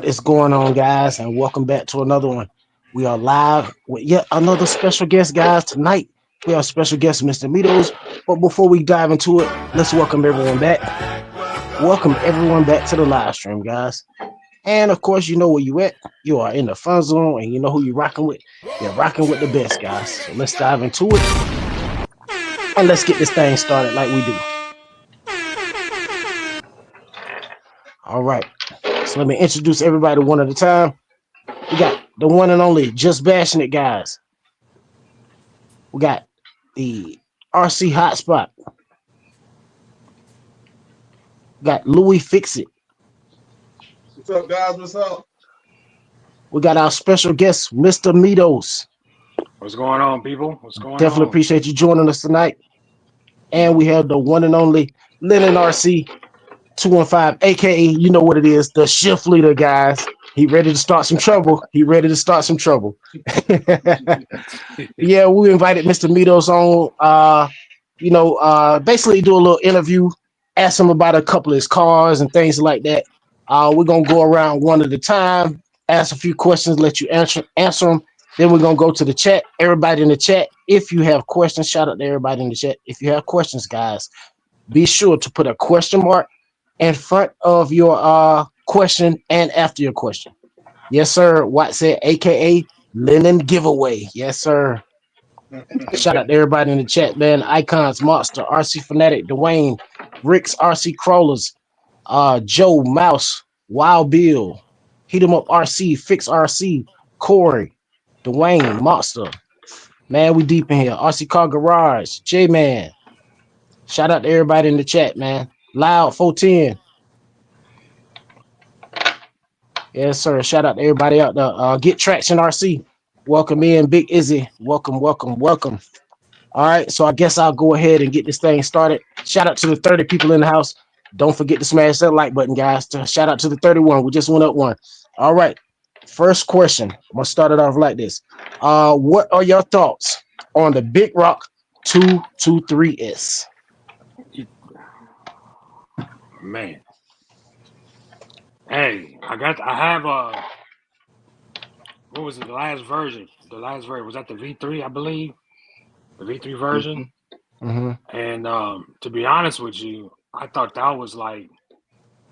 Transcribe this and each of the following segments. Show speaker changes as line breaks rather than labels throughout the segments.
What is going on, guys? And welcome back to another one. We are live with yet another special guest, guys. Tonight, we have special guest, Mr. Mitos. But before we dive into it, let's welcome everyone back. Welcome everyone back to the live stream, guys. And of course, you know where you at. You are in the fun zone, and you know who you're rocking with. You're rocking with the best, guys. So let's dive into it. And let's get this thing started like we do. All right. So let me introduce everybody one at a time. We got the one and only JustBashinit guys. We got the RC HOTSPOT. We got Louie Fix It.
What's up, guys? What's up?
We got our special guest, Mr. Mitos.
What's going on, people? What's going on?
Definitely appreciate you joining us tonight. And we have the one and only Linden RC 215, aka you know what it is, the shift leader, guys. He ready to start some trouble. Yeah, we invited Mr. Mitos on, basically do a little interview, ask him about a couple of his cars and things like that. We're gonna go around one at a time, ask a few questions, let you answer them. Then we're gonna go to the chat. Everybody in the chat, if you have questions, shout out to everybody in the chat. If you have questions, guys, be sure to put a question mark in front of your question and after your question. Yes, sir. What said, aka Linden giveaway. Yes, sir. Shout out to everybody in the chat, man. Ikonz Monster, RC Fanatic, Dwayne, Rick's RC Crawlers, Joe Mouse, Wild Bill, Heat 'em Up RC, Fix RC, Corey, Dwayne Monster. Man, we deep in here. RC Car Garage, J Man. Shout out to everybody in the chat, man. Loud 410. Yes, sir. Shout out to everybody out there. Get Traction RC. Welcome in, Big Izzy. Welcome. All right, so I guess I'll go ahead and get this thing started. Shout out to the 30 people in the house. Don't forget to smash that like button, guys. Shout out to the 31. We just went up one. All right. First question. I'm gonna start it off like this. What are your thoughts on the Big Rock 223S?
Man, hey, I have what was it? The last version was that the V3, I believe, the V3 version.
Mm-hmm.
And to be honest with you, I thought that was like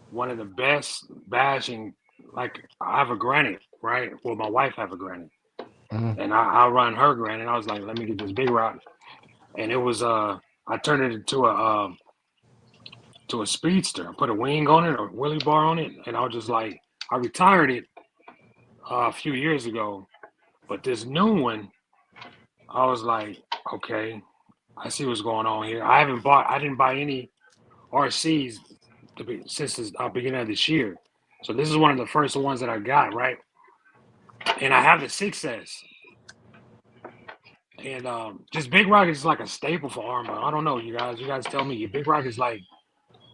one of the best bashing. Like, I have a Granite, right? Well, my wife have a Granite, and I run her Granite. I was like, let me get this Big Rock, and it was I turned it into a speedster. I put a wing on it or a wheelie bar on it, and I was just like, I retired it a few years ago, but this new one, I was like, okay, I see what's going on here. I didn't buy any RCs since the beginning of this year, so this is one of the first ones that I got, right? And I have the 6S, and just Big Rock is like a staple for armor. I don't know, you guys tell me. Big Rock is like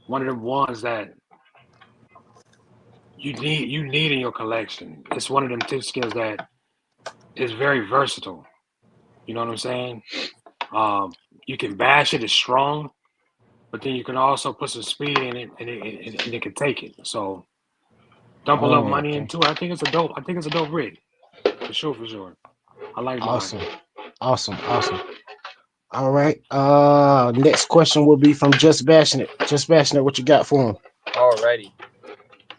one of the ones that you need in your collection. It's one of them tip skills that is very versatile. You know what I'm saying? You can bash it, it's strong, but then you can also put some speed in it, and it can take it. So dump a little money into it. I think it's a dope rig. For sure. I like mine.
Awesome. All right. Next question will be from JustBashinit. JustBashinit, what you got for him?
Alrighty.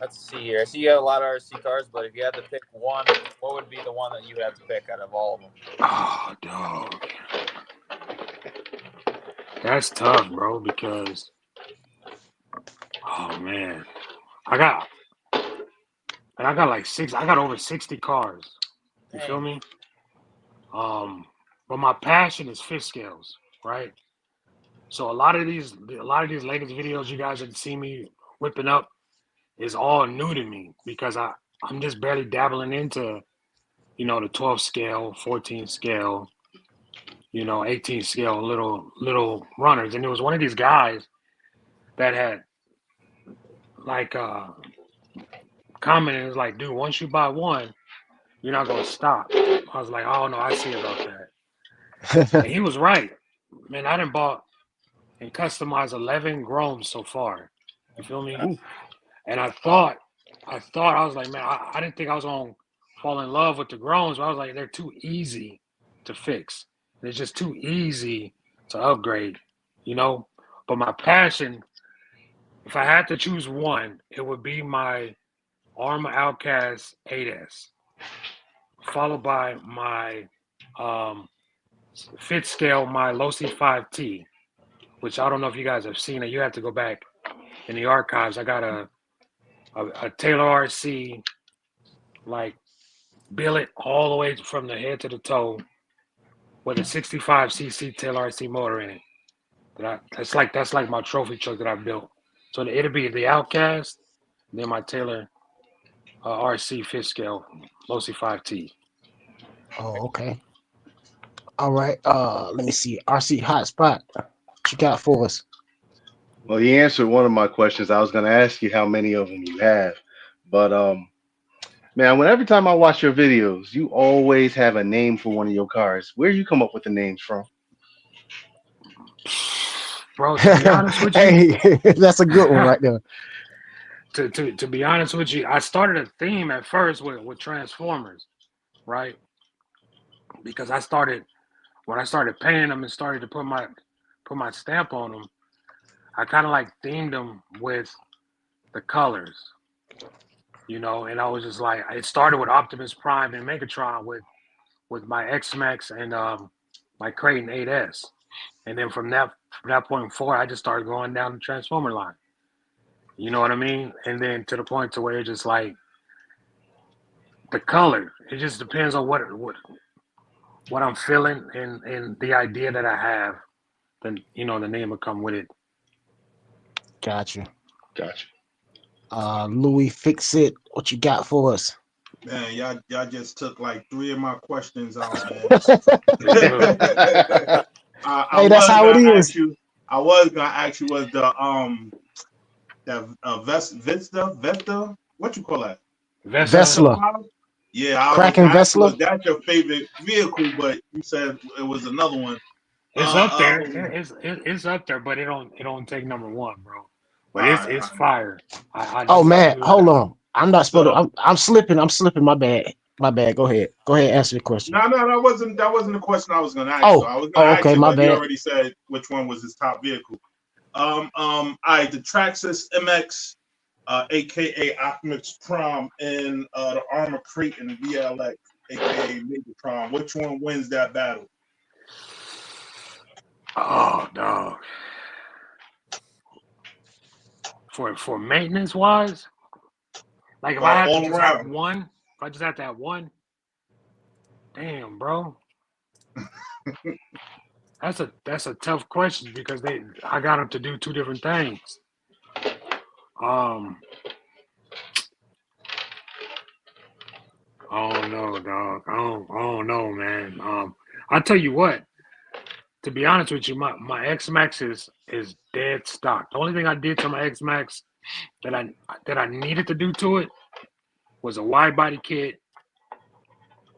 Let's see here. I see you have a lot of RC cars, but if you had to pick one, what would be the one that you would have to pick out of all of them?
Oh, dog. That's tough, bro, because, oh, man. I got over 60 cars. You feel me? But my passion is fish scales, right? So a lot of these latest videos you guys have seen me whipping up is all new to me, because I'm just barely dabbling into, the 12 scale, 14 scale, 18 scale little runners. And it was one of these guys that had like commented, was like, dude, once you buy one, you're not gonna stop. I was like, oh no, I see about that. And he was right. Man, I done bought and customized 11 Groms so far. You feel me? Ooh. And I thought I was like, man, I didn't think I was gonna fall in love with the Groans, but I was like, they're too easy to fix. It's just too easy to upgrade, you know. But my passion, if I had to choose one, it would be my Arma Outcast 8S, followed by my fifth scale, my Losi 5T, which I don't know if you guys have seen it. You have to go back in the archives. I got a Taylor RC, like billet all the way from the head to the toe, with a 65cc Taylor RC motor in it. That's like my trophy truck that I built. So it'll be the Outcast, then my Taylor RC fifth scale Losi 5T.
Oh, okay. All right. Let me see. RC Hotspot. What you got for us?
Well, he answered one of my questions. I was going to ask you how many of them you have, but man, every time I watch your videos, you always have a name for one of your cars. Where you come up with the names from?
Bro, to be honest with you,
Hey, that's a good one right there.
To be honest with you, I started a theme at first with Transformers, right? Because when I started painting them and started to put my stamp on them, I kind of like themed them with the colors, you know. And I was just like, it started with Optimus Prime and Megatron with my X-Max and my Kraton 8S, and then from that point forward, I just started going down the Transformer line. You know what I mean? And then to the point to where it's just like the color. It just depends on what I'm feeling and the idea that I have. Then the name will come with it.
Gotcha.
Gotcha.
Louie, fix it. What you got for us?
Man, y'all just took like 3 of my questions out, man.
Hey, that's how it is.
I was gonna ask you was the Vesta? What you call that?
Vesla.
Yeah,
Kraken Vesla.
That's your favorite vehicle, but you said it was another one.
It's up there. It's up there, but it don't take number one, bro. But it's fire.
Oh man, hold on. I'm not supposed to. I'm slipping. My bad. Go ahead. Answer the question.
No, that wasn't the question I was gonna ask.
Oh,
I was gonna ask
okay,
you,
my
but
bad.
you already said which one was his top vehicle. All right, the Traxxas MX, aka Optimus Prime, and the Armor Kraton VLX, aka Megatron. Which one wins that battle?
Oh, dog. For maintenance wise, like if I had to just have one, damn, bro. That's a tough question because I got them to do 2 different things. Oh no, dog. I don't know, man. I'll tell you what. To be honest with you, my X-Max is dead stock. The only thing I did to my X-Max that I needed to do to it was a wide body kit,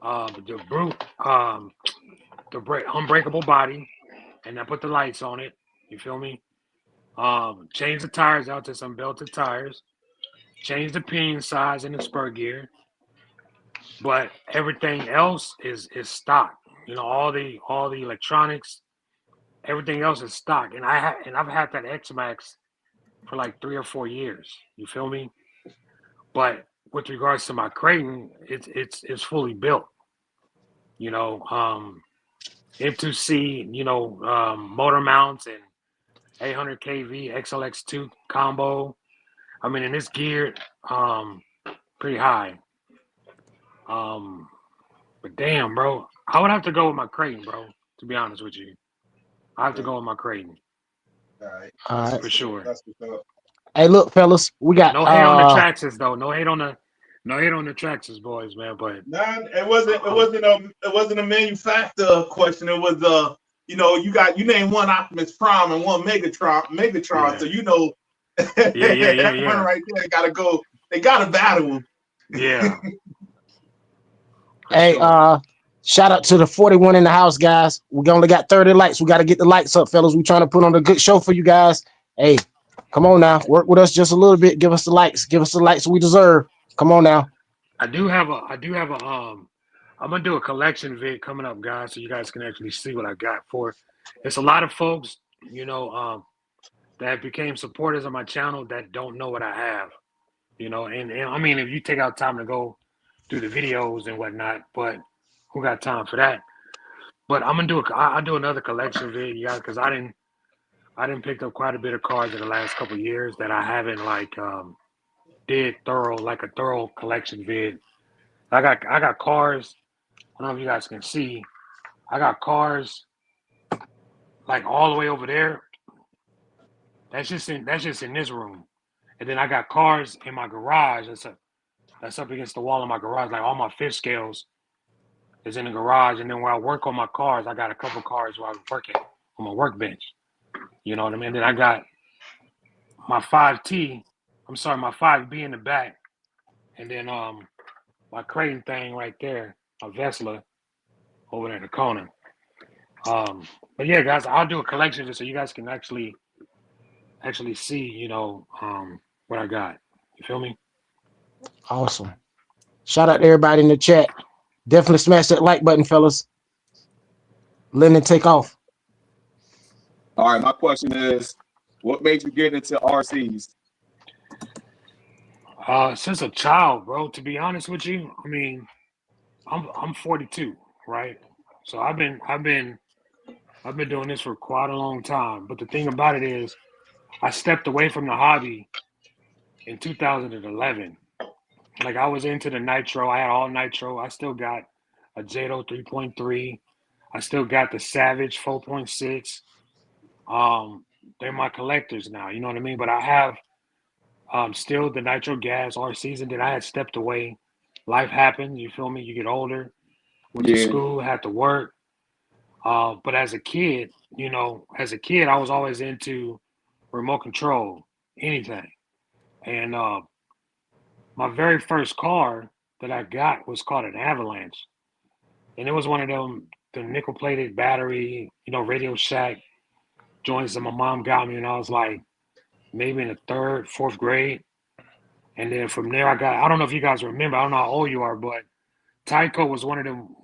the unbreakable body, and I put the lights on it. You feel me? Change the tires out to some belted tires. Change the pinion size and the spur gear. But everything else is stock. You know, all the electronics. Everything else is stock, and I've had that X-Max for like 3 or 4 years. You feel me? But with regards to my Kraton, it's fully built. You know, M2C, motor mounts and 800 kV XLX2 combo. I mean, and it's geared pretty high. But damn, bro, I would have to go with my Kraton, bro. To be honest with you. I have to go with my Kraton.
All right.
For sure.
Hey, look, fellas, we got
no hate on the Traxxas though. No hate on the Traxxas boys, man. But
it wasn't a manufacturer question. It was you named one Optimus Prime and one Megatron.
Yeah.
So
Yeah.
One right there they gotta battle him.
Yeah.
Hey, shout out to the 41 in the house, guys. We only got 30 likes. We got to get the likes up, fellas. We're trying to put on a good show for you guys. Hey, Come on now, work with us just a little bit. Give us the likes. Give us the likes we deserve. Come on now.
I do have a I'm gonna do a collection vid coming up, guys, so you guys can actually see what I got for. It's a lot of folks, that became supporters of my channel that don't know what I have, and I mean, if you take out time to go through the videos and whatnot, but who got time for that? But I'm gonna I'll do another collection vid, yeah, because I didn't pick up quite a bit of cards in the last couple of years that I haven't did a thorough collection vid. I got cars. I don't know if you guys can see. I got cars like all the way over there. That's just in this room. And then I got cars in my garage. That's up against the wall in my garage. Like all my fish scales is in the garage. And then where I work on my cars, I got a couple cars where I work at on my workbench. You know what I mean? Then I got my 5T. I'm sorry, my 5B in the back. And then my Creighton thing right there, my Vesla over there in the corner. But yeah, guys, I'll do a collection just so you guys can actually see, what I got. You feel me?
Awesome. Shout out to everybody in the chat. Definitely smash that like button, fellas. Linden, take off.
All right, my question is, what made you get into RCs?
Since a child, bro, to be honest with you, I mean, I'm 42, right? So I've been doing this for quite a long time. But the thing about it is, I stepped away from the hobby in 2011. Like I was into the nitro. I had all nitro. I still got a Jado 3.3. I still got the Savage 4.6. They're my collectors now. You know what I mean? But I have still the nitro gas RCs, and then I had stepped away. Life happens. You feel me? You get older. Went to school, had to work. But as a kid, I was always into remote control, anything. And my very first car that I got was called an Avalanche. And it was one of them, the nickel-plated battery, Radio Shack joints that my mom got me. And I was like maybe in the 3rd, 4th grade. And then from there, I don't know if you guys remember, I don't know how old you are, but Tyco was one of them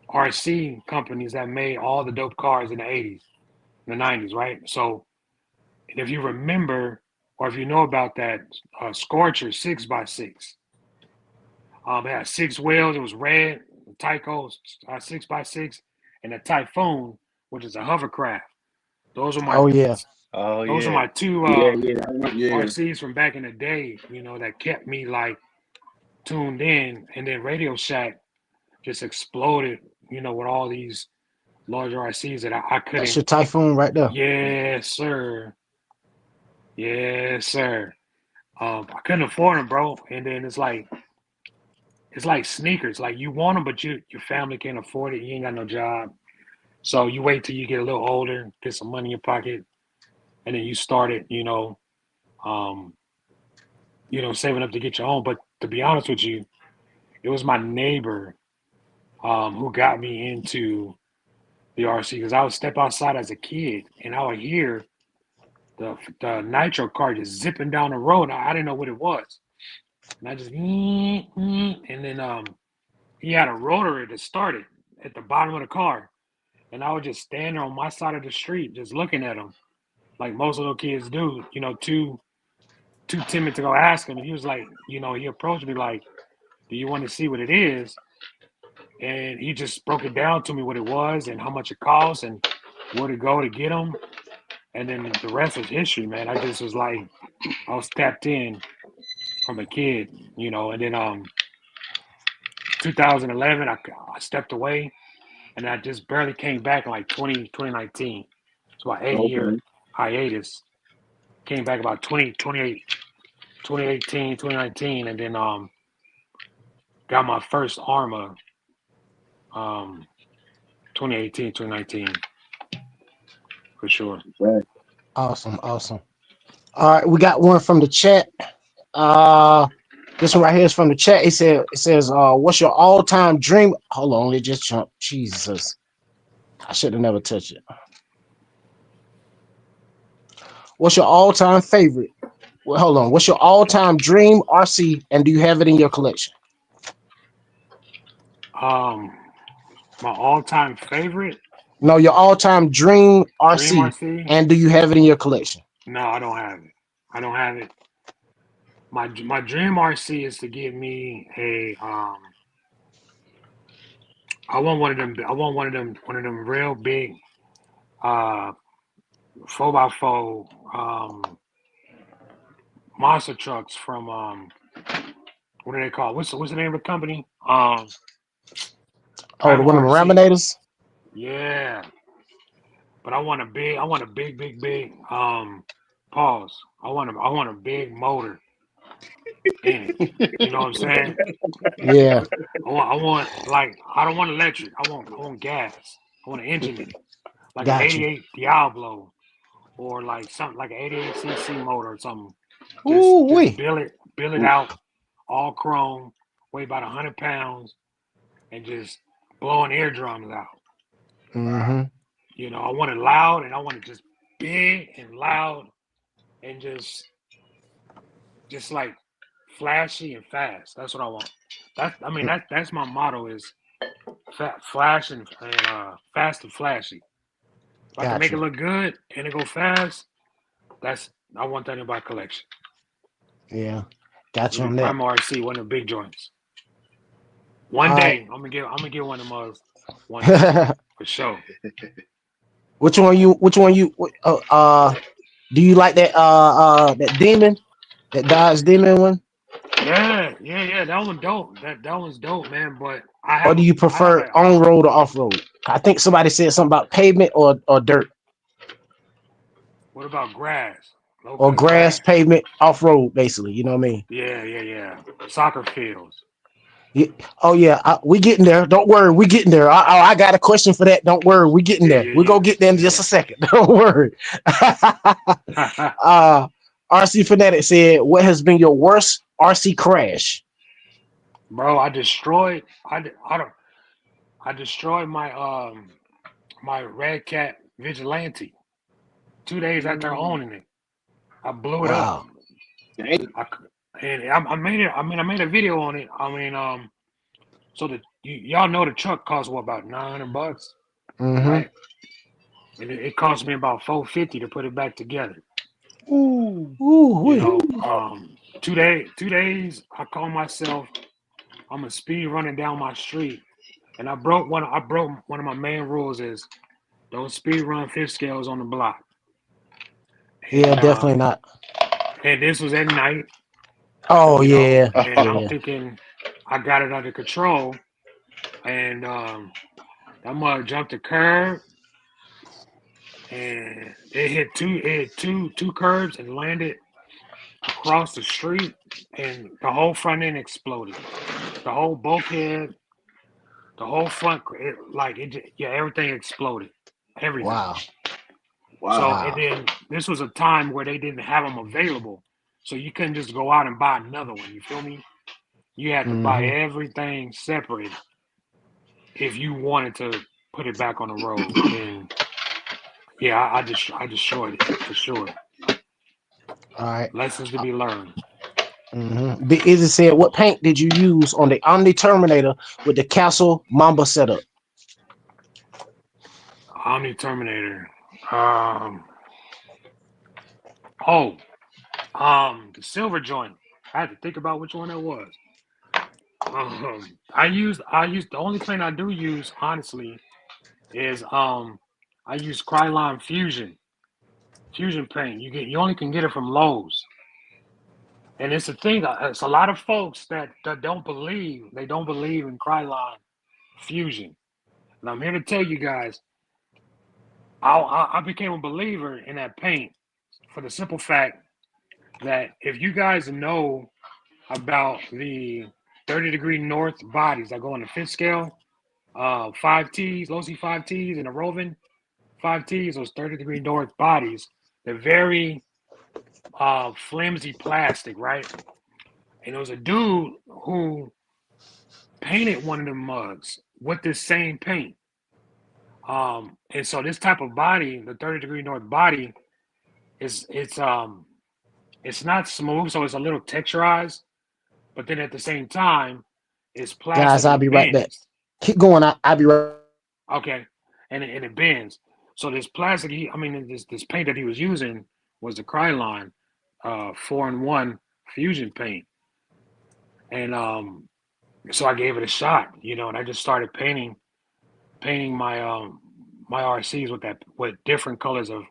RC companies that made all the dope cars in the 80s, in the 90s, right? So if you remember, or if you know about that Scorcher 6x6, it had 6 wheels. It was red, Tyco 6x6, and the Typhoon, which is a hovercraft. Those are my those are my two RCs from back in the day. That kept me tuned in, and then Radio Shack just exploded. With all these larger RCs that I couldn't.
That's your Typhoon right there.
Yes, sir. Yes, sir. I couldn't afford them, bro. And then it's like sneakers. Like you want them, but your family can't afford it. You ain't got no job, so you wait till you get a little older, get some money in your pocket, and then you start it. Saving up to get your own. But to be honest with you, it was my neighbor who got me into the RC, because I would step outside as a kid and I would hear the nitro car just zipping down the road. I didn't know what it was. And I just, and then he had a rotary to start it at the bottom of the car. And I would just stand there on my side of the street, just looking at him, like most little kids do, too timid to go ask him. And he was like, he approached me like, do you want to see what it is? And he just broke it down to me what it was and how much it costs and where to go to get them. And then the rest was history, man. I just was like, I was tapped in from a kid, and then 2011, I stepped away and I just barely came back in like 2019. It's about 8-year hiatus. Came back about 2018, 2019, and then got my first Arma 2018, 2019. For sure.
Awesome. All right, we got one from the chat. This one right here is from the chat. It says, what's your all-time dream? Hold on, it just jumped. Jesus. I should have never touched it. What's your all-time favorite? Well, hold on. What's your all-time dream RC, and do you have it in your collection?
My all-time favorite
No, your all-time dream RC,
Dream RC.
and do you have it in your collection?
No, I don't have it. I don't have it. My dream RC is to give me a I want one of them. I want one of them real big 4x4 monster trucks from what do they call it? What's the name of the company?
Oh, the
Prime
one of the
RC.
Raminators?
Yeah. But I want a big pause. I want a big motor in it. You know what I'm saying?
Yeah,
I want like I don't want electric. I want gas. I want an engine in it. Like an
got you.
88 Diablo or like something like an 88cc motor or something.
Ooh,
Just
wee.
build it out, all chrome, weigh about 100 pounds, and just blowing eardrums out.
Mm-hmm.
You know, I want it loud, and I want it just big and loud, and just like flashy and fast. That's what I want. That's my motto is flash and fast and flashy. If I can make it look good and it go fast, I want that in my collection.
Yeah, got you on
Prime
that.
RC, one of the big joints. One day, I'm gonna get one of those. One day, for sure.
Which one you? Do you like that demon, that Dodge Demon one,
Yeah. That one dope. That one's dope, man. But
or do you prefer on road or off road? I think somebody said something about pavement or dirt.
What about grass?
Or grass, pavement, off road, basically. You know what I mean?
Yeah. Soccer fields.
Yeah. Oh yeah, we getting there. Don't worry, we getting there. I got a question for that. Don't worry, we getting there. We're gonna get there in just a second. Don't worry. RC Fanatic said, "What has been your worst RC crash?"
Bro, I destroyed my my Red Cat Vigilante 2 days after owning it. I blew it up. I made it. I made a video on it. So that y'all know the truck costs about $900,
Mm-hmm.
right? And it cost me about $450 to put it back together.
Ooh,
you know, 2 days. I call myself. I'm a speed running down my street, and I broke one of my main rules is don't speed run fifth scales on the block.
Yeah, definitely not.
And this was at night.
Oh yeah.
And I'm thinking I got it under control, and that mug jumped the curb, and it hit two curbs and landed across the street, and the whole front end exploded. The whole bulkhead, the whole front, everything exploded. Everything.
Wow.
So, and then this was a time where they didn't have them available. So you couldn't just go out and buy another one. You feel me? You had to buy everything separate if you wanted to put it back on the road. And yeah, I destroyed it for sure.
All right.
Lessons to be learned.
Big Izzy said, "What paint did you use on the Omni Terminator with the Castle Mamba setup?"
Omni Terminator. The silver joint. I had to think about which one that was. I used the only paint I do use, honestly, is I use Krylon Fusion paint. You only can get it from Lowe's. And it's a thing. It's a lot of folks that don't believe. They don't believe in Krylon Fusion. And I'm here to tell you guys, I became a believer in that paint for the simple fact that if you guys know about the 30-degree north bodies that go on the fifth scale, 5Ts, low C 5Ts, and the Rovin 5Ts, those 30-degree north bodies, they're very flimsy plastic, right? And there was a dude who painted one of them mugs with this same paint. And so this type of body, the 30-degree north body, it's not smooth, so it's a little texturized, but then at the same time, it's
Guys,
plastic and
I'll
it
be right back.
bends.
Keep going. I'll be right.
Okay, and it bends. So this plastic, this paint that he was using was the Krylon 4-in-1 fusion paint, and so I gave it a shot, and I just started painting my my RCs with different colors of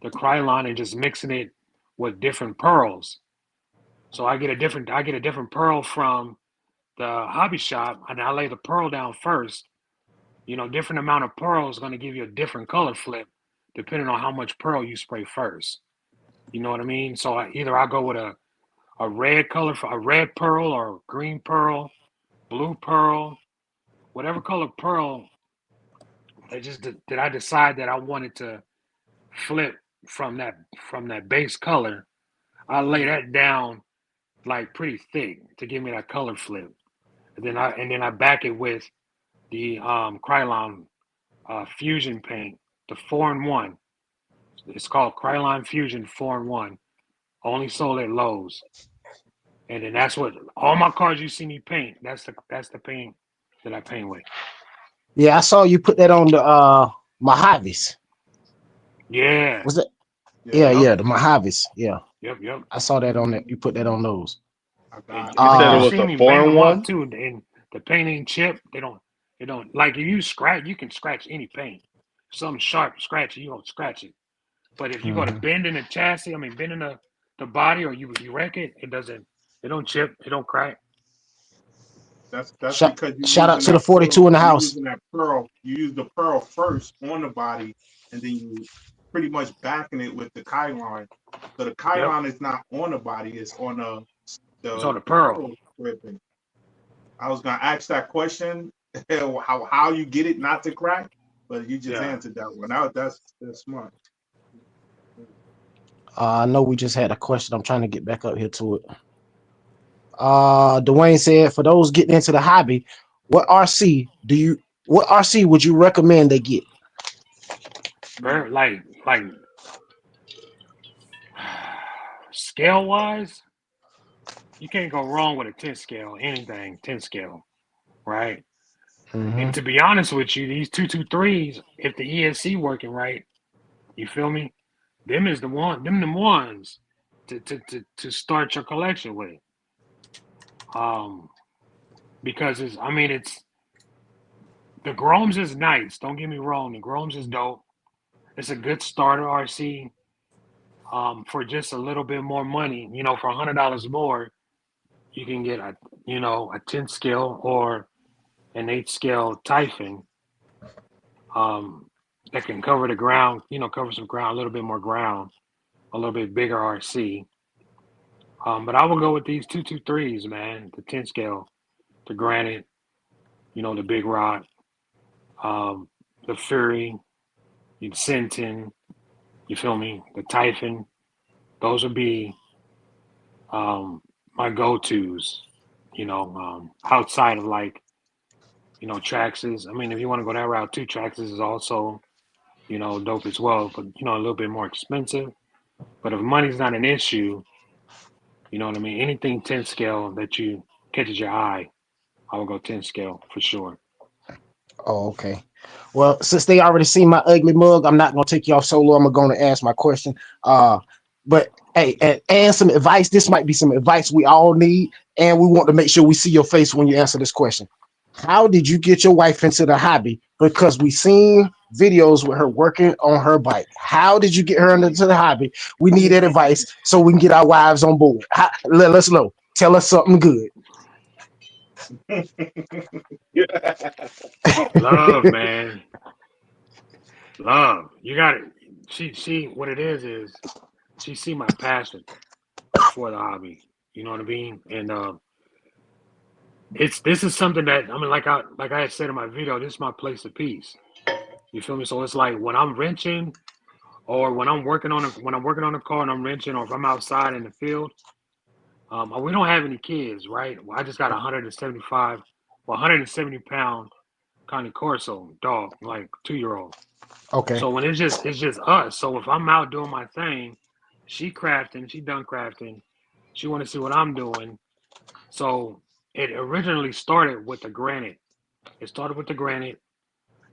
the Krylon and just mixing it with different pearls. So I get a different pearl from the hobby shop, and I lay the pearl down first. Different amount of pearl is going to give you a different color flip depending on how much pearl you spray first. You know what I mean? So I'll go with a red color for a red pearl or green pearl, blue pearl, whatever color pearl that I decide that I wanted to flip from that base color. I lay that down like pretty thick to give me that color flip. And then I back it with the Krylon Fusion paint, the 4-in-1. It's called Krylon Fusion 4-in-1. Only sold at Lowe's. And then that's what all my cars you see me paint. That's the paint that I paint with.
Yeah, I saw you put that on the Mojaves.
Yeah.
Was it? Yeah,
Yep.
the Mojaves. Yeah.
Yep.
I saw that on that. You put that on those.
And
You said it
you
was
see
a
me bang them
4-in-1?
up too, and the paint ain't chipped. They don't like if you scratch, you can scratch any paint. Something sharp, scratch it, you don't scratch it. But if you go to bend in the chassis, bending the body, or you wreck it, it don't chip, it don't crack.
That's because you
shout out to the 42 in the house.
Using that pearl, you use the pearl first on the body, and then you pretty much backing it with the Krylon. So the Krylon is not on the body; it's on the
pearl.
Ripping. I was gonna ask that question, how you get it not to crack, but you just answered that one. That's smart.
I know we just had a question. I'm trying to get back up here to it. Dwayne said, for those getting into the hobby, what RC would you recommend they get?
Like scale wise, you can't go wrong with a 10 scale, anything 10 scale, right? And to be honest with you, these 223s, if the ESC working right, you feel me? Them ones to start your collection with. Because it's the Groms is nice. Don't get me wrong, the Groms is dope. It's a good starter RC. For just a little bit more money, for $100 more, you can get a 10 scale or an 8 scale Typhon. That can cover the ground, cover some ground, a little bit more ground, a little bit bigger RC. But I will go with these 223s, man. The 10 scale, the Granite, the Big Rock, the Fury, the Sinton, you feel me? The Typhon. Those would be my go-tos, outside of Traxxas. If you want to go that route too, Traxxas is also, dope as well, but, a little bit more expensive. But if money's not an issue, you know what I mean? Anything 10 scale that you catches your eye, I will go 10 scale for sure.
Oh, okay. Well, since they already seen my ugly mug, I'm not gonna take you off solo. I'm gonna ask my question. But hey, and some advice. This might be some advice we all need, and we want to make sure we see your face when you answer this question. How did you get your wife into the hobby? Because we seen videos with her working on her bike. How did you get her into the hobby? We need that advice so we can get our wives on board. Let us know. Tell us something good.
Love, man. Love. You got it. She what it is she see my passion for the hobby. You know what I mean? And this is something that like I had said in my video, this is my place of peace. You feel me? So it's like when I'm wrenching or when I'm working on a car and I'm wrenching, or if I'm outside in the field, we don't have any kids, right? Well, I just got 170 pound Connie Corso dog, like 2-year-old.
Okay.
So when it's just us. So if I'm out doing my thing she crafting, she done crafting. She want to see what I'm doing. So it originally started with the granite. It started with the granite,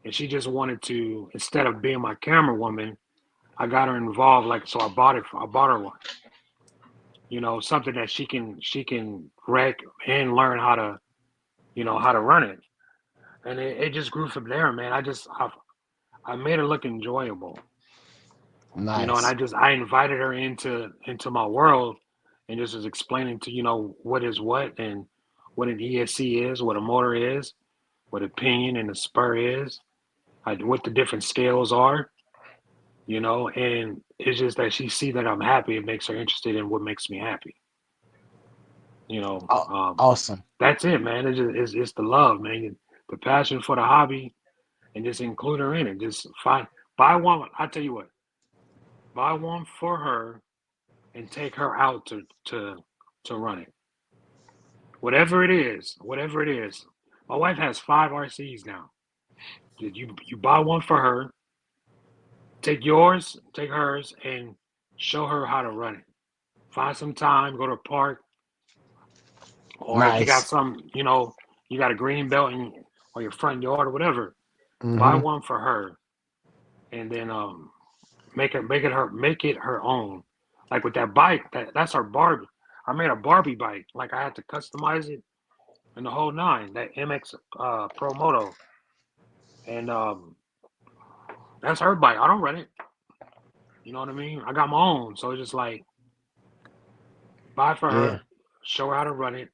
and she just wanted to, instead of being my camera woman, I got her involved. Like, so I bought her one. You know, something that she can wreck and learn how to, you know, how to run it. And it just grew from there, man. I made her look enjoyable. You know, and
Nice.
I invited her into my world and just was explaining to, you know, what is what and what an ESC is, what a motor is, what a pinion and a spur is, what the different scales are, you know, and it's just that she see that I'm happy. It makes her interested in what makes me happy. You know,
Awesome.
that's it, man. It's the love, man, the passion for the hobby, and just include her in it. Just buy one. I tell you what, buy one for her and take her out to run it. Whatever it is, whatever it is. My wife has 5 RCs now. You buy one for her, take yours, take hers, and show her how to run it. Find some time, go to a park, or if you got
Nice.
some, you know, you got a green belt in or your front yard or whatever, buy
Mm-hmm.
one for her, and then make it her own. Like with that bike, that's our Barbie. I made a Barbie bike. Like I had to customize it and the whole nine. That MX Pro Moto, and that's her bike. I don't run it. You know what I mean? I got my own, so it's just like buy for
Yeah.
her, show her how to run it,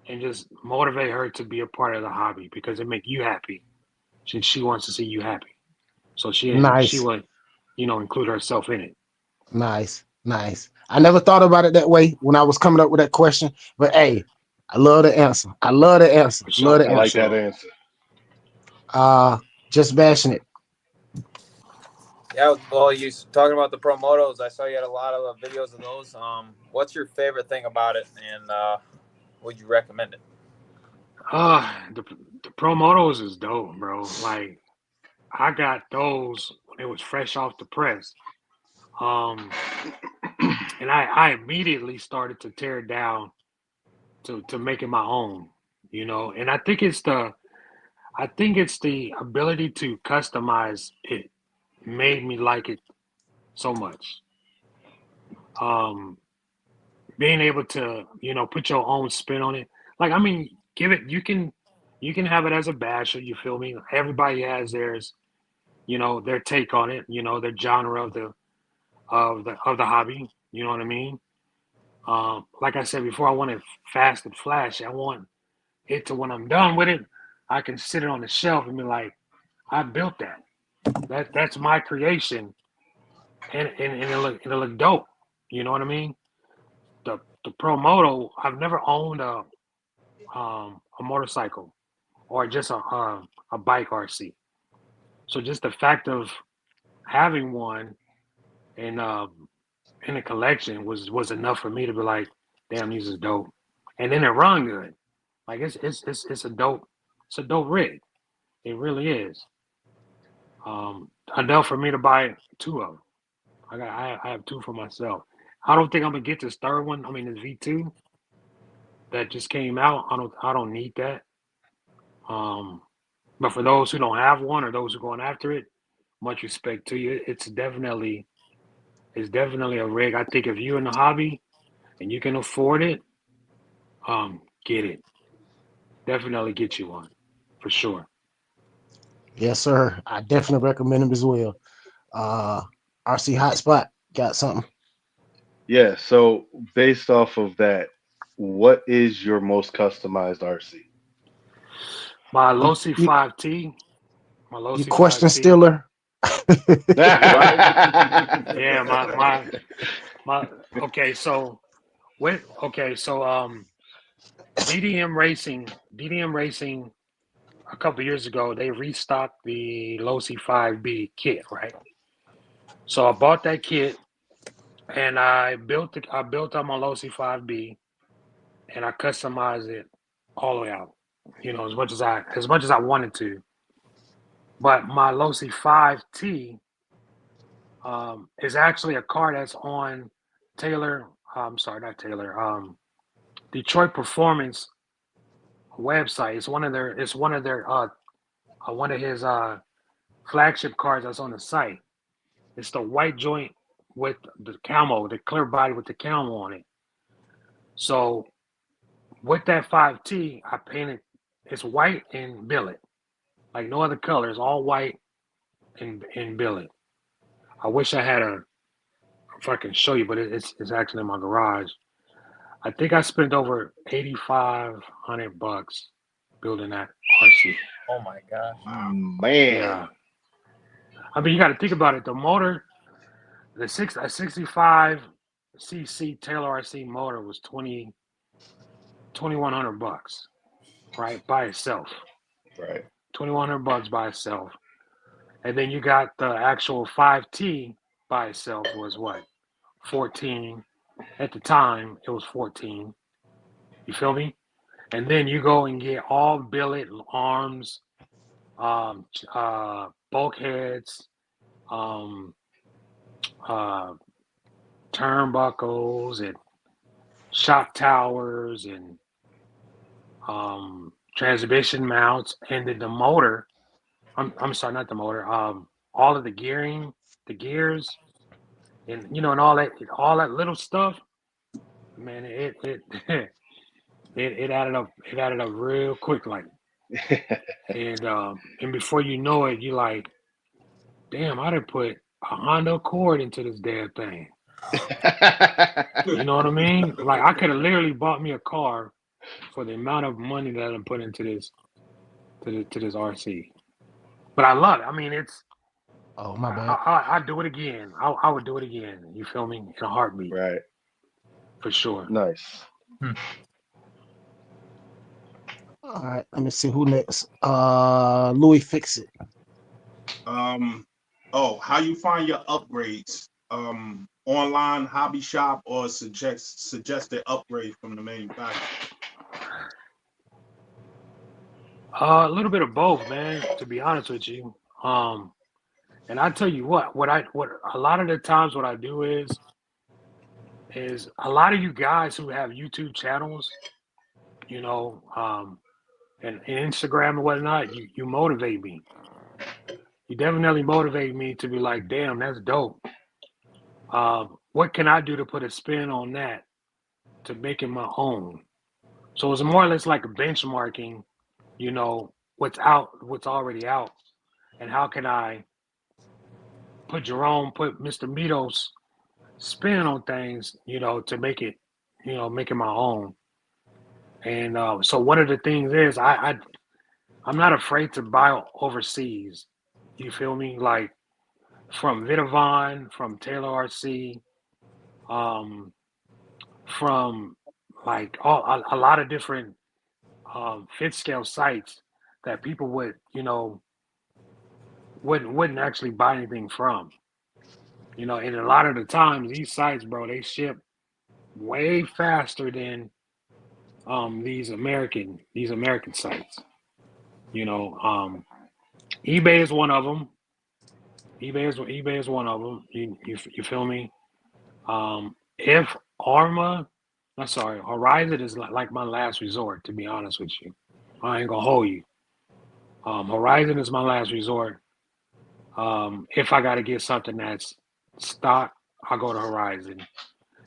and just motivate her to be a part of the hobby because it make you happy. She wants to see you happy, so she
Nice.
would, you know, include herself in it.
Nice. Nice. I never thought about it that way when I was coming up with that question, but hey, I love the answer. I love the answer.
For
Love
sure,
the
I
for
like
answer.
that
sure.
answer.
Just bashing it.
Yeah, well, you talking about the Pro Motos. I saw you had a lot of videos of those. What's your favorite thing about it, and would you recommend it?
The Pro Motos is dope, bro. Like I got those when it was fresh off the press. Um, and I immediately started to tear it down to make it my own, you know. And I think it's the ability to customize it made me like it so much. Um, being able to, you know, put your own spin on it. Like I mean, give it you can have it as a basher, you feel me? Everybody has theirs, you know, their take on it, you know, their genre of the hobby, you know what I mean? Like I said before, I want it fast and flashy. I want it to when I'm done with it, I can sit it on the shelf and be like, I built that. That's my creation, and it'll look dope. You know what I mean? The Pro Moto, I've never owned a motorcycle or just a bike RC. So just the fact of having one and in a collection was enough for me to be like, damn, these is dope. And then it run good. Like it's a dope rig. It really is. Enough for me to buy 2 of them. I have 2 for myself. I don't think I'm gonna get this third one. I mean this V2 that just came out. I don't need that. Um, but for those who don't have one or those who are going after it, much respect to you. It's definitely a rig. I think if you're in the hobby and you can afford it, get it. Definitely get you one, for sure.
Yes, sir. I definitely recommend them as well. Uh, RC Hotspot got something.
Yeah. So based off of that, what is your most customized RC?
My
You,
Losi
you,
5T, my
you
Losi
question
5T.
Stiller.
Right?
Yeah, my. Okay, so DDM Racing. A couple years ago, they restocked the Losi 5B kit, right? So I bought that kit and I built it. I built up my Losi 5B and I customized it all the way out. You know, as much as I wanted to. But my Losi 5T, It's actually a car that's on Taylor. I'm sorry, not Taylor. Detroit Performance website. It's one of their. It's one of their. One of his flagship cars that's on the site. It's the white joint with the camo, the clear body with the camo on it. So with that 5T, I painted. It's white and billet, like no other color. It's all white and billet. I wish I had if I can show you, but it's actually in my garage. I think I spent over $8,500 building that RC.
Oh my gosh.
Man.
Yeah. I mean, you got to think about it. The motor, a 65cc Taylor RC motor was $2,100, right, by itself.
Right.
$2,100 by itself, and then you got the actual 5T by itself was what, 14 at the time. It was 14. You feel me? And then you go and get all billet arms, bulkheads, turnbuckles and shock towers and transmission mounts, and then the motor. I'm sorry, not the motor. All of the gearing, the gears, and and all that little stuff. Man, it added up. It added up real quick, like, and before you know it, you like, damn, I done put a Honda Accord into this damn thing. You know what I mean? Like, I could have literally bought me a car for the amount of money that I put into this to this RC. But I love it. I mean, it's.
Oh, my bad.
I'd do it again. I would do it again. You feel me? In a heartbeat.
Right.
For sure.
Nice.
All right, let me see who next. Louie, fix it.
How you find your upgrades? Online, hobby shop, or suggested upgrade from the manufacturer?
A little bit of both, man. To be honest with you, and I tell you what a lot of the times what I do is a lot of you guys who have YouTube channels, and Instagram and whatnot, you motivate me. You definitely motivate me to be like, damn, that's dope. What can I do to put a spin on that to make it my own? So it's more or less like a benchmarking, what's already out, and how can I put Mr. Mito's spin on things, to make it my own. And so one of the things is I'm not afraid to buy overseas. You feel me? Like from Vitavon, from Taylor RC, from like a lot of different fit scale sites that people wouldn't actually buy anything from. And a lot of the times these sites, bro, they ship way faster than these American sites. eBay is one of them. eBay is one of them. You feel me? If Horizon is like my last resort, to be honest with you. I ain't gonna hold you. Horizon is my last resort. If I gotta get something that's stock, I'll go to Horizon.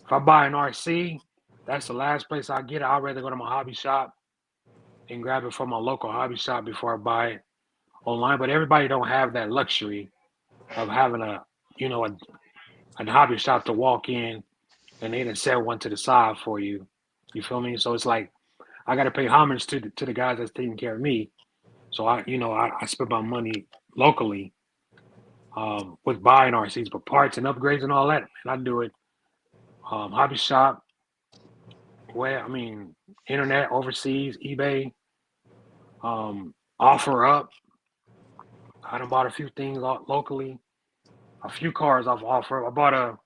If I buy an RC, that's the last place I get it. I'd rather go to my hobby shop and grab it from my local hobby shop before I buy it online. But everybody don't have that luxury of having a hobby shop to walk in and they done set one to the side for you. You feel me? So it's like I got to pay homage to the guys that's taking care of me. So I spend my money locally with buying RCs, but parts and upgrades and all that, and I do it. Hobby shop, internet, overseas, eBay, offer up. I done bought a few things locally, a few cars off offer. I bought a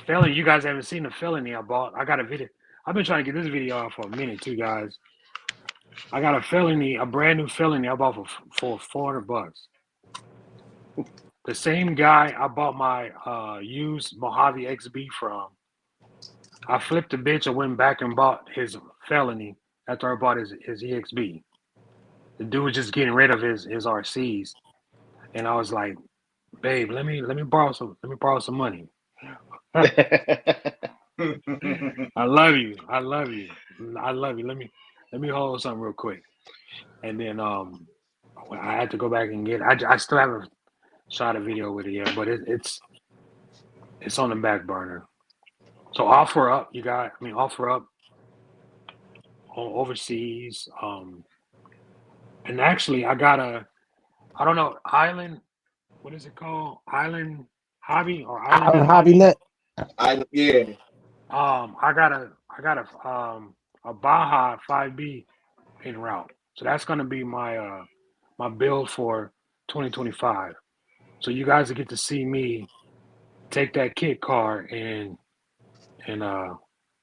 felony. You guys haven't seen the felony I bought. I got a video. I've been trying to get this video out for a minute too, guys. I got a brand new felony I bought for $400. The same guy I bought my used Mojave XB from, I flipped the bitch and went back and bought his felony after I bought his EXB. The dude was just getting rid of his RCs, and I was like, "Babe, let me borrow some money. I love you. Let me hold something real quick." And then I had to go back and get it. I still haven't shot a video with it yet, but it's on the back burner. So offer up on overseas. And actually I don't know, Island, what is it called? Island Hobby or Island
Hobby Net.
Yeah.
I got a Baja 5B en route. So that's gonna be my my build for 2025. So you guys will get to see me take that kit car and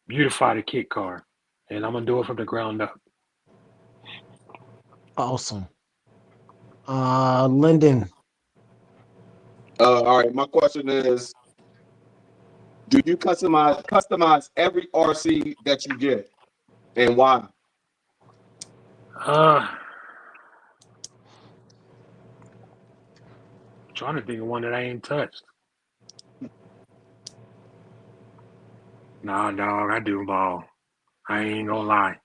beautify the kit car. And I'm gonna do it from the ground up.
Awesome. Linden.
All right. My question is, do you customize every RC that you get, and why?
Trying to think of one that I ain't touched. Nah, dog, I do them all. I ain't gonna lie.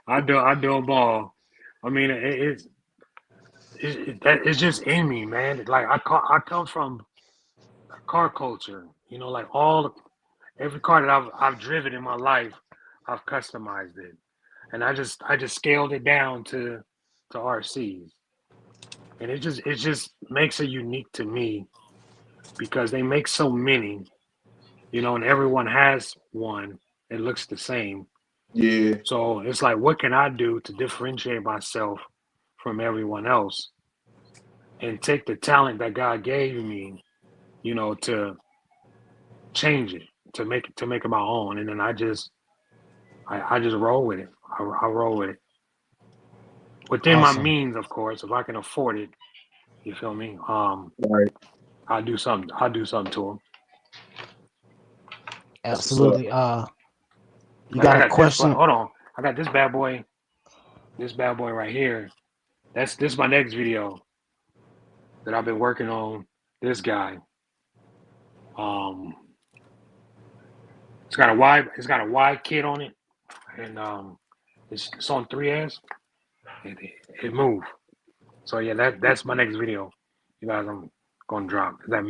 I do them all. I mean, it's just in me, man. Like I come from car culture, you know, like every car that I've driven in my life, I've customized it, and I just scaled it down to RCs, and it just makes it unique to me because they make so many, you know, and everyone has one. It looks the same.
Yeah.
So it's like, what can I do to differentiate myself from everyone else and take the talent that God gave me, you know, to change it, to make it my own. And then I just roll with it. I roll with it within
Awesome.
my means, of course. If I can afford it, you feel me?
Right.
I'll do something to them.
Absolutely. You
Like,
got a question?
Hold on. I got this bad boy right here. This my next video that I've been working on. This guy. It's got a wide kit on it, and it's on 3S. It moved. So yeah, that's my next video. You guys, I'm gonna drop that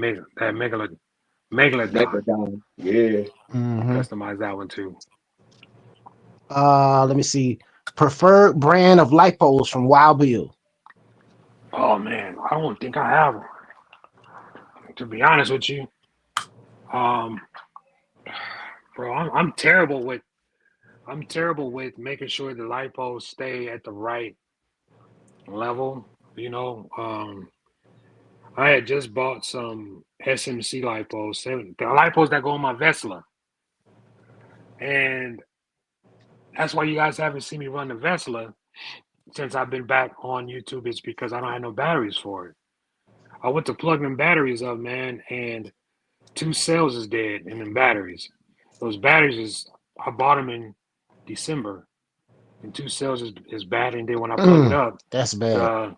megalodon.
Yeah.
Customize that one too.
Let me see. Preferred brand of lipos from Wild Bill.
Oh man, I don't think I have one. To be honest with you, bro, I'm terrible with making sure the lipos stay at the right level. You know, I had just bought some SMC lipos, the lipos that go on my Vesla, and that's why you guys haven't seen me run the Vesla since I've been back on YouTube. It's because I don't have no batteries for it. I went to plug them batteries up, man, and 2 cells is dead in them batteries. Those batteries I bought them in December, and 2 cells is bad. And then when I plug it up,
that's bad.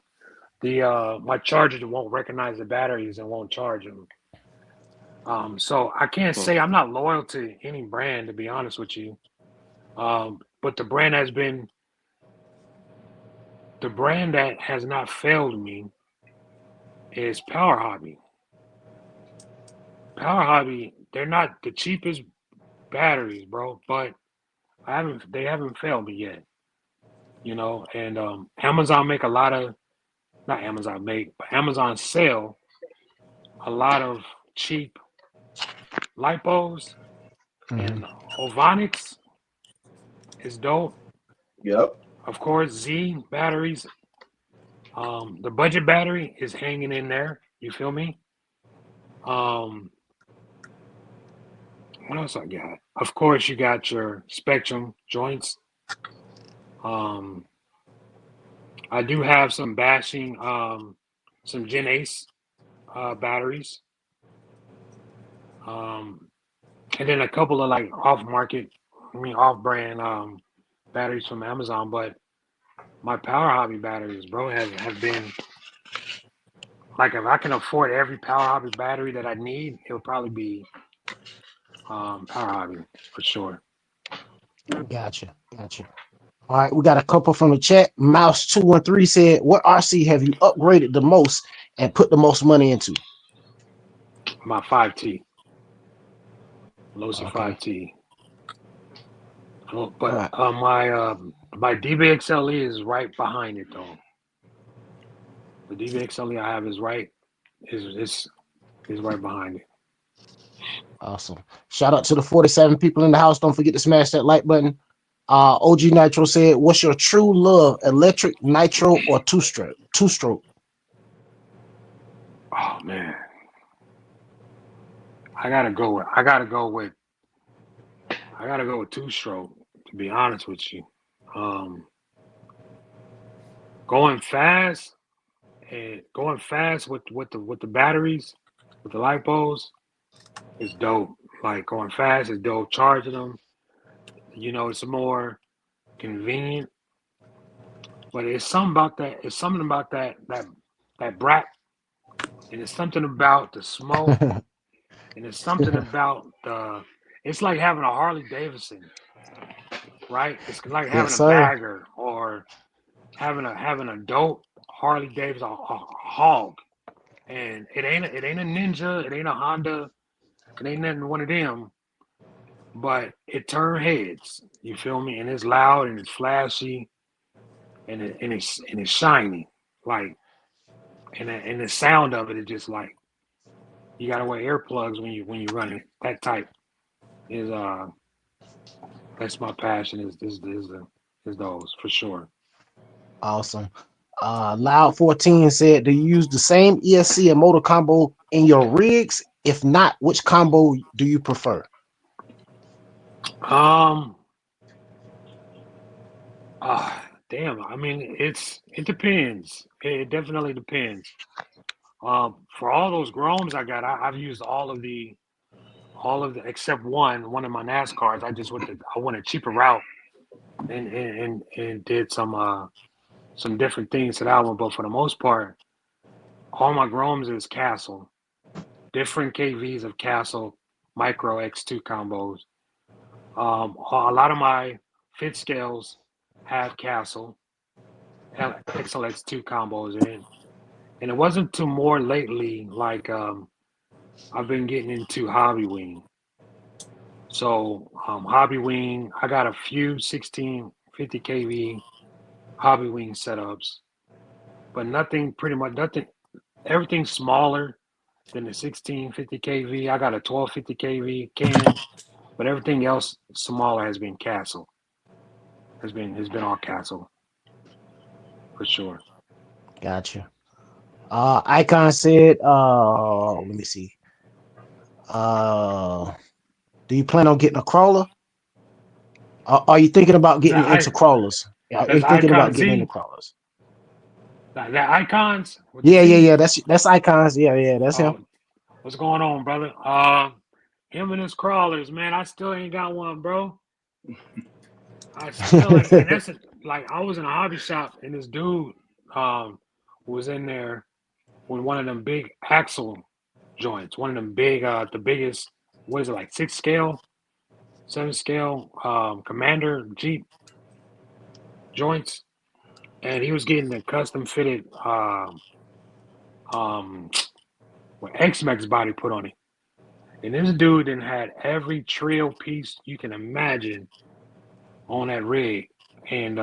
My charger won't recognize the batteries and won't charge them. So I can't say I'm not loyal to any brand, to be honest with you. But the brand that has not failed me is Power Hobby. Power Hobby, they're not the cheapest batteries, bro, but they haven't failed me yet. You know, and Amazon make a lot of, not Amazon make, but Amazon sell a lot of cheap lipos, and Ovonics is dope.
Yep.
Of course, Z batteries. The budget battery is hanging in there. You feel me? What else I got? Of course, you got your Spectrum joints. I do have some bashing some Gen Ace batteries, and then a couple of like off-brand batteries from Amazon. But my Power Hobby batteries, bro, have been like, if I can afford every Power Hobby battery that I need, it'll probably be Power Hobby for sure.
Gotcha. All right, we got a couple from the chat. Mouse213 said, "What RC have you upgraded the most and put the most money into?"
My 5T, Losi
Okay.
5T. But
Right.
my DBXLE is right behind it though. The DBXLE I have is right behind it.
Awesome. Shout out to the 47 people in the house. Don't forget to smash that like button. OG Nitro said, "What's your true love, electric, nitro, or two-stroke?"
Oh man, I gotta go with two-stroke, to be honest with you. Going fast with the batteries, with the lipos, is dope. Like, going fast is dope. Charging them, it's more convenient. But it's something about that. It's something about that brat, and it's something about the smoke, and it's something about the. It's like having a Harley Davidson, right? It's like having
Yes,
a
sir.
bagger, or having a dope Harley Davidson, a hog, and it ain't a Ninja, it ain't a Honda, it ain't nothing one of them, but it turn heads. You feel me? And it's loud and it's flashy, and it's shiny, like, and the sound of it is just like, you gotta wear earplugs when you run it. That type is that's my passion. Is those for sure.
Awesome. Loud 14 said, "Do you use the same ESC and motor combo in your rigs? If not, which combo do you prefer?"
Damn. I mean, it depends. It definitely depends. For all those Groms I got, I've used all of the except one of my NASCARs. I went a cheaper route and did some different things to that one. But for the most part, all my Groms is Castle, different KVs of Castle Micro X2 combos. A lot of my fit scales have Castle XLX2 combos in, and it wasn't too more lately. Like, I've been getting into Hobby Wing. So Hobby Wing, I got a few 1650 kV Hobby Wing setups, but pretty much nothing. Everything's smaller than the 1650 kV. I got a 1250 kV can, but everything else smaller has been Castle. Has been all Castle for sure.
Gotcha. Ikonz said, let me see. Do you plan on getting a crawler? Are you thinking about getting into crawlers? Are you
That's
thinking about
Ikonz
getting
Z.
into crawlers?
That Ikonz.
Yeah. That's Ikonz. Yeah, that's him.
What's going on, brother? Him and his crawlers, man. I still ain't got one, bro. I still ain't, and that's like, I was in a hobby shop, and this dude was in there with one of them big axle joints, one of them big, the biggest, what is it, like 6 scale, 7 scale Commander Jeep joints, and he was getting the custom fitted with X-Mex body put on it. And this dude then had every trail piece you can imagine on that rig. And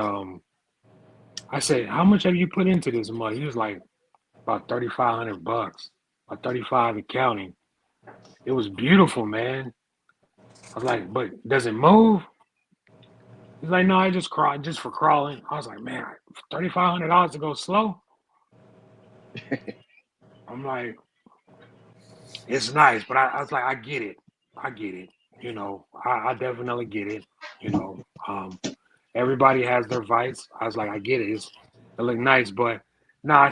I said, "How much have you put into this money?" He was like, "About $3,500, about 35 and counting." It was beautiful, man. I was like, "But does it move?" He's like, "No, I just crawl, just for crawling." I was like, "Man, $3,500 to go slow?" I'm like, it's nice, but I was like, I get it. I definitely get it. Everybody has their vice. I was like, I get it. It look nice, but no, I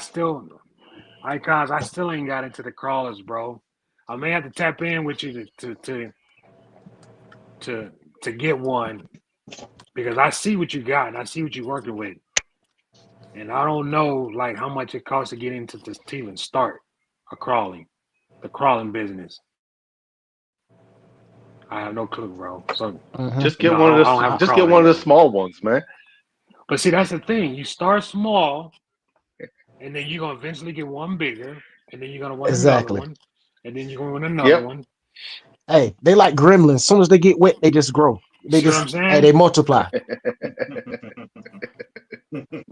Ikonz, I still ain't got into the crawlers, bro. I may have to tap in with you to get one because I see what you got and I see what you're working with. And I don't know like how much it costs to get into this to even start the crawling business. I have no clue, bro. So
Just
you
get
know,
one
I
of
don't have
the
a
just get
crawler
one of the
yet.
small ones, man.
But see, that's the thing. You start small, and then you're gonna eventually get one bigger, and then you're gonna want another
Exactly.
one, and then you're gonna want another
Yep.
one.
Hey, they like gremlins. As soon as they get wet, they just grow. They
See what I'm
just
saying?
they multiply.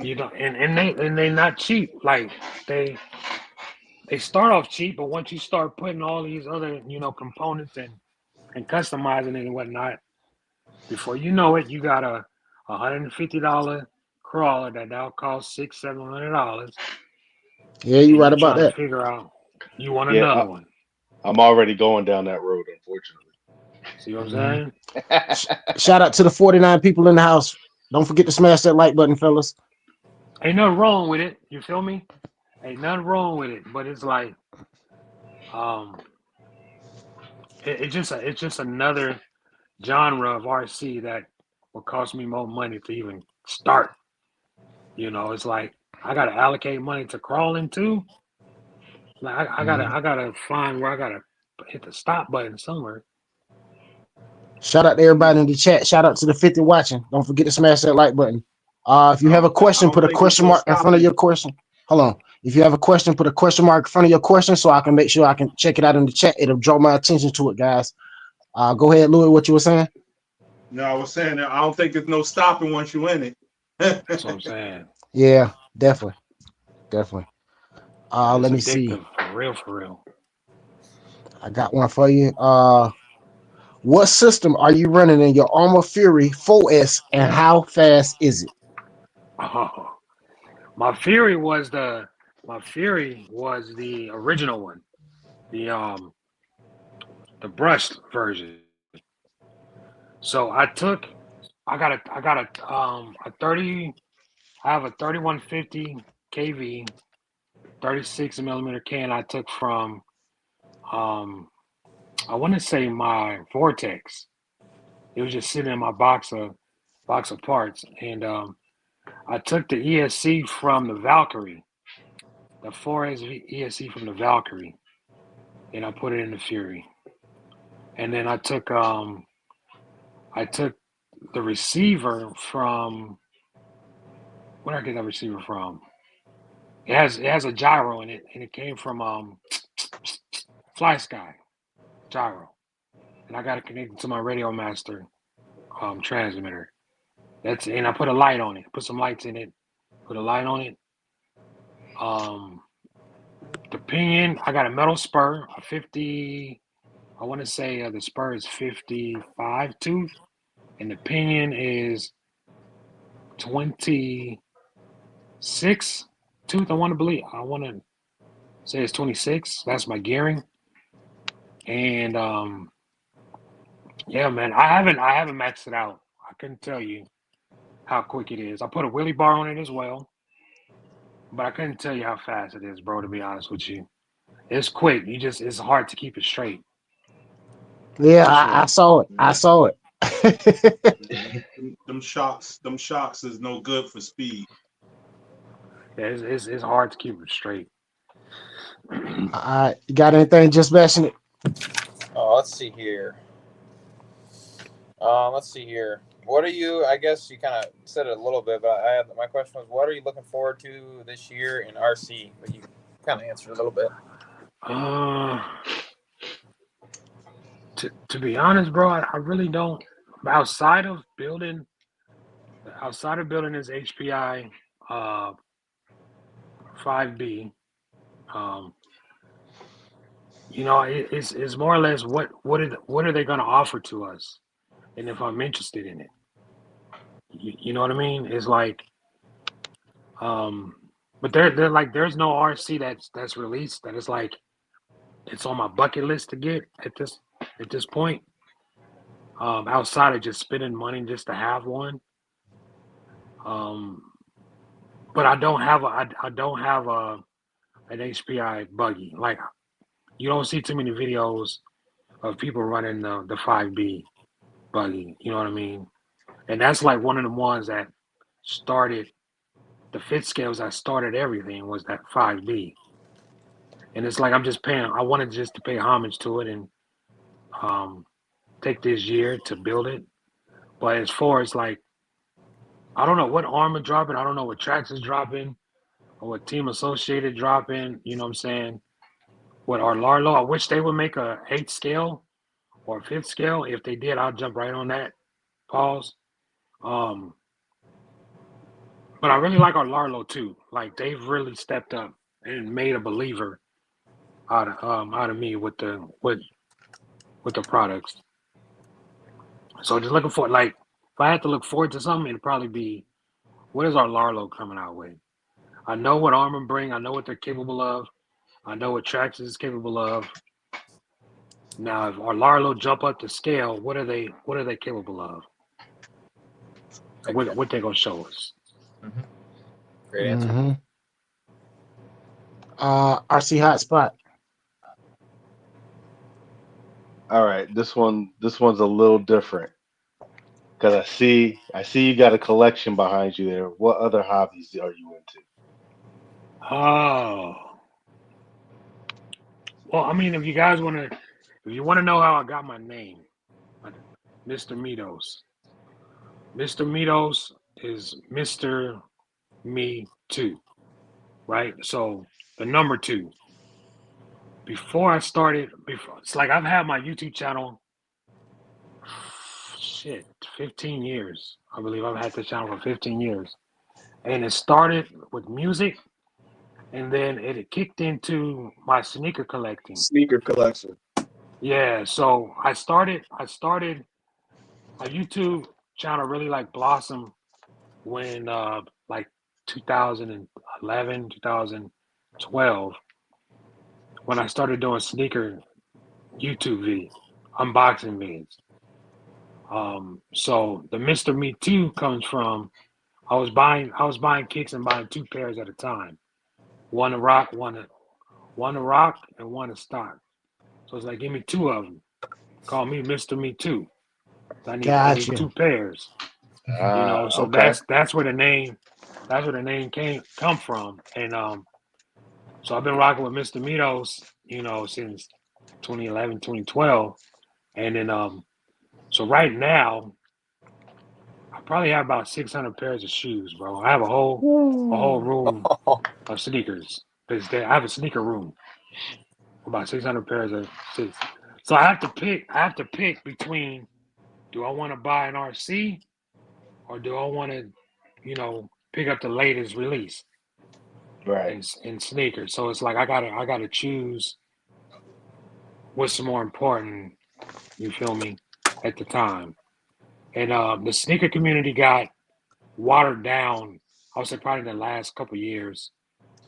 You know, and they not cheap. Like they start off cheap, but once you start putting all these other components and customizing it and whatnot, before you know it, you got a $150 crawler that now costs $600-700.
Yeah, you
And
right
you
about
trying to
that.
figure out you want
Yeah,
another one.
I'm already going down that road, unfortunately.
See what I'm saying?
Shout out to the 49 people in the house. Don't forget to smash that like button, fellas.
Ain't nothing wrong with it. You feel me? Ain't nothing wrong with it. But it's like, it's just another genre of RC that will cost me more money to even start. It's like I gotta allocate money to crawling too. Like I gotta find where I gotta hit the stop button somewhere.
Shout out to everybody in the chat. Shout out to the 50 watching. Don't forget to smash that like button. If you have a
I
question,
don't
put a
think there's
question
no
mark in front of
stopping.
your question. Hold on. If you have a question, put a question mark in front of your question so I can make sure I can check it out in the chat. It'll draw my attention to it, guys. Go ahead, Louie, what you were saying?
No, I was saying that I don't think there's no stopping once you're in it.
That's what I'm saying.
Yeah, definitely. Definitely.
It's
Let me see.
addictive, for real.
I got one for you. What system are you running in your Armor Fury 4S and how fast is it?
Oh, my Fury was the original one, the brushed version. So I got a 30. I have a 3150 kV 36 millimeter can I took from I want to say my Vortex. It was just sitting in my box of parts, and I took the ESC from the Valkyrie, the 4S ESC from the Valkyrie, and I put it in the Fury. And then I took the receiver from, where did I get that receiver from? It has a gyro in it, and it came from Fly Sky gyro, and I got it connected to my Radio Master transmitter. And I put a light on it. Put some lights in it. Put a light on it. The pinion, I got a metal spur, a 50. I want to say the spur is 55 tooth, and the pinion is 26 tooth. I want to say it's 26. That's my gearing. And yeah, man, I haven't maxed it out. I couldn't tell you how quick it is. I put a wheelie bar on it as well, but I couldn't tell you how fast it is, bro. To be honest with you, it's quick. It's hard to keep it straight.
Yeah, I saw it. I saw it.
Them shocks is no good for speed.
Yeah, it's hard to keep it straight.
All right, you got anything? Just bashing it.
Oh, let's see here. What are you? I guess you kind of said it a little bit, but my question was, what are you looking forward to this year in RC? But you kind of answered a little bit.
To be honest, bro, I really don't. Outside of building this HPI 5B, it's more or less what are they going to offer to us, and if I'm interested in it. You know what I mean? It's like, but they're like, there's no RC that's released that is like, it's on my bucket list to get at this point. Outside of just spending money just to have one. But I don't have an HPI buggy. Like you don't see too many videos of people running the 5B buggy. You know what I mean? And that's like one of the ones that started the fit scales that started everything was that 5B. And it's like I'm just paying. I wanted just to pay homage to it and take this year to build it. But as far as like, I don't know what Armor dropping. I don't know what Trax is dropping or what Team Associated dropping. You know what I'm saying? What our Larlo. I wish they would make a 8th scale or 5th scale. If they did, I'll jump right on that. Pause. But I really like our Larlo too. Like they've really stepped up and made a believer out of me with the products. So just looking for like if I had to look forward to something, it'd probably be what is our Larlo coming out with? I know what Armor bring. I know what they're capable of. I know what Trax is capable of. Now, if our Larlo jump up to scale, what are they capable of? What they gonna show us?
Mm-hmm. Great answer.
Mm-hmm. RC Hotspot.
All right, this one's a little different because I see you got a collection behind you there. What other hobbies are you into?
Oh, well, I mean, if you want to know how I got my name, Mr. Meadows. Mr. Meadows is Mr. Me 2, right? So the number 2. Before I started, it's like I've had my YouTube channel, 15 years. I believe I've had the channel for 15 years. And it started with music, and then it kicked into my sneaker collecting.
Sneaker collection.
Yeah, so I started a YouTube channel really like blossomed when like 2011, 2012, when I started doing sneaker YouTube unboxing vids. So the Mr. Me Too comes from I was buying kicks and buying 2 pairs at a time. One to rock, one to rock, and one to stock. So it's like give me 2 of them. Call me Mr. Me Too. I need
Gotcha.
2 pairs. You know, so
okay.
that's where the name come from. And so I've been rocking with Mr. Meadows, you know, since 2011, 2012. And then so right now I probably have about 600 pairs of shoes, bro. I have a whole room of sneakers. I have a sneaker room. About 600 pairs of shoes. So I have to pick between, do I want to buy an RC or do I want to, you know, pick up the latest release
Right.
in sneakers? So it's like I gotta choose what's more important, you feel me, at the time. And the sneaker community got watered down, I would say probably in the last couple of years,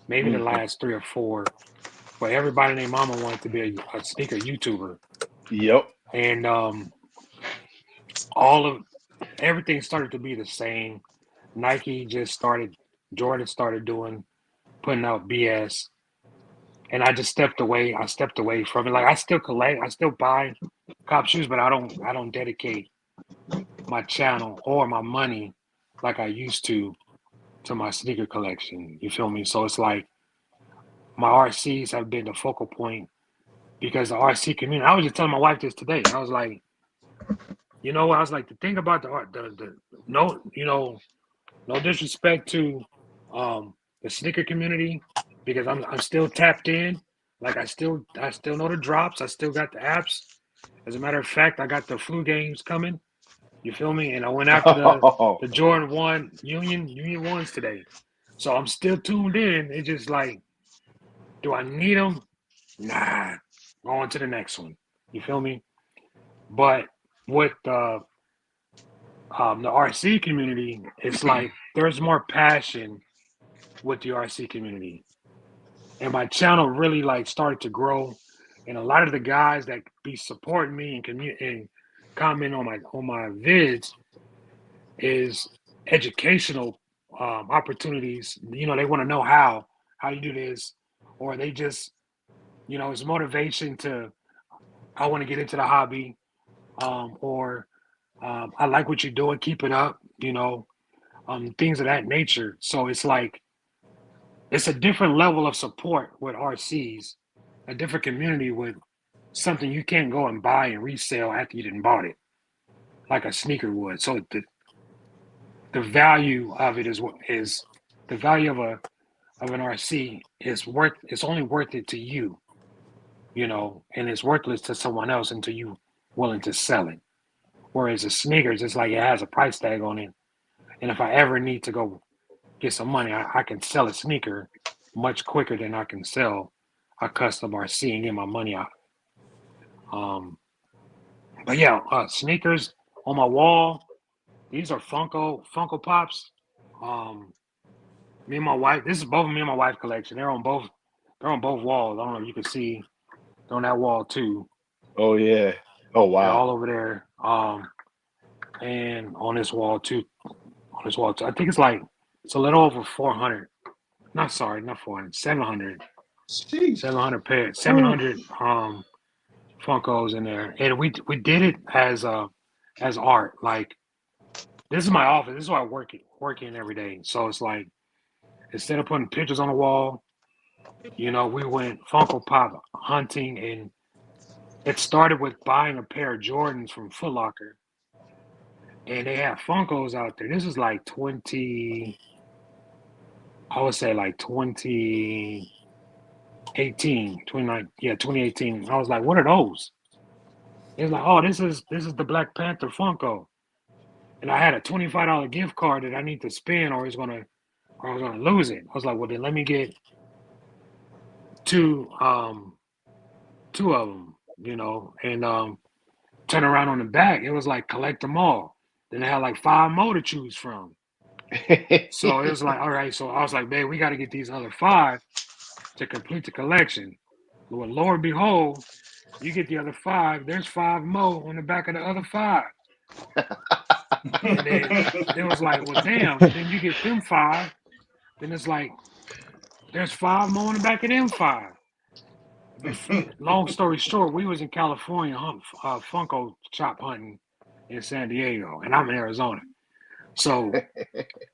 maybe the last 3 or 4, where everybody and their mama wanted to be a sneaker YouTuber.
Yep.
And everything started to be the same. Nike just started, Jordan started putting out BS. And I just stepped away. I stepped away from it. Like I still collect, I still buy cop shoes, but I don't dedicate my channel or my money like I used to my sneaker collection. You feel me? So it's like my RCs have been the focal point because the RC community. I was just telling my wife this today. I was like, you know what? I was like, the thing about the no, you know, no disrespect to the sneaker community, because I'm still tapped in. Like I still know the drops. I still got the apps. As a matter of fact, I got the flu games coming. You feel me? And I went after the Jordan 1 Union ones today. So I'm still tuned in. It's just like, do I need them? Nah. On to the next one. You feel me? But with the RC community, it's like there's more passion with the RC community. And my channel really like started to grow. And a lot of the guys that be supporting me and comment on my vids is educational opportunities. You know, they want to know how you do this, or they just, you know, it's motivation to, I want to get into the hobby, or I like what you're doing, keep it up, you know, things of that nature. So it's like, it's a different level of support with RCs, a different community with something you can't go and buy and resell after you didn't bought it, like a sneaker would. So the value of it is the value of an RC is it's only worth it to you, you know, and it's worthless to someone else until you willing to sell it. Whereas a sneaker is just like it has a price tag on it. And if I ever need to go get some money, I can sell a sneaker much quicker than I can sell a custom RC and get my money out. But yeah, sneakers on my wall. These are Funko Pops. Me and my wife. This is both me and my wife collection. They're on both walls. I don't know if you can see on that wall too.
Oh yeah. Oh
They're
wow.
all over there. And on this wall too. I think it's a little over 400. Not 400. 700.
Sheesh.
700 pairs. 700 Funkos in there, and we did it as art. Like, this is my office. This is where I work in every day. So it's like, instead of putting pictures on the wall, you know, we went Funko Pop hunting, and it started with buying a pair of Jordans from Foot Locker, and they have Funkos out there. This is like 2018. I was like, what are those? It's like, oh, this is the Black Panther Funko. And I had a $25 gift card that I need to spend, or I was gonna lose it. I was like, well, then let me get two of them, you know, and turn around on the back. It was like, collect them all. Then they had like 5 more to choose from. So it was like, all right. So I was like, babe, we got to get these other 5 to complete the collection. Well, Lord and behold, you get the other 5. There's 5 more on the back of the other 5. And then it was like, well, damn. Then you get them 5. Then it's like, there's 5 more on the back of them 5. Long story short, we was in California Funko shop hunting in San Diego, and I'm in Arizona. So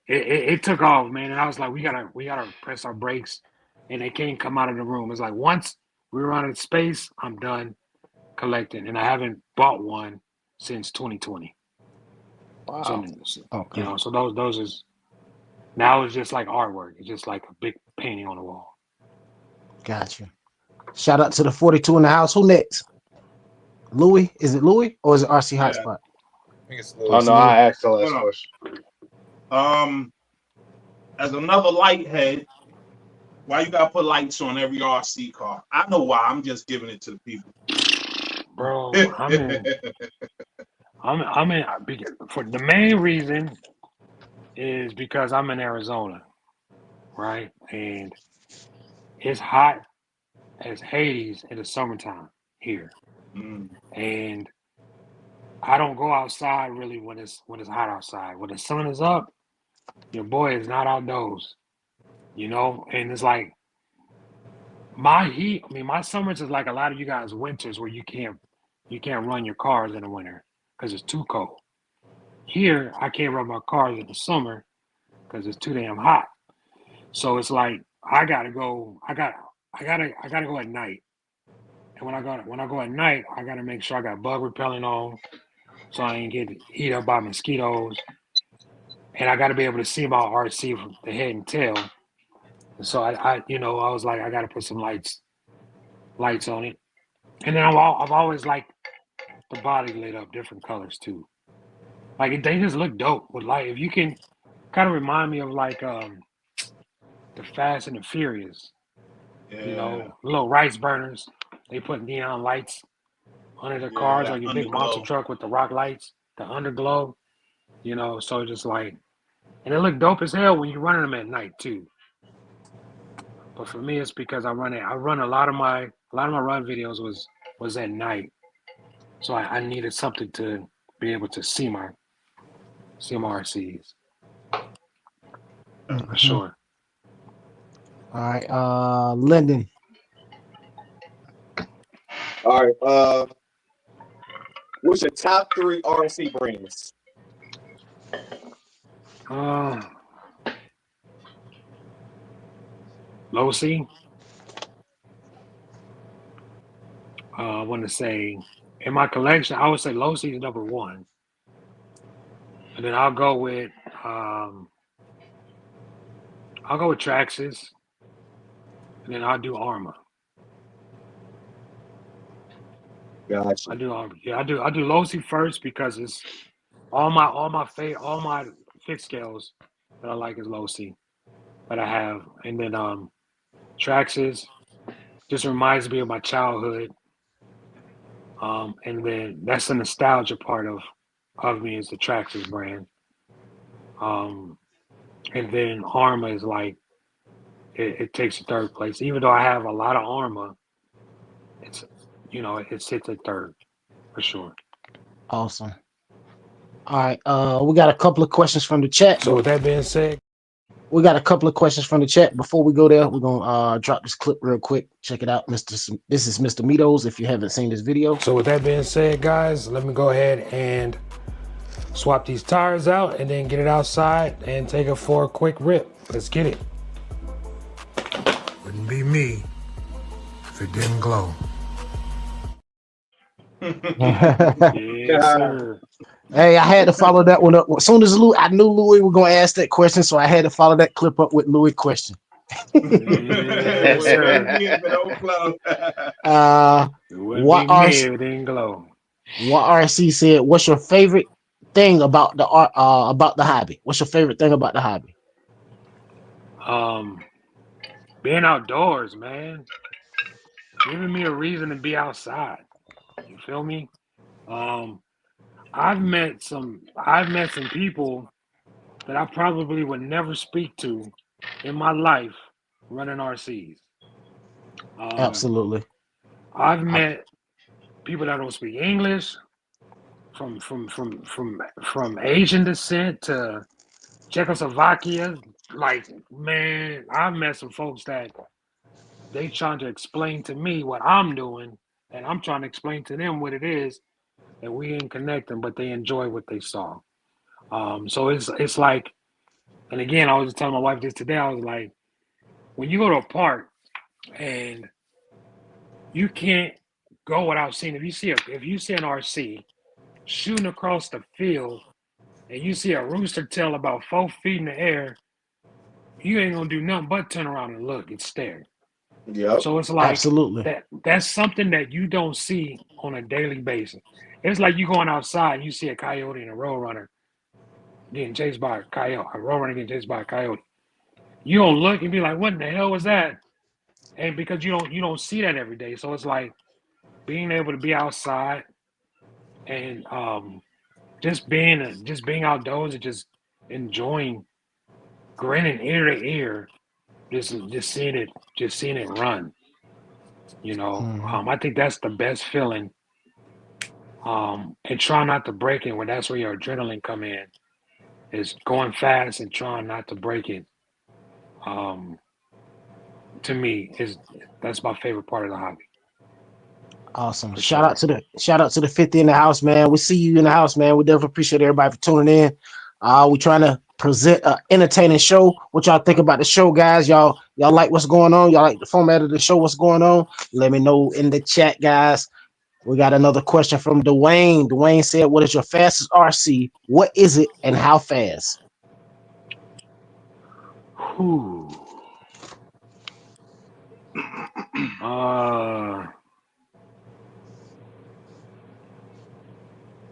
it took off, man. And I was like, we gotta press our brakes, and they can't come out of the room. It's like, once we run out of space, I'm done collecting, and I haven't bought one since 2020.
Wow.
So,
Okay.
you know, so those is now it's just like artwork. It's just like a big painting on the wall.
Gotcha. Shout out to the 42 in the house. Who next? Louie? Is it Louie or is it RC
Yeah.
Hotspot?
I think it's
Oh no, I asked the last
No.
question.
As another light head, why you gotta put lights on every RC car? I know why. I'm just giving it to the people.
Bro, I'm in for the main reason is because I'm in Arizona, right? And it's hot as Hades in the summertime here. And I don't go outside really when it's hot outside. When the sun is up, your boy is not outdoors, you know? And it's like, my summers is like a lot of you guys' winters where you can't run your cars in the winter because it's too cold. Here, I can't run my cars in the summer because it's too damn hot. So it's like, I gotta go at night. And when I go at night, I gotta make sure I got bug repellent on, so I ain't get eat up by mosquitoes. And I gotta be able to see my RC from the head and tail. So I was like, I gotta put some lights on it. And then I've always liked the body lit up different colors too. Like, they just look dope with light. If you can kind of remind me of like the Fast and the Furious, you know, little rice burners. They put neon lights under the cars, or your big monster truck with the rock lights, the underglow, you know. So just like, and it look dope as hell when you're running them at night too. But for me, it's because I run a lot of my run videos was at night, so I needed something to be able to see my RCs. For sure.
All right, Linden,
All right. What's your top 3 RC brands?
Louie. I want to say in my collection, I would say Louie is number 1, and then I'll go with Traxxas, and then I'll do Arma.
Gotcha.
I do Arma. Yeah, I do Louie first because it's all my fixed scales that I like is Louie that I have, and then Traxxas just reminds me of my childhood. And then that's the nostalgia part of me is the Traxxas brand. And then Arma is like it takes the 3rd place. Even though I have a lot of Arma, it sits at 3rd for sure.
Awesome. All right. We got a couple of questions from the chat.
So with that being said,
we got a couple of questions from the chat. Before we go there, we're gonna drop this clip real quick. Check it out, This is Mr. Mitos. If you haven't seen this video.
So with that being said, guys, let me go ahead and swap these tires out and then get it outside and take it for a quick rip. Let's get it. Wouldn't be me if it didn't glow. Yes, sir.
Hey, I had to follow that one up. As soon as I knew Louie was gonna ask that question, so I had to follow that clip up with Louie' question.
Yes, sir.
What RC said? What's your favorite thing about the hobby? What's your favorite thing about the hobby?
Being outdoors, man. Giving me a reason to be outside. You feel me? I've met some people that I probably would never speak to in my life running RCs.
Absolutely.
I've met people that don't speak English, from Asian descent to Czechoslovakia. Like, man, I've met some folks that they trying to explain to me what I'm doing, and I'm trying to explain to them what it is, and we ain't connecting, but they enjoy what they saw. So it's like, and again, I was just telling my wife this today. I was like, when you go to a park and you can't go without seeing, if you see an RC shooting across the field and you see a rooster tail about 4 feet in the air, you ain't gonna do nothing but turn around and look and stare.
Yeah.
So it's like
absolutely
that's something that you don't see on a daily basis. It's like you going outside and you see a coyote and a roadrunner getting chased by a coyote, a roadrunner getting chased by a coyote. You don't look and be like, what in the hell was that? And because you don't see that every day. So it's like being able to be outside and just being outdoors and just enjoying, grinning ear to ear, just seeing it run. You know, I think that's the best feeling. And try not to break it when that's where your adrenaline come in, is going fast and trying not to break it. To me, that's my favorite part of the hobby.
Awesome. Shout out to the 50 in the house, man. We see you in the house, man. We definitely appreciate everybody for tuning in. We're trying to present an entertaining show. What y'all think about the show, guys? Y'all like what's going on? Y'all like the format of the show? What's going on? Let me know in the chat, guys. We got another question from Dwayne. Dwayne said, what is your fastest RC? What is it and how fast?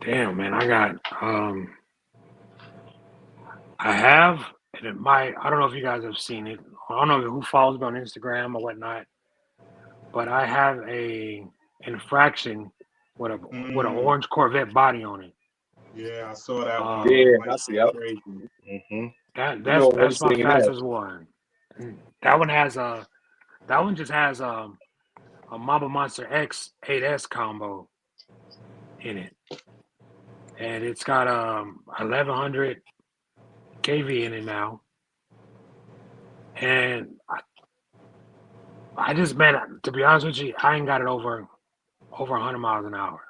Damn, man, I got I have, and it might, I don't know if you guys have seen it. I don't know who follows me on Instagram or whatnot, but I have a infraction with an orange Corvette body on it.
Yeah, I saw that one.
Yeah, I see.
That's my fastest one. That one just has a Mamba Monster X 8S combo in it, and it's got 1100 kV in it now. And I just, man, to be honest with you, I ain't got it over over 100 miles an hour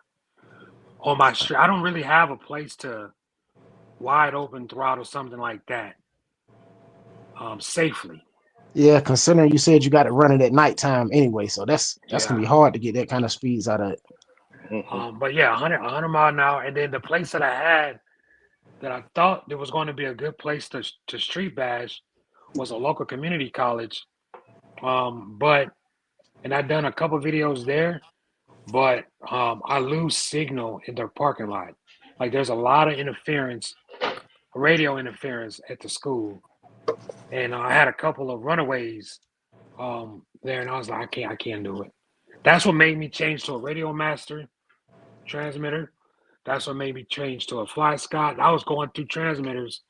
on my street. I don't really have a place to wide open throttle something like that safely.
Yeah, considering you said you got to run it at nighttime anyway, so that's gonna be
Yeah.
hard to get that kind of speeds out of it.
But yeah, 100 miles an hour. And then the place that I had that I thought there was going to be a good place to street bash was a local community college. And I've done a couple videos there, but I lose signal in their parking lot. Like there's a lot of interference, radio interference at the school. And I had a couple of runaways there, and I was like, I can't do it. That's what made me change to a Radio Master transmitter. That's what made me change to a Fly Scott. I was going through transmitters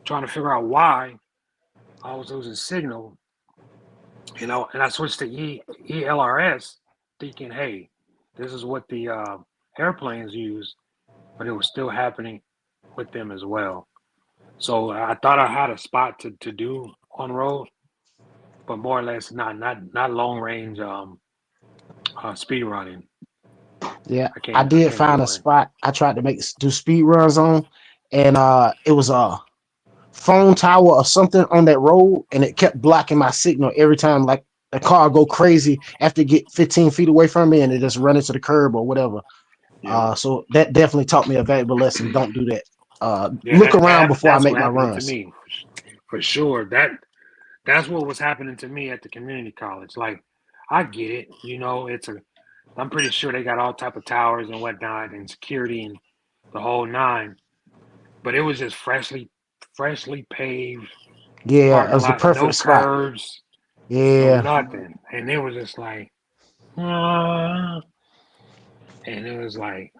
trying to figure out why I was losing signal. You know, and I switched to ELRS thinking, hey, this is what the airplanes use, but it was still happening with them as well. So I thought I had a spot to do on road, but more or less not long range speed running.
Yeah, I did find a spot I tried to do speed runs on, and it was a phone tower or something on that road, and it kept blocking my signal every time. Like the car go crazy after it get 15 feet away from me, and it just run into the curb or whatever.
Yeah.
So that definitely taught me a valuable lesson. Don't do that.
Yeah,
Look around before I make my runs.
To me, for sure. That's what was happening to me at the community college. Like, I get it. You know, I'm pretty sure they got all type of towers and whatnot and security and the whole nine. But it was just freshly paved.
Yeah, it was the perfect
no
spot.
Curves,
yeah,
no nothing. And it was just like, and it was like,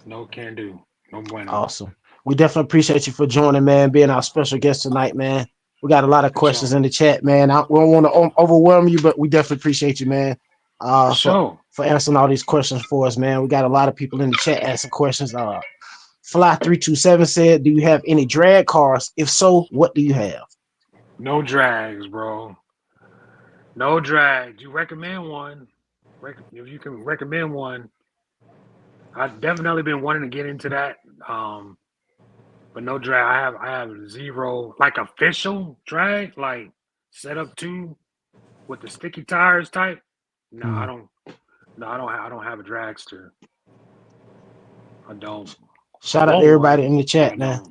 no can do. No bueno.
Awesome. We definitely appreciate you for joining, man, being our special guest tonight, man. We got a lot of questions in the chat, man. We don't want to overwhelm you, but we definitely appreciate you, man. For answering all these questions for us, man. We got a lot of people in the chat asking questions. Fly327 said, do you have any drag cars? If so, what do you have?
No drags, bro. No drags. You recommend one? If you can recommend one, I've definitely been wanting to get into that. But no drag. I have zero, like official drag, like setup 2 with the sticky tires type. No, I don't. No, I don't have a dragster. I don't.
Shout out to everybody in the chat, man.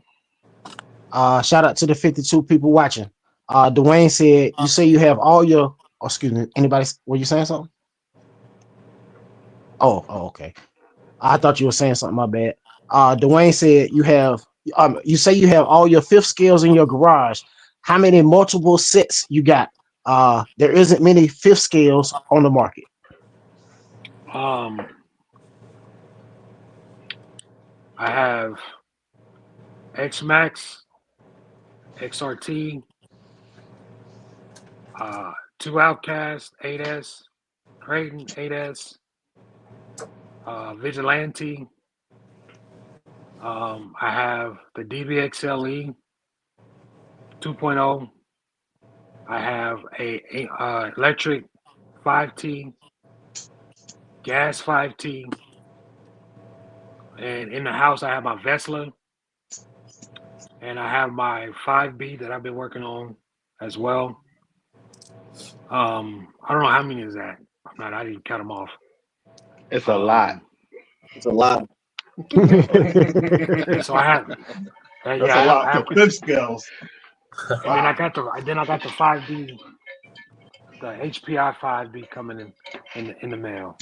Shout out to the 52 people watching. Dwayne said, you say you have all your, excuse me, anybody, were you saying something? Oh, okay. I thought you were saying something, my bad. Dwayne said you say you have all your fifth scales in your garage. How many multiple sets you got? There isn't many fifth scales on the market.
I have X-Max, XRT, 2 Outcast, 8S, Creighton, 8S, Vigilante. I have the DBXLE 2.0. I have a electric 5T, gas 5T. And in the house, I have my Vesla, and I have my 5B that I've been working on as well. I don't know how many is that. I didn't count them off.
It's a lot.
It's a lot.
So I have.
That's a lot of fifth scales.
And then I got the 5B, the HPI 5B coming in the mail.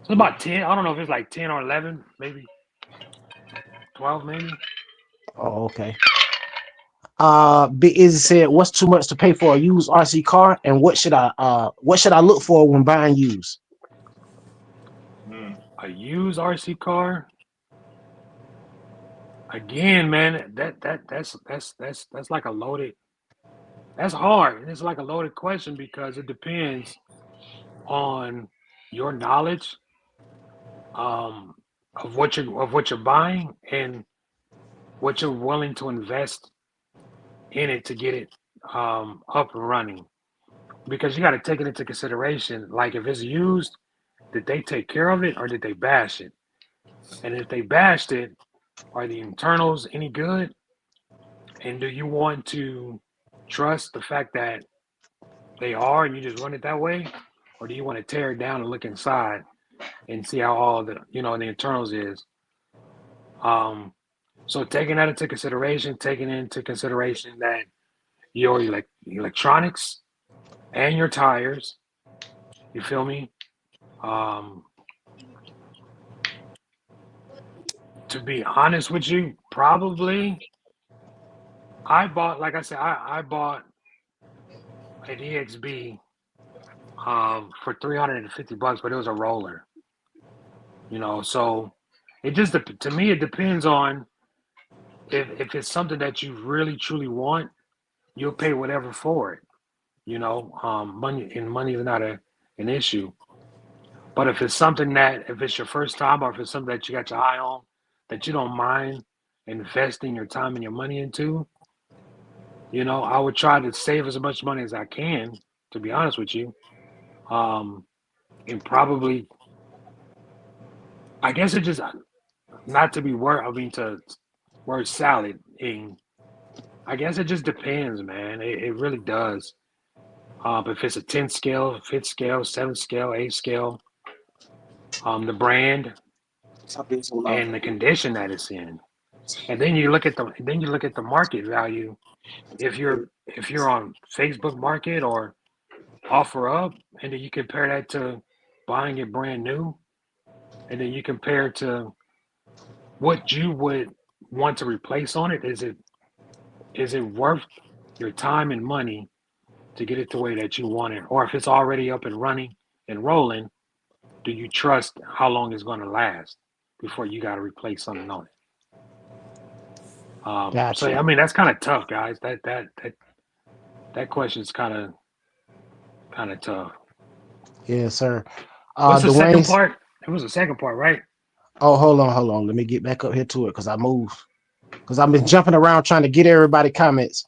It's about 10. I don't know if it's like 10 or 11, maybe 12, maybe.
Oh, okay. Big Izzy said, "What's too much to pay for a used RC car, and what should I look for when buying used?"
A used RC car. Again, man, that's like a loaded. That's hard, and it's like a loaded question because it depends on your knowledge of what you're buying and what you're willing to invest in it to get it up and running. Because you got to take it into consideration. Like if it's used, did they take care of it or did they bash it? And if they bashed it, are the internals any good? And do you want to trust the fact that they are and you just run it that way? Or do you want to tear it down and look inside and see how all the, the internals is? So taking that into consideration, that your electronics and your tires, you feel me? To be honest with you, probably I bought, like I said, I bought an EXB for $350, but it was a roller. So it just, to me, it depends on if it's something that you really truly want, you'll pay whatever for it. Money is not an issue. But if it's something that, if it's your first time, or if it's something that you got your eye on, that you don't mind investing your time and your money into, I would try to save as much money as I can, to be honest with you. And probably, I guess it just, not to be to word salad, and I guess it just depends, man. It really does. If it's a 10 scale, 5th scale, 7th scale, 8th scale, the brand and the condition that it's in, and then you look at the market value. If you're on Facebook Market or OfferUp, and then you compare that to buying it brand new, and then you compare it to what you would want to replace on it. Is it worth your time and money to get it the way that you want it? Or if it's already up and running and rolling, do you trust how long it's going to last before you got to replace something on it?
Gotcha.
So I mean, that's kind of tough, guys. That question is kind of tough.
Yes, sir.
What's the second
Dwayne's-
part? It was the second part, right?
Oh, hold on. Let me get back up here to it because I moved. Because I've been jumping around trying to get everybody comments.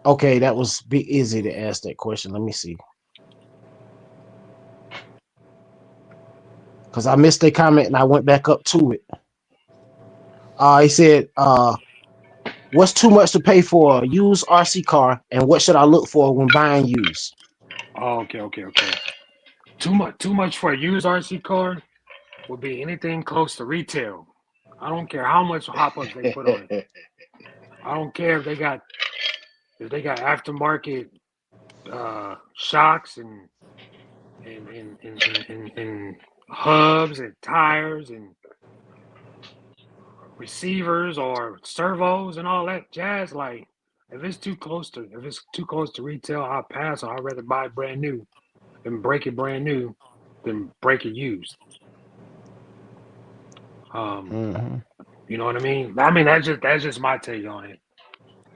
Okay, that was big easy to ask that question. Let me see. Because I missed a comment and I went back up to it. He said, what's too much to pay for a used RC car, and what should I look for when buying used?
Oh, okay. Too much for a used RC car would be anything close to retail. I don't care how much hop-ups they put on it. I don't care if they got aftermarket shocks and hubs and tires and receivers or servos and all that jazz. Like, if it's too close to retail, I'll pass. Or I'd rather buy it brand new and break it brand new than break it used. You know what I mean? I mean, that's just my take on it.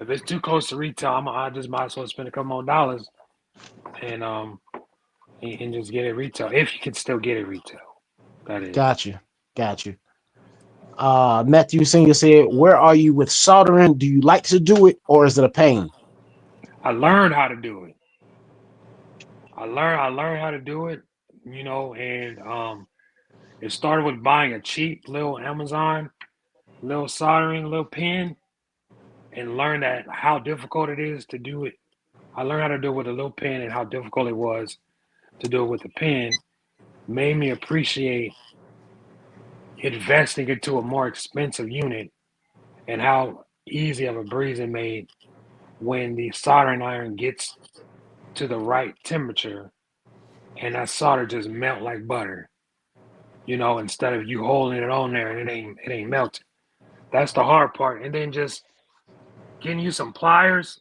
If it's too close to retail, I just might as well spend a couple more dollars and just get it retail, if you can still get it retail. That is.
Got you. Matthew Senior said, where are you with soldering? Do you like to do it, or is it a pain?
I learned how to do it. I learned how to do it, and it started with buying a cheap little Amazon, little soldering, little pen, and learned that how difficult it is to do it. I learned how to do it with a little pen, and how difficult it was to do it with a pen made me appreciate investing into a more expensive unit and how easy of a breeze it made when the soldering iron gets to the right temperature and that solder just melt like butter, instead of you holding it on there and it ain't melting. That's the hard part. And then just getting you some pliers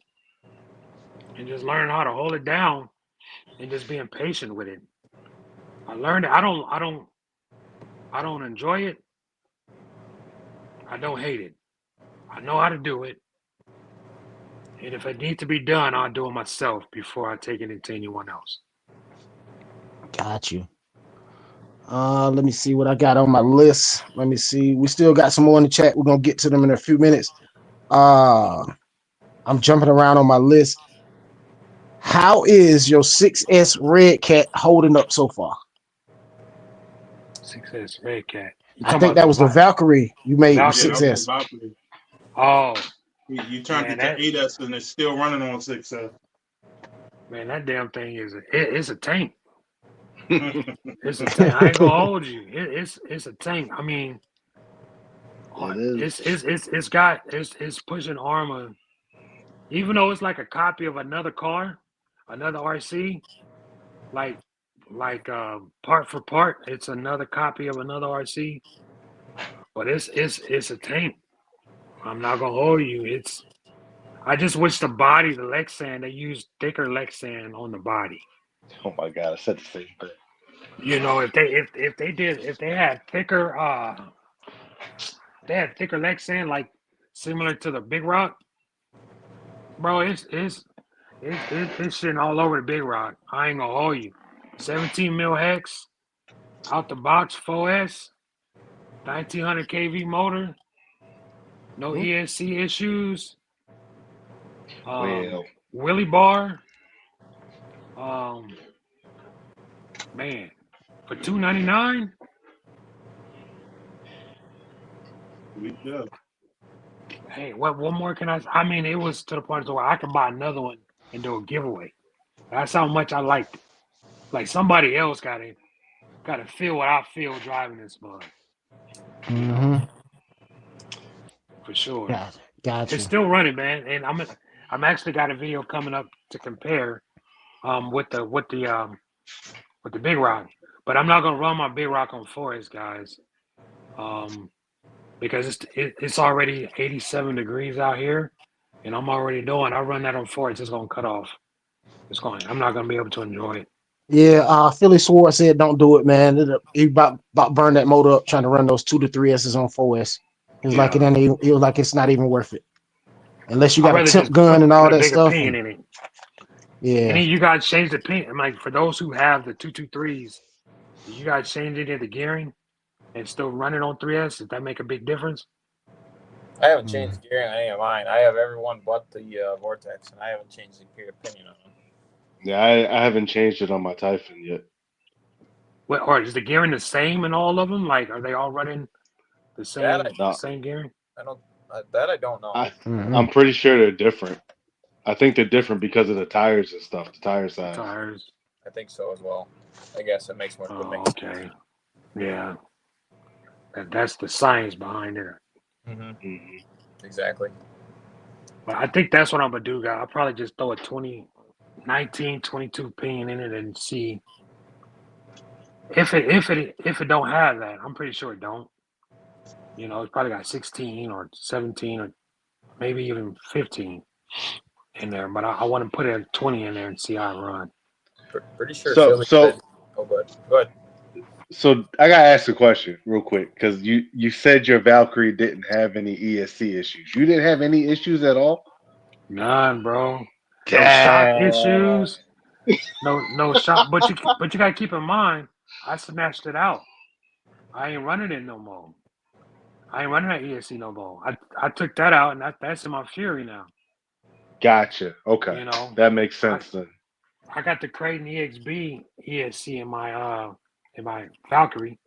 and just learning how to hold it down and just being patient with it. I learned it. I don't enjoy it. I don't hate it. I know how to do it. And if it needs to be done, I'll do it myself before I take it into anyone else.
Got you. Let me see what I got on my list. Let me see. We still got some more in the chat. We're gonna get to them in a few minutes. I'm jumping around on my list. How is your 6S Red Cat holding up so far?
6S Red Cat. You
I
talking
think
about
that was the Valkyrie you made with
Valkyrie?
Yeah, that was
6S.
Valkyrie.
Oh,
You turned
Man,
it to 8S and it's still running on 6S.
man, that damn thing it's a tank. It's a tank. I ain't gonna hold you. It's a tank. I mean, it's pushing armor. Even though it's like a copy of another car, another RC, like part for part, it's another copy of another RC. But it's a tank. I'm not gonna hold you. I just wish the body, the Lexan, they used thicker Lexan on the body.
Oh my god, I said the same thing.
You know, if they had thicker Lexan, like similar to the Big Rock, bro, it's shitting all over the Big Rock. I ain't gonna hold you. 17 mil hex, out the box, 4S, 1900 kV motor, no ESC issues.
Well,
Willy bar, man, for $299.
Yeah.
Hey, what more can I? I mean, it was to the point where I could buy another one and do a giveaway. That's how much I liked it. Like somebody else got to feel what I feel driving this mug. You know, for sure.
Gotcha.
It's still running, man, and I'm actually got a video coming up to compare with the Big Rock, but I'm not gonna run my Big Rock on forest, guys, because it's already 87 degrees out here, and I'm already knowing I run that on forest, it's gonna cut off. I'm not gonna be able to enjoy it.
Yeah, Phillyswords said don't do it, man. He about burn that motor up trying to run those 2 to 3S's on 4S. He was like it was like it's not even worth it. Unless you got a temp gun and all that stuff.
Pin in it.
Yeah.
And then you guys change the pin. I'm like, for those who have the 223s, you guys change it into gearing and still run it on 3S? Does that make a big difference?
I haven't changed gearing on any of mine. I have everyone but the Vortex, and I haven't changed the gear opinion on them.
Yeah, I haven't changed it on my Typhon yet.
What, or is the gearing the same in all of them? Like, are they all running the same same gearing?
I don't know.
I'm pretty sure they're different. I think they're different because of the tires and stuff, the tire size.
Tires.
I think so as well. I guess it makes more sense.
Okay. Yeah. That's the science behind it.
Exactly.
But I think that's what I'm gonna do, guys. I'll probably just throw a 2019, 22 pin in it and see if it don't have that. I'm pretty sure it don't. You know, it's probably got 16 or 17 or maybe even 15 in there. But I want to put a 20 in there and see how it run.
Pretty sure.
So
go ahead.
So I gotta ask a question real quick because you said your Valkyrie didn't have any ESC issues. You didn't have any issues at all?
None, bro. No shock issues. No shock. But you gotta keep in mind, I snatched it out. I ain't running it no more. I ain't running that ESC no more. I took that out, and that's in my Fury now.
Gotcha. Okay.
You know,
that makes sense then.
I got the Creighton EXB ESC in my Valkyrie.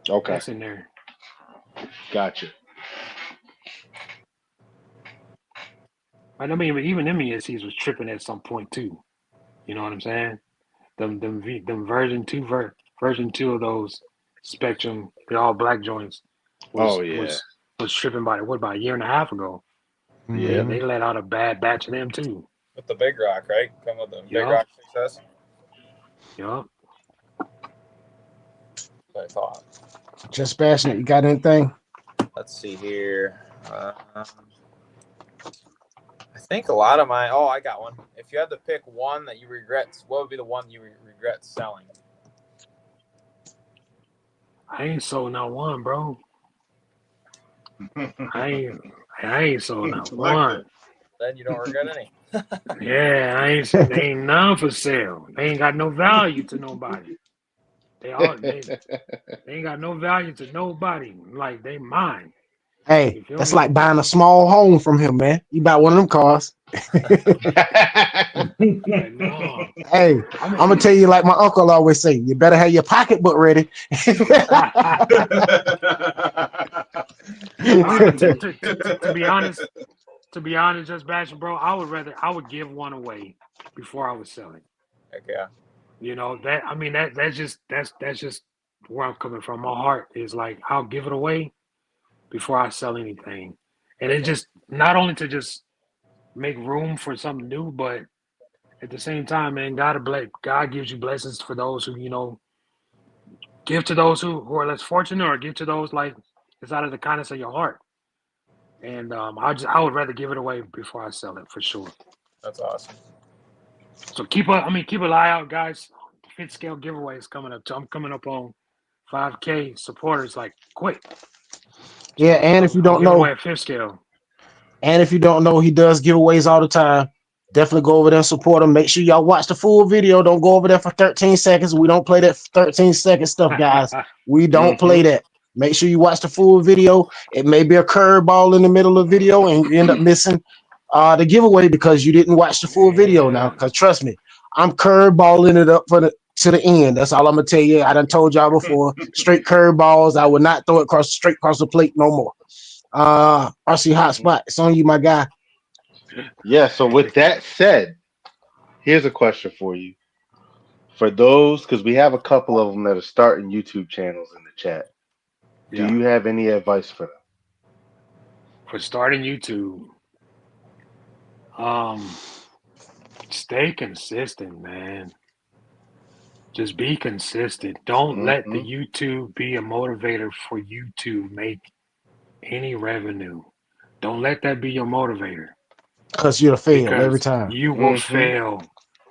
Okay.
That's in there.
Gotcha.
I mean, even them ESCs was tripping at some point too. You know what I'm saying? Them version 2 of those Spectrum, the all black joints was tripping about a year and a half ago.
Yeah.
They let out a bad batch of them too.
With the Big Rock, right? Come with the Big Rock 6S.
Yup.
I thought.
JustBashinit, you got anything?
Let's see here. I think a lot of mine. Oh, I got one. If you had to pick one that you regret, what would be the one you regret selling?
I ain't sold not one, bro. I ain't sold not one.
Then you don't regret any.
Yeah, they ain't none for sale. They ain't got no value to nobody. They ain't got no value to nobody. Like, they mine.
Hey,
You feel
that's
me?
like buying a small home from him, man. You buy one of them cars.
Like, no.
Hey,
I
I'm gonna tell you like my uncle always say, you better have your pocketbook ready.
to be honest, just bashing, bro. I would give one away before I would sell it.
Heck yeah.
You know that. I mean that's just where I'm coming from. My heart is like I'll give it away before I sell anything, and it just not only to just make room for something new, but at the same time, man, God gives you blessings for those who give to those who are less fortunate, or give to those like it's out of the kindness of your heart. And I would rather give it away before I sell it for sure.
That's awesome.
So keep an eye out, guys. The fifth scale giveaway is coming up. So I'm coming up on 5K supporters like quick.
Yeah, and if you don't know,
away a fifth scale.
And if you don't know, he does giveaways all the time. Definitely go over there and support him. Make sure y'all watch the full video. Don't go over there for 13 seconds. We don't play that 13-second stuff, guys. We don't play that. Make sure you watch the full video. It may be a curveball in the middle of the video and you end up missing the giveaway because you didn't watch the full video now. Because trust me, I'm curveballing it up to the end. That's all I'm gonna tell you. I done told y'all before. Straight curveballs. I would not throw it straight across the plate no more. RC Hotspot, it's on you, my guy.
Yeah, so with that said, here's a question for you. For those, because we have a couple of them that are starting YouTube channels in the chat. Do you have any advice for them?
For starting YouTube, stay consistent, man. Just be consistent. Don't let the YouTube be a motivator for you to make any revenue. Don't let that be your motivator.
Because you'll fail every time.
You will fail.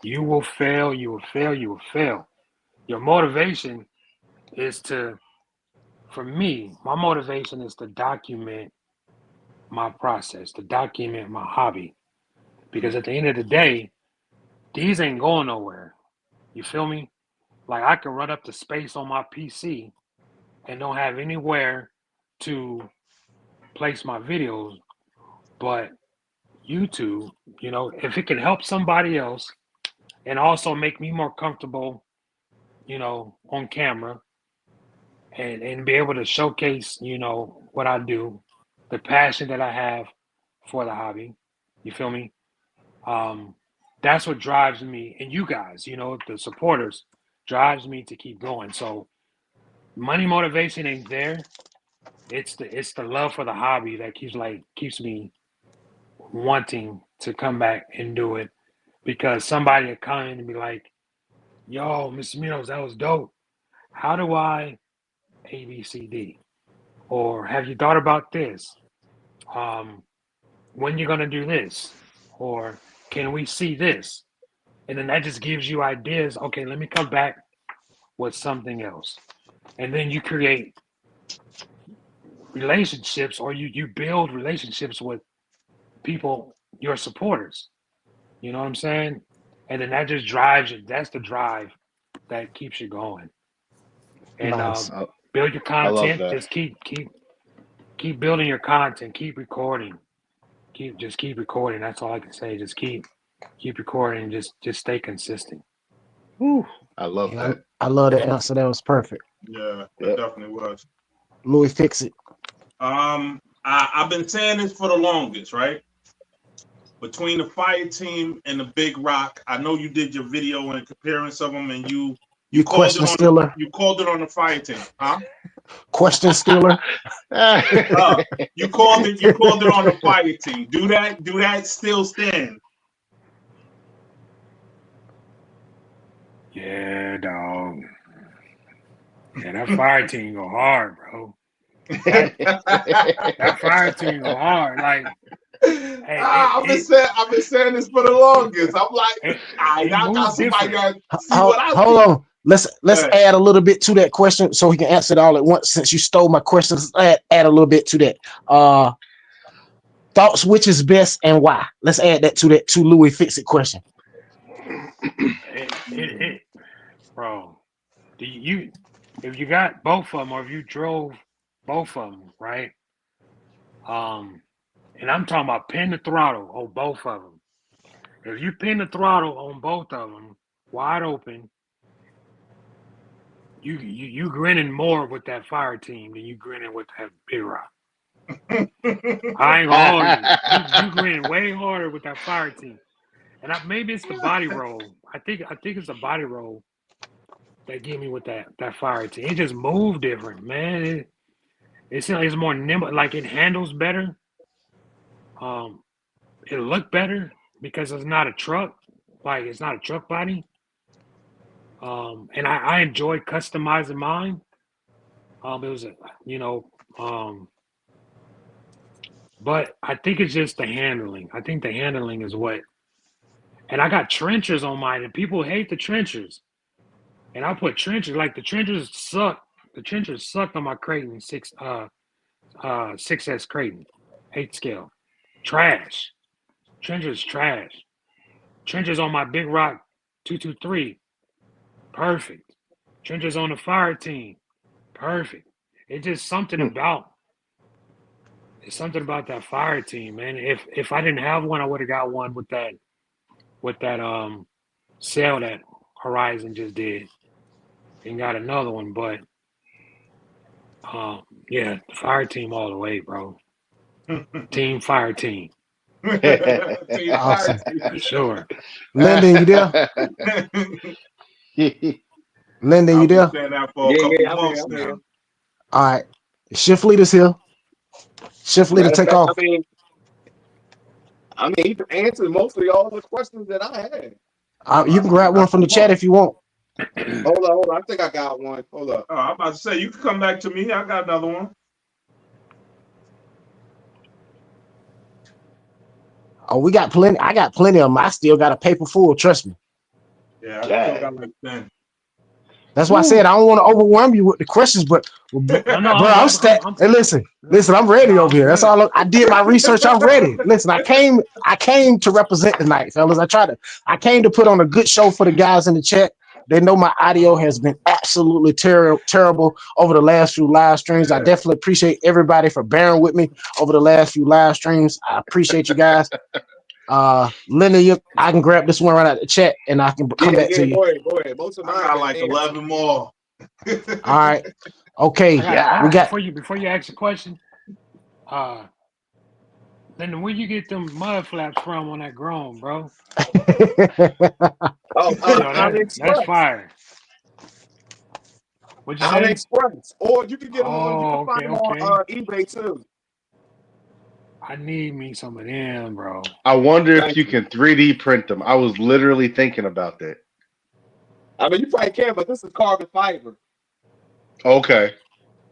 You will fail. You will fail. You will fail. Your motivation is for me, my motivation is to document my process, to document my hobby. Because at the end of the day, these ain't going nowhere. You feel me? Like I can run up to space on my PC and don't have anywhere to place my videos, but YouTube, if it can help somebody else and also make me more comfortable, on camera and be able to showcase, what I do, the passion that I have for the hobby. You feel me? That's what drives me, and you guys, the supporters, drives me to keep going. So money motivation ain't there. It's the love for the hobby that keeps me wanting to come back and do it, because somebody would come in and be like, yo, Mr. Minos, that was dope. How do I ABCD? Or have you thought about this? When you're gonna do this? Or can we see this? And then that just gives you ideas. Okay, let me come back with something else. And then you create relationships, or you build relationships with people, your supporters. You know what I'm saying? And then that just drives you. That's the drive that keeps you going. And
Nice.
build your
I love
content.
that.
Just keep building your content. Keep recording. Keep recording. That's all I can say. Just keep recording. Just stay consistent.
Whew, I love that.
I love the answer. That was perfect.
Yeah, it definitely was.
Louie, fix it.
I've been saying this for the longest, right? Between the fire team and the Big Rock, I know you did your video and comparing of them, and you called it on you called it on the fire team, huh?
Question stealer.
You called it on the fire team. Do that still stand?
Yeah, dog. Yeah, that fire team go hard, bro. That fire team go hard. Like,
I've been saying this for the longest. I'm like, y'all got somebody got see what I
hold on. Let's add a little bit to that question so he can answer it all at once. Since you stole my questions, add a little bit to that. Thoughts, which is best and why? Let's add that to Louie fix it question.
Bro, if you got both of them, or if you drove both of them, right? And I'm talking about pin the throttle on both of them. If you pin the throttle on both of them, wide open, you grinning more with that fire team than you grinning with that big rock. I ain't gonna hold you. You grinning way harder with that fire team. And maybe it's the body roll. I think it's the body roll that give me with that fire team. It just moved different, man. It's more nimble, like it handles better. It looked better because it's not a truck, like it's not a truck body. And I enjoyed customizing mine. It was but I think it's just the handling. I think the handling is what. And I got trenchers on mine, and people hate the trenchers. And I put trenchers, like the trenchers suck. The trenchers sucked on my Creighton 6S Creighton, 8 scale. Trash. Trenchers trash. Trenchers on my Big Rock 223. Perfect. Trenchers on the fire team. Perfect. It's just something about that fire team, man. If I didn't have one, I would have got one with that sale that Horizon just did. And got another one, but yeah, the fire team all the way, bro. Team fire team.
Awesome.
For sure.
Linden, you there? Linden, you there?
I've been saying that for a couple months
I'm
now.
here.
All right. Shift leader's here. Shift leader, take off.
I mean, he answered mostly all the questions that I had.
You can grab one from the chat if you want.
Hold on. I think I got one. Hold up.
Oh, I'm about to say, you can come back to me. I got another one.
Oh, we got plenty. I got plenty of them. I still got a paper full. Trust me.
Yeah, I still got like 10.
That's why I said I don't want to overwhelm you with the questions, but bro, I'm stacked. Hey, listen, I'm ready over here. That's all. I did my research. I'm ready. Listen, I came to represent tonight, fellas. I came to put on a good show for the guys in the chat. They know my audio has been absolutely terrible over the last few live streams. I definitely appreciate everybody for bearing with me over the last few live streams. I appreciate you guys. Linda, I can grab this one right out of the chat and I can come back to you.
Go ahead. Most of mine
I got like 11 more.
All right. Okay. We got
before you ask a question. Linda, where you get them mud flaps from on that Grown, bro? That's fire. What'd you say?
AliExpress, or you can get them on. You can find them on eBay too.
I need me some of them, bro.
I wonder if you can 3D print them. I was literally thinking about that.
I mean, you probably can, but this is carbon fiber.
Okay.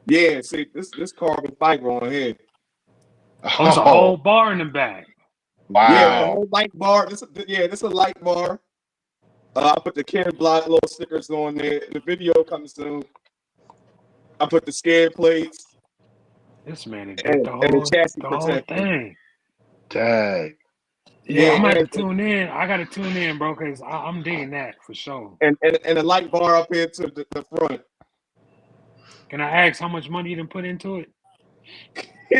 Yeah, see, this carbon fiber on here.
It's a whole bar in the back.
Wow.
Yeah, a whole light bar. This is a light bar. I put the Ken Block little stickers on there. The video coming soon. I put the scare plates.
This man is
and the chassis protector.
Thing.
Dang.
Yeah, I'm gonna tune in. I gotta tune in, bro, because I'm digging that for sure.
And a light bar up here to the front.
Can I ask how much money you done put into it? I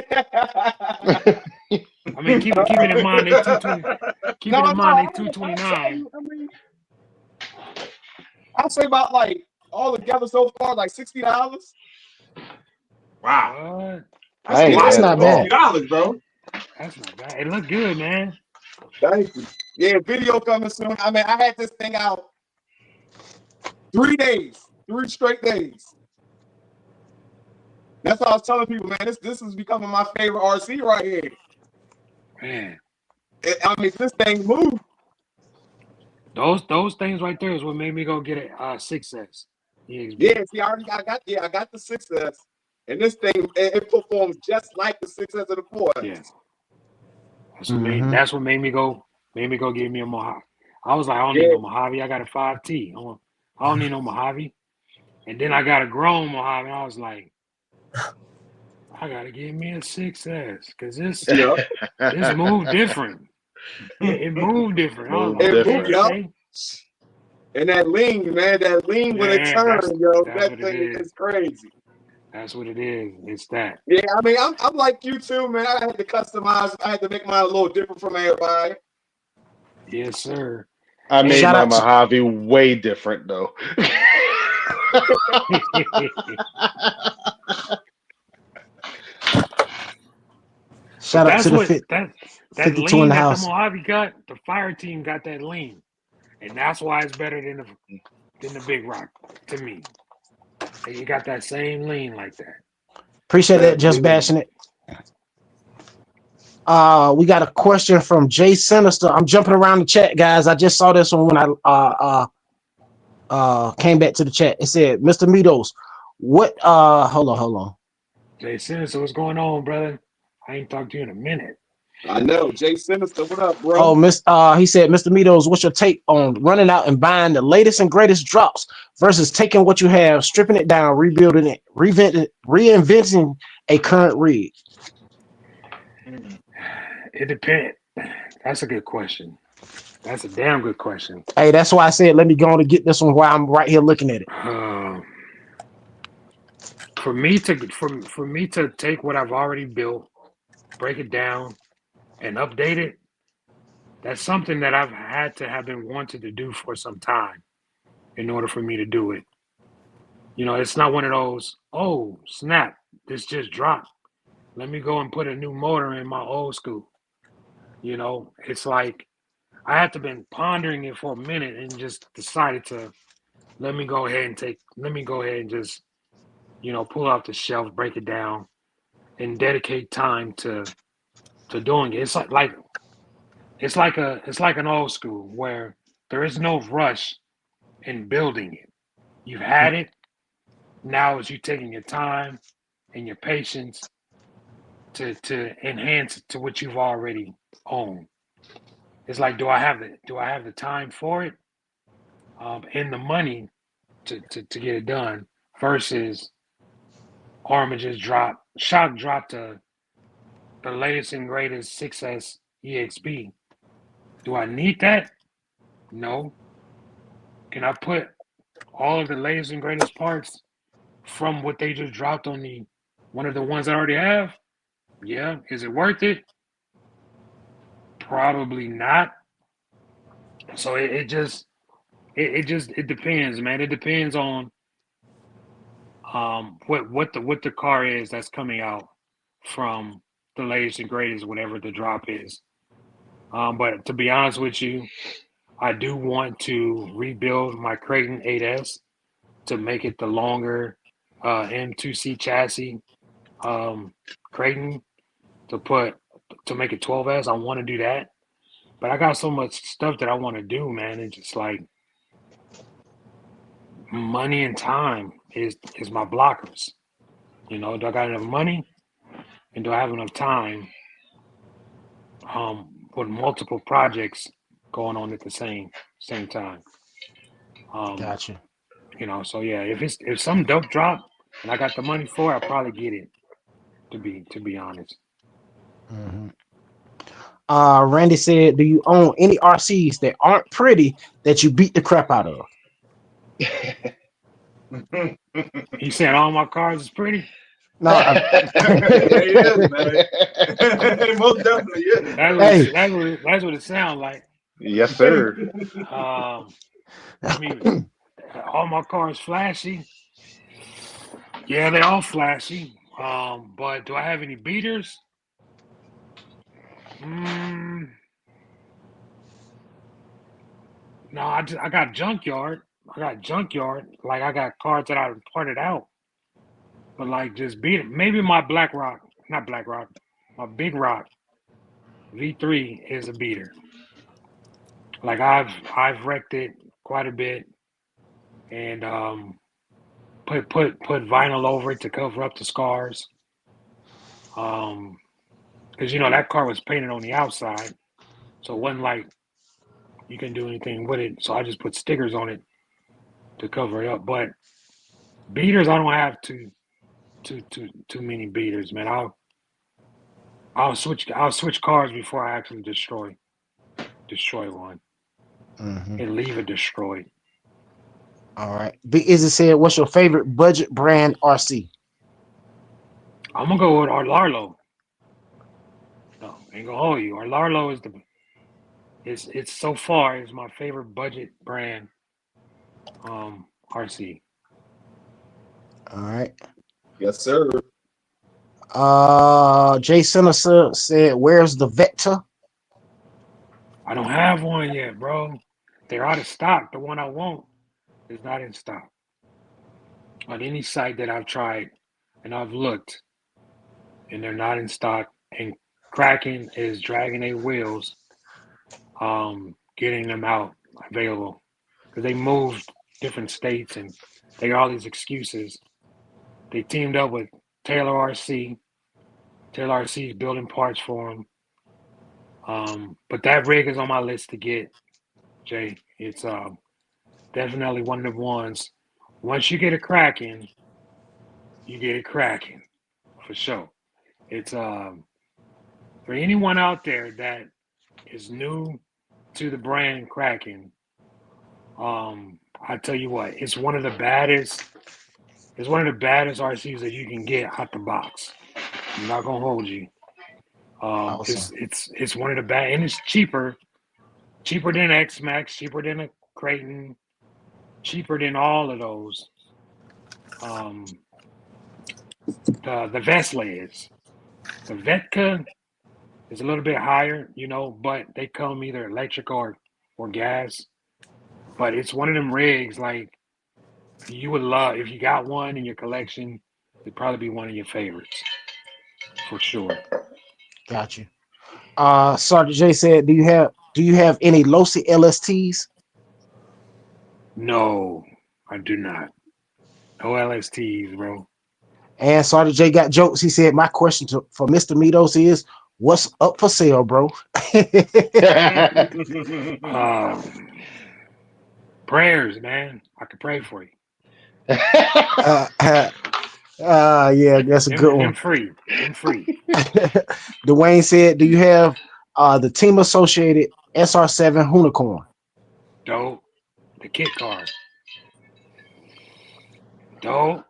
mean, keep it in mind they 220. Keep it in mind they 229.
I mean, I'd say about like all together so far like $60.
Wow.
That's not bad.
$60, bro.
That's not bad. It look good, man.
Thank you. Yeah, video coming soon. I mean, I had this thing out 3 days, 3 straight days. That's what I was telling people, man. This is becoming my favorite RC right here.
Man,
I mean, this thing moved.
Those things right there is what made me go get a 6S.
Yeah, see, I got the 6S, and this thing it performs just like the 6S of the 4S.
Yeah, that's what made me go get me a Mojave. I was like, I don't need no Mojave. I got a 5T. I don't need no Mojave. And then I got a grown Mojave, and I was like, I gotta get me a 6S because this moved different. It moved different.
And that lean, man, when it turns, yo, that thing is crazy.
That's what it is. It's that.
Yeah, I mean, I'm like you too, man. I had to customize. I had to make mine a little different from everybody.
Yes, sir.
I made
Shout
my
out to-
Mojave way different though.
Shout out
That's
to the
what
fit
that
52 in
lean
the
that the
house.
Mojave got. The fire team got that lean, and that's why it's better than the Big Rock to me. And you got that same lean like that.
Appreciate that, just bashing it. We got a question from Jay Sinister. I'm jumping around the chat, guys. I just saw this one when I came back to the chat. It said, Mr. Meadows, what hold on.
Jay Sinister, what's going on, brother? I ain't talked to you in a minute.
I know, Jay Sinister. What up, bro?
Oh, he said, Mr. Meadows, what's your take on running out and buying the latest and greatest drops versus taking what you have, stripping it down, rebuilding it, reinventing a current rig?
It depends. That's a good question. That's a damn good question.
Hey, that's why I said let me go on to get this one while I'm right here looking at it.
For me to take what I've already built, break it down, and update it, that's something that I've had to have been wanting to do for some time in order for me to do it. You know, it's not one of those, oh, snap, this just dropped. Let me go and put a new motor in my old school. You know, it's like I had to been pondering it for a minute and just decided to let me go ahead and just, you know, pull off the shelf, break it down, and dedicate time to doing it. It's like an old school where there is no rush in building it. You've had it. Now it's you taking your time and your patience to enhance it to what you've already owned. It's like, do I have the time for it, and the money to get it done versus shock drop to the latest and greatest 6S EXP. Do I need that? No. Can I put all of the latest and greatest parts from what they just dropped on one of the ones I already have? Yeah. Is it worth it? Probably not. So it just depends, man. It depends on what the car is that's coming out from the latest and greatest, whatever the drop is. But to be honest with you, I do want to rebuild my Creighton 8S to make it the longer M2C chassis Creighton to make it 12S. I want to do that. But I got so much stuff that I want to do, man. It's just like money and time is my blockers. You know, do I got enough money and do I have enough time with multiple projects going on at the same time?
Gotcha.
You know, so yeah, if some dope drop and I got the money for it, I'll probably get it, to be honest.
Mm-hmm. Randy said, do you own any RCs that aren't pretty that you beat the crap out of?
He said all my cars is pretty?
No.
Yeah, he is, man. Most definitely is.
That's what it sounds like.
Yes, sir.
I mean, all my cars flashy. Yeah, they're all flashy. But do I have any beaters? No, I got junkyard. Like I got cars that I parted out. But like just beat it. Maybe my my Big Rock V3 is a beater. Like I've wrecked it quite a bit and put vinyl over it to cover up the scars. Because you know that car was painted on the outside, so it wasn't like you can do anything with it. So I just put stickers on it to cover it up. But beaters, I don't have too many beaters, man. I'll switch cars before I actually destroy one and leave it destroyed.
All right. Big Izzy said, what's your favorite budget brand RC?
I'm gonna go with Arlarlo. No, ain't gonna hold you. Arlarlo is it's so far is my favorite budget brand. RC.
All right.
Yes, sir.
Jay Sinister said, "Where's the Vector?"
I don't have one yet, bro. They're out of stock. The one I want is not in stock. On any site that I've tried and I've looked, and they're not in stock. And Kraken is dragging their wheels, getting them out available because they moved different states and they got all these excuses. They teamed up with Taylor RC. Taylor RC is building parts for them. But that rig is on my list to get, Jay. It's definitely one of the ones. Once you get a Kraken, you get a Kraken for sure. It's for anyone out there that is new to the brand Kraken. I tell you what, it's one of the baddest. It's one of the baddest RCs that you can get out the box. I'm not gonna hold you.
Awesome.
It's one of the bad, and it's cheaper than X Max, cheaper than a Creighton, cheaper than all of those. The Vesla is. The Vetka is a little bit higher, but they come either electric or gas. But it's one of them rigs like you would love if you got one in your collection. It'd probably be one of your favorites for sure.
Got you. Sergeant J said, "Do you have any Losi LSTs?"
No, I do not. No LSTs, bro.
And Sergeant J got jokes. He said, "My question for Mr. Mitos is, what's up for sale, bro?"
Prayers, man. I could pray for you.
Yeah, that's a good one.
I'm free.
Dwayne said, "Do you have the team associated SR7 Unicorn?"
Dope. The kit card. Dope.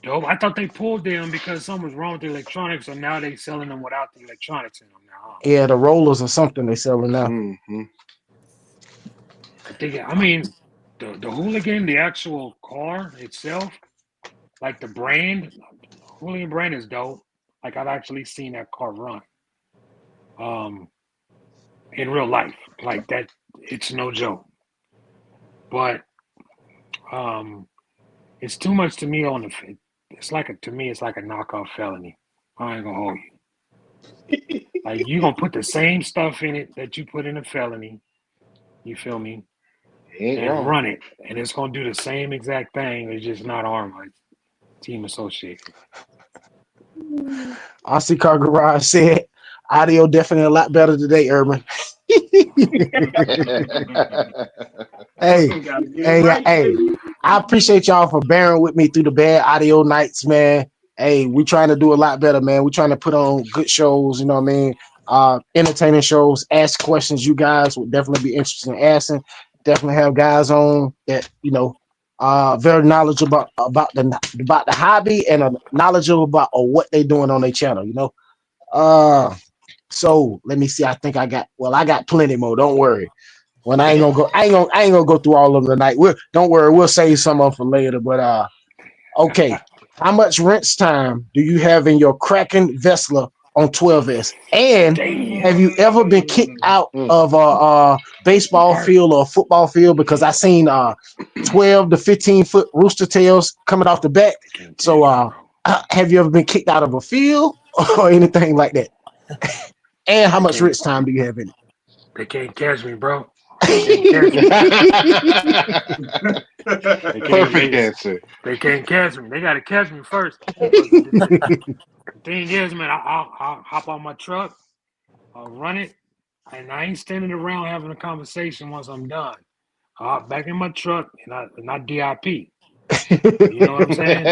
I thought they pulled them because something was wrong with the electronics, so now they selling them without the electronics in them now.
Yeah, the rollers or something they selling now.
Mm-hmm.
I mean, the Hooligan, the actual car itself, like the brand, Hooligan brand is dope. Like I've actually seen that car run. In real life, like that, it's no joke. But it's too much to me on the. To me, it's like a knockoff felony. I ain't gonna hold you. Like you gonna put the same stuff in it that you put in a felony. You feel me? And run it, and it's gonna do the same exact thing. It's just not armored. Team associated.
RC Car Garage said, "Audio definitely a lot better today, Urban." Hey, I appreciate y'all for bearing with me through the bad audio nights, man. Hey, we trying to do a lot better, man. We trying to put on good shows, you know what I mean? Entertaining shows, ask questions you guys would definitely be interested in asking. Definitely have guys on that, very knowledgeable about the hobby and knowledgeable about what they doing on their channel, So let me see. I think I got plenty more. Don't worry. When I ain't gonna go through all of them tonight. Don't worry, we'll save some of them for later. But okay. How much rinse time do you have in your Kraken Vesla on 12S? And have you ever been kicked out of a baseball field or a football field? Because I seen 12 to 15 foot rooster tails coming off the back. So have you ever been kicked out of a field or anything like that? And how much rinse time do you have in it?
They can't catch me, bro.
Perfect answer.
They can't catch me. They got to catch me first. The thing is, man, I'll hop on my truck, I'll run it, and I ain't standing around having a conversation once I'm done. I'll hop back in my truck and I DIP. You know what I'm saying?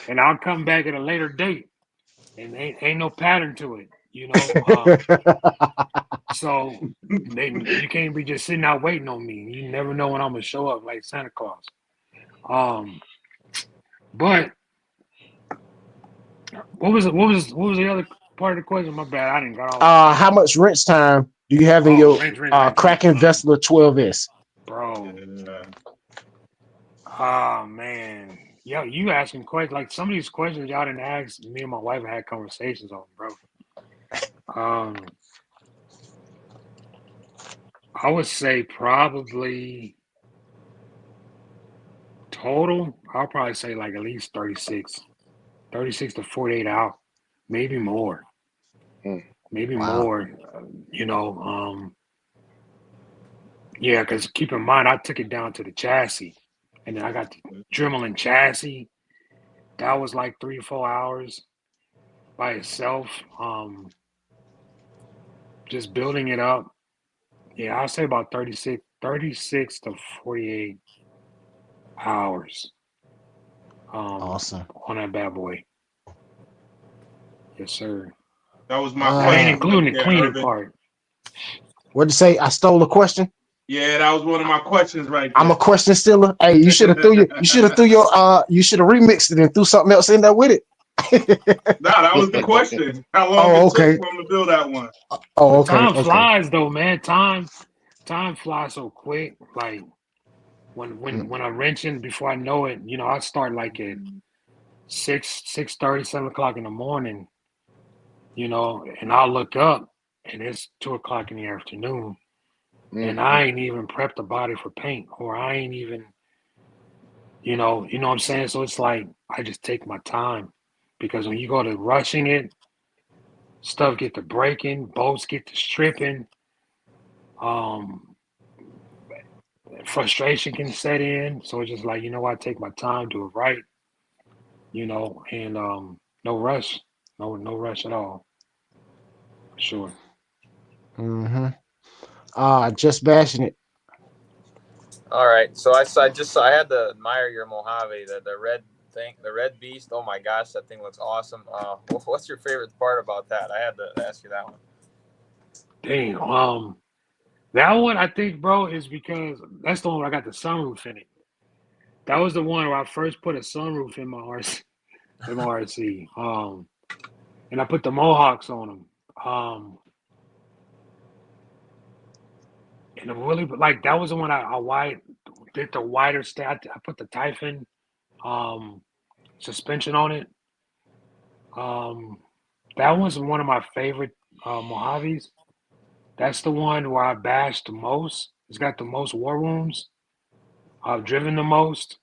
And I'll come back at a later date, and ain't no pattern to it. So you can't be just sitting out waiting on me. You never know when I'm gonna show up like Santa Claus. But What was the other part of the question? My bad. I didn't got off.
How much wrench time do you have in
Oh,
your
wrench.
Kraken Vessler 12S?
Bro.
Yeah.
Oh man. Yo, you asking questions like some of these questions y'all didn't ask. Me and my wife had conversations on, bro. I would say probably total. I'll probably say like at least 36 to 48 hours, maybe more. Maybe
Wow.
more. You know, yeah, because keep in mind, I took it down to the chassis, and then I got the Dremelin chassis. That was like 3 or 4 hours by itself. Just building it up. Yeah, I'll say about 36 to 48 hours.
Awesome.
On that bad boy. Yes, sir.
That was my
That
question.
ain't including the
right there,
cleaning
Urban.
part.
What'd you say? I stole a question.
Yeah, that was one of my questions right there.
I'm a question stealer. Hey, you should have you should have remixed it and threw something else in there with it.
Nah, that was the question. How long it took for him to build that one?
Oh, okay.
Time flies though, man. Time flies so quick. Like when I'm wrenching, before I know it, you know, I start like at 6:30, 7 o'clock in the morning, you know, and I'll look up and it's 2 o'clock in the afternoon. And I ain't even prepped the body for paint, or I ain't even, you know what I'm saying? So it's like I just take my time, because when you go to rushing it, stuff get to breaking, bolts get to stripping, frustration can set in. So it's just like, you know what, I take my time, do it right, you know, and no rush. No rush at all. Sure.
Just bashing it.
All right, so I had to admire your Mojave, the red thing, the red beast. Oh my gosh, that thing looks awesome. What's your favorite part about that? I had to ask you that one.
Dang, that one I think, bro, is because that's the one where I got the sunroof in it. That was the one where I first put a sunroof in my RC. And I put the Mohawks on them. And it really, like, that was the one I did the wider stat. I put the Typhon suspension on it. That was one of my favorite Mojaves. That's the one where I bashed the most. It's got the most war wounds. I've driven the most.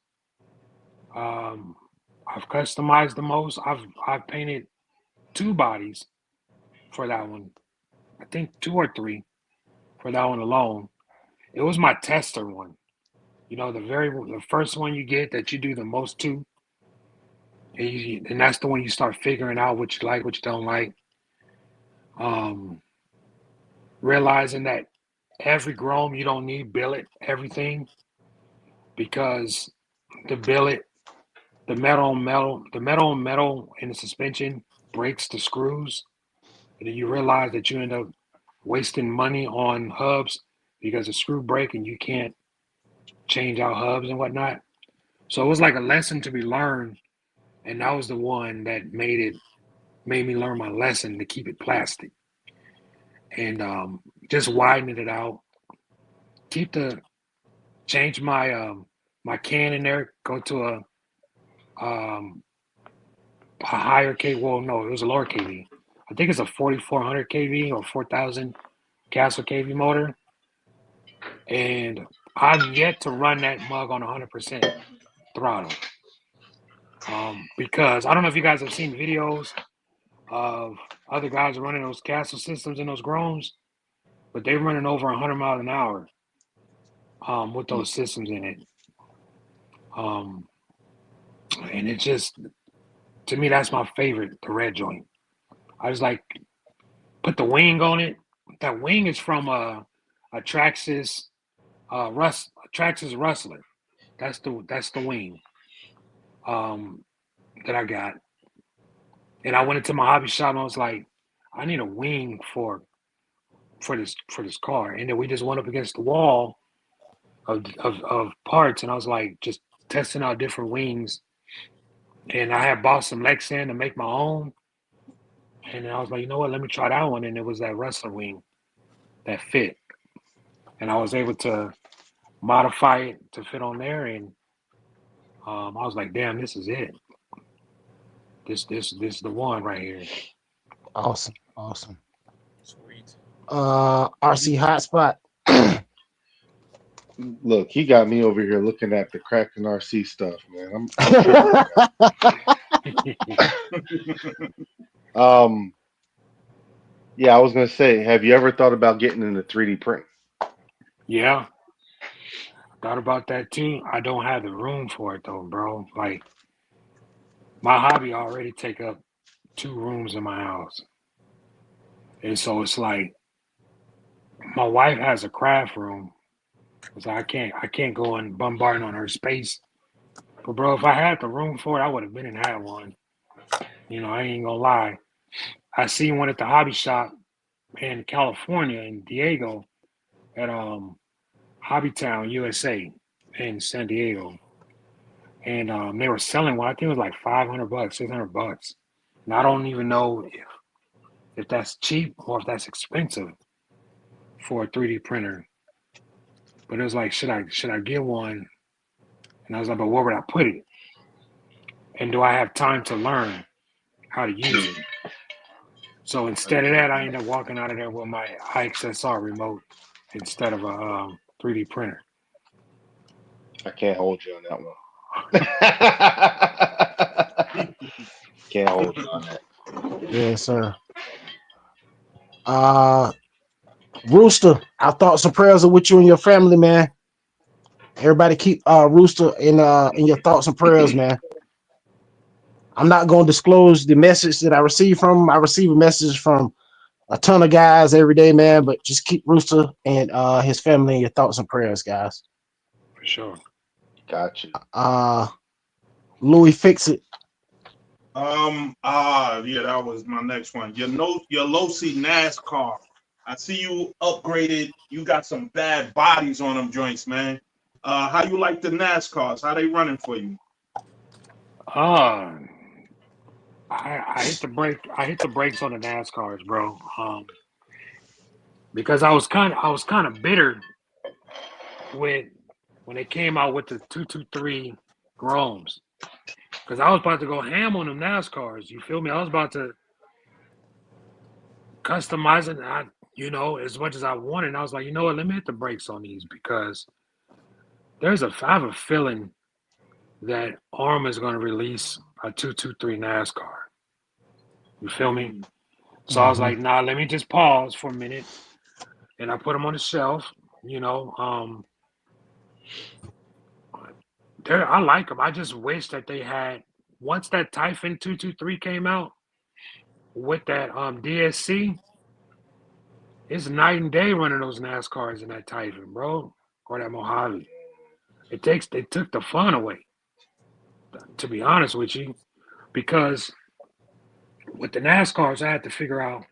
I've customized the most. I've painted 2 bodies for that one. I think 2 or 3 for that one alone. It was my tester one. You know, the first one you get that you do the most to, and that's the one you start figuring out what you like, what you don't like. Realizing that every chrome you don't need billet everything, because the billet, the metal on metal in the suspension breaks the screws, and then you realize that you end up wasting money on hubs because the screw break and you can't change out hubs and whatnot. So it was like a lesson to be learned, and that was the one that made me learn my lesson to keep it plastic, and just widening it out. Change my my can in there, go to a higher K. Well, no, it was a lower KV. I think it's a 4400 KV or 4000 Castle KV motor, and I've yet to run that mug on 100% throttle. Because I don't know if you guys have seen videos of other guys running those Castle systems in those Groms, but they're running over 100 miles an hour with those systems in it. And it just, to me, that's my favorite, the red joint. I just like put the wing on it. That wing is from a Traxxas Traxxas Rustler. That's the wing that I got. And I went into my hobby shop and I was like, I need a wing for this car. And then we just went up against the wall of parts, and I was like, just testing out different wings. And I had bought some Lexan to make my own. And I was like, you know what? Let me try that one. And it was that wrestler wing that fit. And I was able to modify it to fit on there. And I was like, damn, this is it. This is the one right here.
Awesome. Awesome.
Sweet.
RC Hotspot.
Look, he got me over here looking at the Kraken RC stuff, man. Yeah, I was gonna say, have you ever thought about getting into 3D print?
Yeah. Thought about that too. I don't have the room for it though, bro. Like my hobby already take up 2 rooms in my house. And so it's like my wife has a craft room. So I can't go and bombarding on her space. But bro, if I had the room for it, I would have been and had one. You know, I ain't gonna lie. I seen one at the hobby shop in California in Diego at Hobbytown, USA in San Diego. And they were selling one, I think it was like $500, $600. And I don't even know if that's cheap or if that's expensive for a 3D printer. But it was like, should I get one? And I was like, but where would I put it? And do I have time to learn how to use it? So instead of that, I ended up walking out of there with my IXSR remote instead of a 3D printer.
I can't hold you on that one. Can't hold you on that.
Yes, sir. Rooster, our thoughts and prayers are with you and your family, man. Everybody keep Rooster in your thoughts and prayers, man. I'm not going to disclose the message that I receive from him. I receive a message from a ton of guys every day, man, but just keep Rooster and his family in your thoughts and prayers, guys.
For sure.
Gotcha.
Louie, fix it.
Yeah, that was my next one. Your Losi NASCAR. I see you upgraded. You got some bad bodies on them joints, man. How you like the NASCARs? How they running for you?
I hit the brake. I hit the brakes on the NASCARs, bro. Because I was kind of bitter with when they came out with the 223 Groms. Because I was about to go ham on them NASCARs. You feel me? I was about to customize it, as much as I wanted. And I was like, you know what? Let me hit the brakes on these because I have a feeling that ARM is going to release a 223 NASCAR. You feel me? So I was like, nah, let me just pause for a minute. And I put them on the shelf, I like them. I just wish that they had, once that Typhon 223 came out with that DSC, it's night and day running those NASCARs in that Typhon, bro, or that Mojave. They took the fun away, to be honest with you, because with the NASCARs, I had to figure out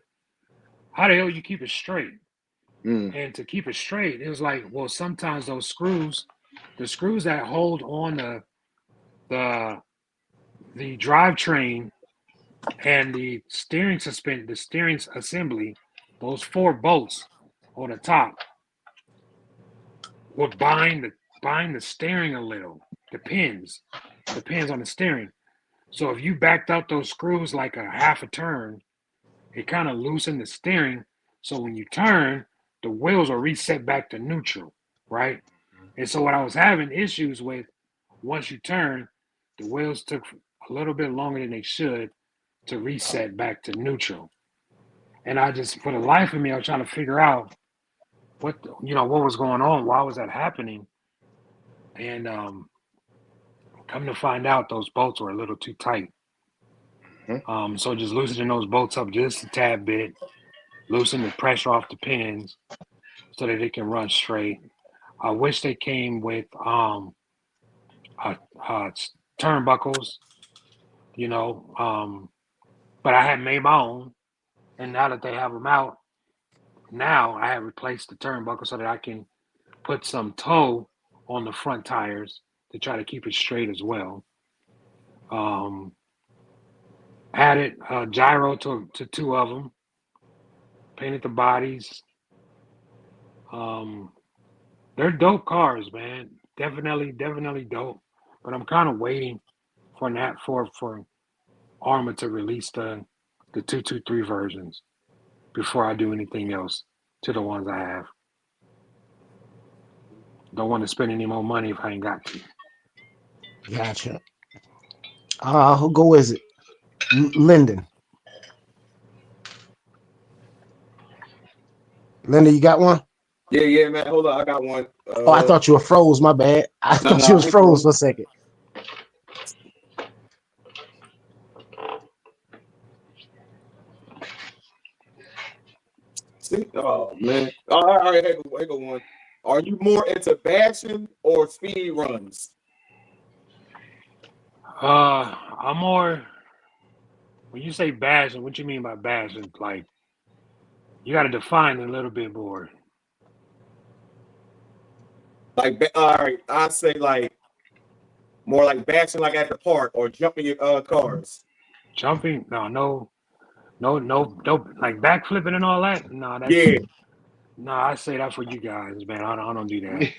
how the hell you keep it straight. And to keep it straight, it was like, well, sometimes those screws, the screws that hold on the drivetrain and the steering assembly, those 4 bolts on the top would bind the steering a little, the pins on the steering. So if you backed out those screws like a half a turn, it kind of loosened the steering. So when you turn, the wheels are reset back to neutral, right? And so what I was having issues with, once you turn, the wheels took a little bit longer than they should to reset back to neutral. And I just, for the life of me, I was trying to figure out what was going on. Why was that happening? And come to find out, those bolts were a little too tight. So just loosening those bolts up just a tad bit, loosen the pressure off the pins so that it can run straight. I wish they came with turnbuckles, but I had made my own. And now that they have them out, now I have replaced the turnbuckle so that I can put some toe on the front tires to try to keep it straight as well. Added gyro to 2 of them. Painted the bodies. They're dope cars, man. Definitely dope. But I'm kind of waiting for Arma to release the 223 versions before I do anything else to the ones I have. Don't want to spend any more money if I ain't got to.
Gotcha. Who go is it? Linden. Linden, you got one?
Yeah, man. Hold on, I got one.
Oh, I thought you were froze. My bad. I thought you was froze for a second.
See? Oh man. All right, here go one. Are you more into bashing or speed runs?
I'm more. When you say bashing, what you mean by bashing? Like, you got to define it a little bit more.
Like, all right, I'd say like more like bashing, like at the park or jumping your cars.
Jumping? No. Like backflipping and all that? No, that's
Yeah.
No, I say that for you guys, man. I don't do that.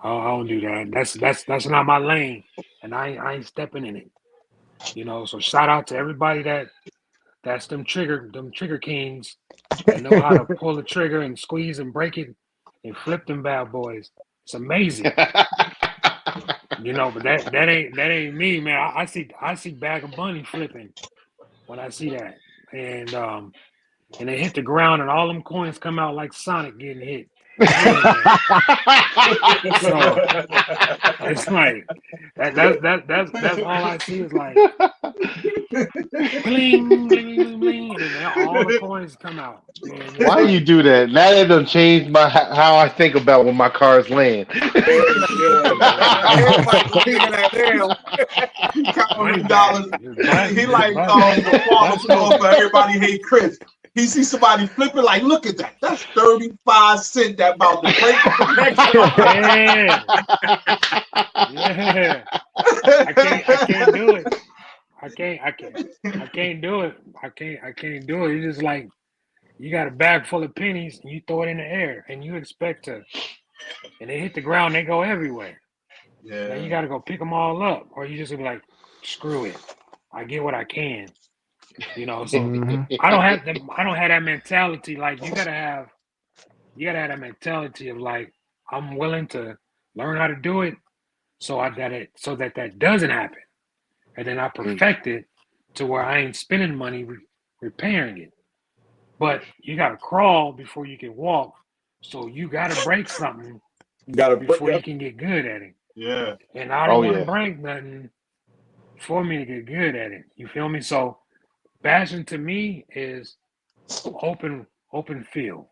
I don't do that. That's not my lane, and I ain't stepping in it. You know. So shout out to everybody that's them trigger kings that know how to pull the trigger and squeeze and break it and flip them bad boys. It's amazing. You know, but that ain't me, man. I see Bag of Bunny flipping when I see that, and they hit the ground and all them coins come out like Sonic getting hit. So it's like that's all I see is like bling bling bling, and then all the coins come out. And
Why you do that? Now that done changed how I think about when my cars land.
He like the father store for everybody hate Chris. He sees somebody flipping like, look at that. That's 35 cents that about to break the next
Yeah. I can't do it. I can't do it. I can't do it. It's just like you got a bag full of pennies and you throw it in the air and you expect to, and they hit the ground, they go everywhere.
Yeah.
Now you got to go pick them all up, or you just be like, screw it. I get what I can. You know, so I don't have that mentality. Like you gotta have that mentality of like, I'm willing to learn how to do it so that doesn't happen. And then I perfect it to where I ain't spending money repairing it. But you gotta crawl before you can walk. So you gotta break something before you can get good at it.
Yeah.
And I don't want to break nothing for me to get good at it. You feel me? So bashing to me is open field.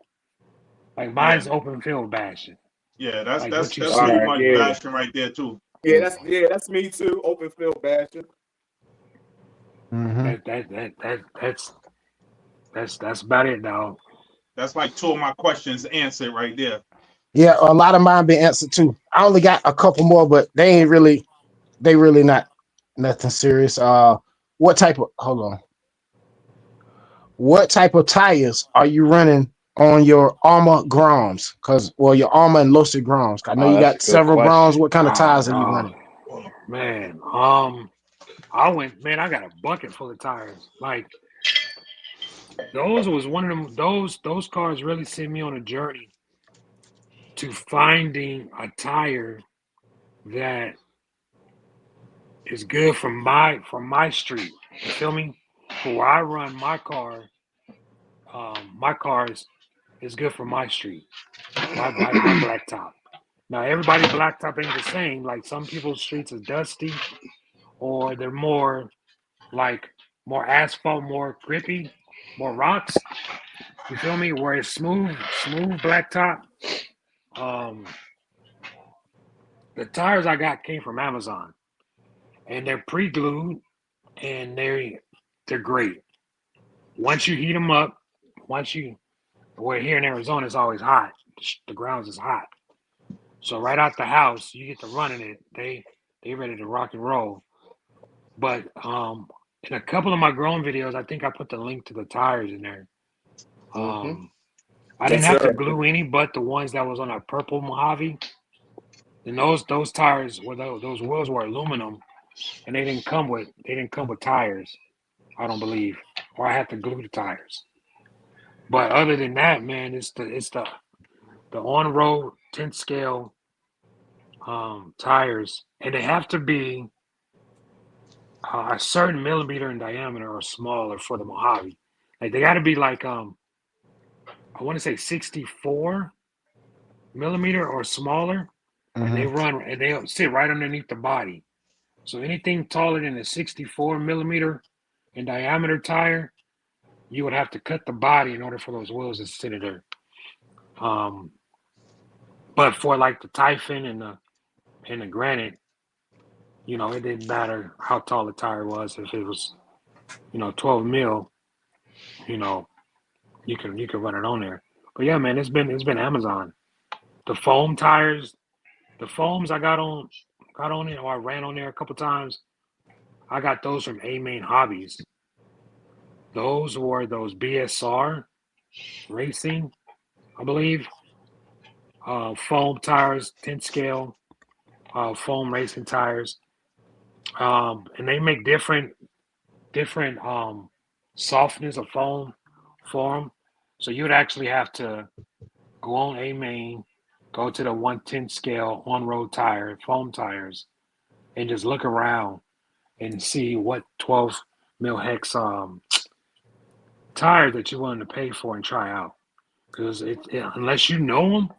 Like mine's open field bashing.
Yeah, that's
like
pretty
right,
much bashing right there too.
Yeah, that's me too. Open field bashing.
That's about it, dog.
That's like 2 of my questions answered right there.
Yeah, a lot of mine been answered too. I only got a couple more, but they really not nothing serious. What type of tires are you running on your Arma Groms? Your Arma and Losi Groms. I know you got several Groms. What kind of tires are you running?
Man, I got a bucket full of tires. Like those was one of them. Those cars really sent me on a journey to finding a tire that is good for my street. You feel me? For where I run my car, my cars is good for my street. My blacktop. Now everybody blacktop ain't the same. Like some people's streets are dusty, or they're more like more asphalt, more grippy, more rocks. You feel me? Where it's smooth blacktop. The tires I got came from Amazon, and they're pre-glued, and they're great. Once you heat them up, we're here in Arizona, it's always hot. The grounds is hot. So right out the house, you get to running it. They ready to rock and roll. But in a couple of my growing videos, I think I put the link to the tires in there.
Mhm.
I didn't
Yes,
have to
sir.
glue any but the ones that was on a purple Mojave. And those tires were those wheels were aluminum, and they didn't come with tires. I don't believe, or I had to glue the tires. But other than that, man, it's the on road 10 scale tires, and they have to be a certain millimeter in diameter or smaller for the Mojave. Like they got to be like I want to say 64 millimeter or smaller, and they run and they sit right underneath the body. So anything taller than a 64 millimeter in diameter tire, you would have to cut the body in order for those wheels to sit in there. But for like the Typhon and the Granite, you know, it didn't matter how tall the tire was. If it was, 12 mil, you know, you can run it on there. But yeah, man, it's been Amazon. The foam tires, the foams I got on it, or I ran on there a couple times. I got those from A Main Hobbies. Those were those BSR Racing, I believe. Foam tires, 10 scale, foam racing tires. And they make different softness of foam for them. So you'd actually have to go on A Main, go to the 110 scale on-road tire, foam tires, and just look around and see what 12 mil hex tire that you're willing to pay for and try out. Because unless you know them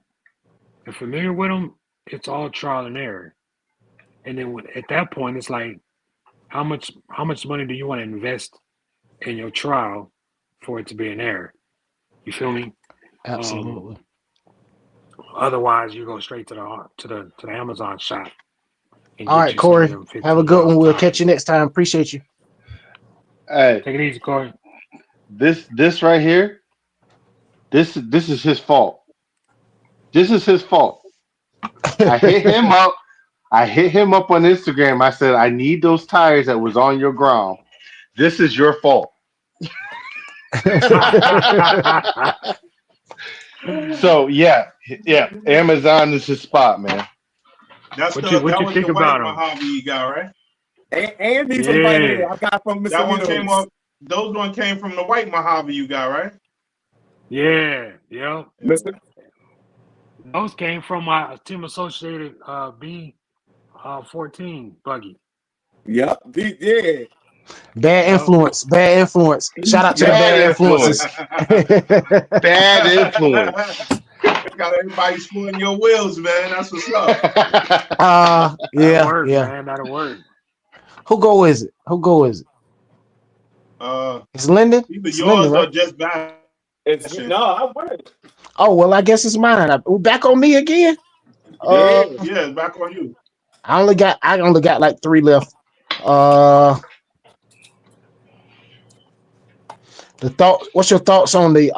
and familiar with them, it's all trial and error. And then at that point, it's like, how much money do you want to invest in your trial for it to be an error? You feel me?
Absolutely.
Otherwise, you go straight to the Amazon shop and
All
get
right,
you some of
Corey.
them 15
Have a good one. We'll
tires.
catch you next time. Appreciate you.
Hey,
Take it easy, Corey.
this right here, this is his fault. This is his fault. I hit him up. I hit him up on Instagram. I said, I need those tires that was on your ground. This is your fault. So yeah, Amazon is his spot, man.
That's
What
the
you
that was
think
the white
about 'em?
Mojave you got, right?
And these are right here. I got from Mr.
That one came
Williams.
up. Those one came from the white Mojave you got, right?
Yeah.
Mr.
Those came from my Team Associated B14 buggy.
Yep. Yeah.
Bad influence. Bad influence. Shout out to the
Yeah.
bad
Bad
influences.
Bad influence.
Got everybody spoiling your wheels, man. That's what's up.
That'll
Yeah,
work,
yeah.
man. That'll work.
Who go is it? It's Linden.
Either
It's
yours
Linden, right?
or just bad.
I would.
Oh well, I guess it's mine. We're back on me again.
Yeah.
Yeah, back on you.
I only got like 3 left. What's your thoughts on the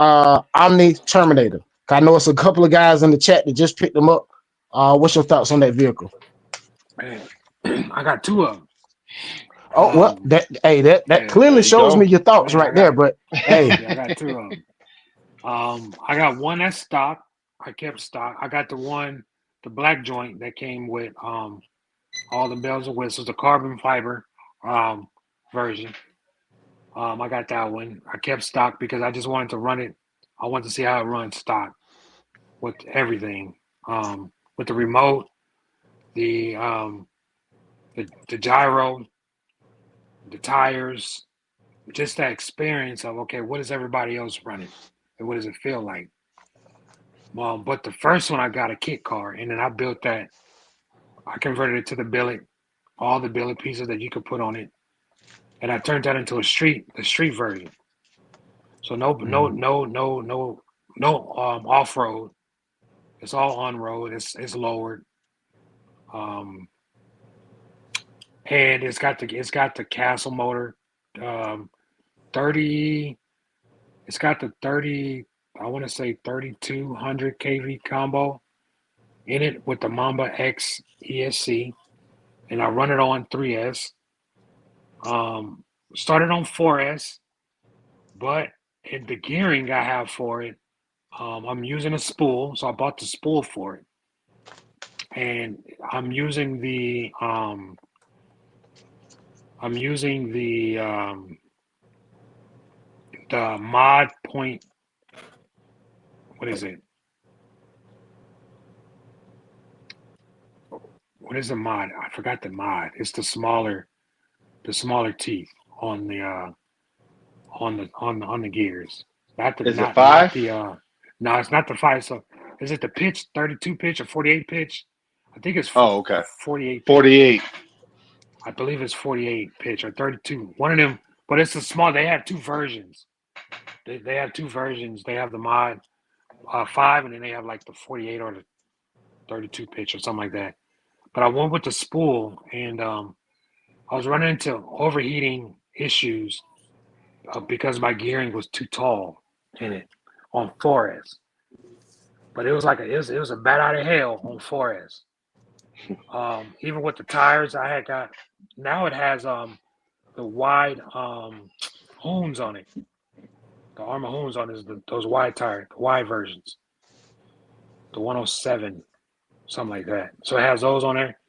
Omni Terminator? I know it's a couple of guys in the chat that just picked them up. What's your thoughts on that vehicle?
Man, I got 2 of them.
Oh well, that
yeah,
clearly
there you
shows
go.
me your thoughts
Man,
right there. But hey,
Yeah, I got 2 of them. I got one that's stock. I kept stock. I got the black joint that came with all the bells and whistles, the carbon fiber version. I got that one. I kept stock because I just wanted to run it. I wanted to see how it runs stock with everything, with the remote, the gyro, the tires, just that experience of, okay, what is everybody else running and what does it feel like? But the first one I got a kit car, and then I built that. I converted it to the billet, all the billet pieces that you could put on it, and I turned that into the street version. So no off road. It's all on road. It's lowered, and it's got the castle motor, 30. It's got the 30. I want to say 3200 kV combo in it with the Mamba X ESC. and I run it on 3S. Started on 4S, but in the gearing I have for it, I'm using a spool, so I bought the spool for it, and I'm using the mod point. What is it? What is the mod? I forgot the mod. It's the smaller teeth on the gears. Not the
Is it
not not
5?
the no, it's not the 5. So is it the pitch, 32 pitch or 48 pitch? I think it's
Oh, okay.
48 pitch.
48.
I believe it's 48 pitch or 32. One of them, but it's a small. They have two versions. They have two versions. They have the mod 5, and then they have like the 48 or the 32 pitch or something like that. But I went with the spool, and I was running into overheating issues because my gearing was too tall in it on 4S. But it was like it was a bat out of hell on 4S. Even with the tires I had got, now it has the wide hoons on it. The Armor hoons on it is those wide tire, the wide versions. The 107, something like that. So it has those on there.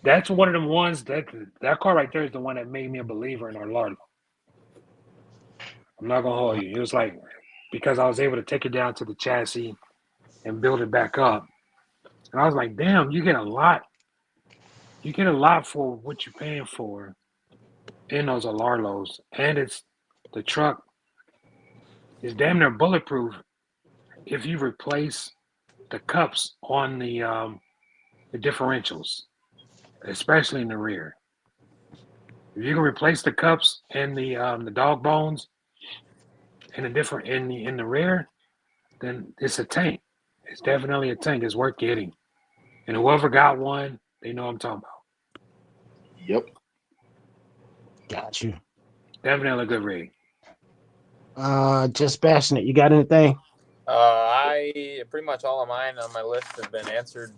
That's one of them ones that car right there is the one that made me a believer in our Lord. I'm not gonna hold you. It was like because I was able to take it down to the chassis and build it back up. And I was like, damn, you get a lot. You get a lot for what you're paying for in those Alarlos. And it's the truck is damn near bulletproof if you replace the cups on the differentials, especially in the rear. If you can replace the cups and the dog bones in the rear, then it's a tank. It's definitely a tank. It's worth getting. And whoever got one, they know what I'm talking about.
Yep.
Got you.
Definitely a good rig.
Just Bashinit. You got anything?
I pretty much all of mine on my list have been answered.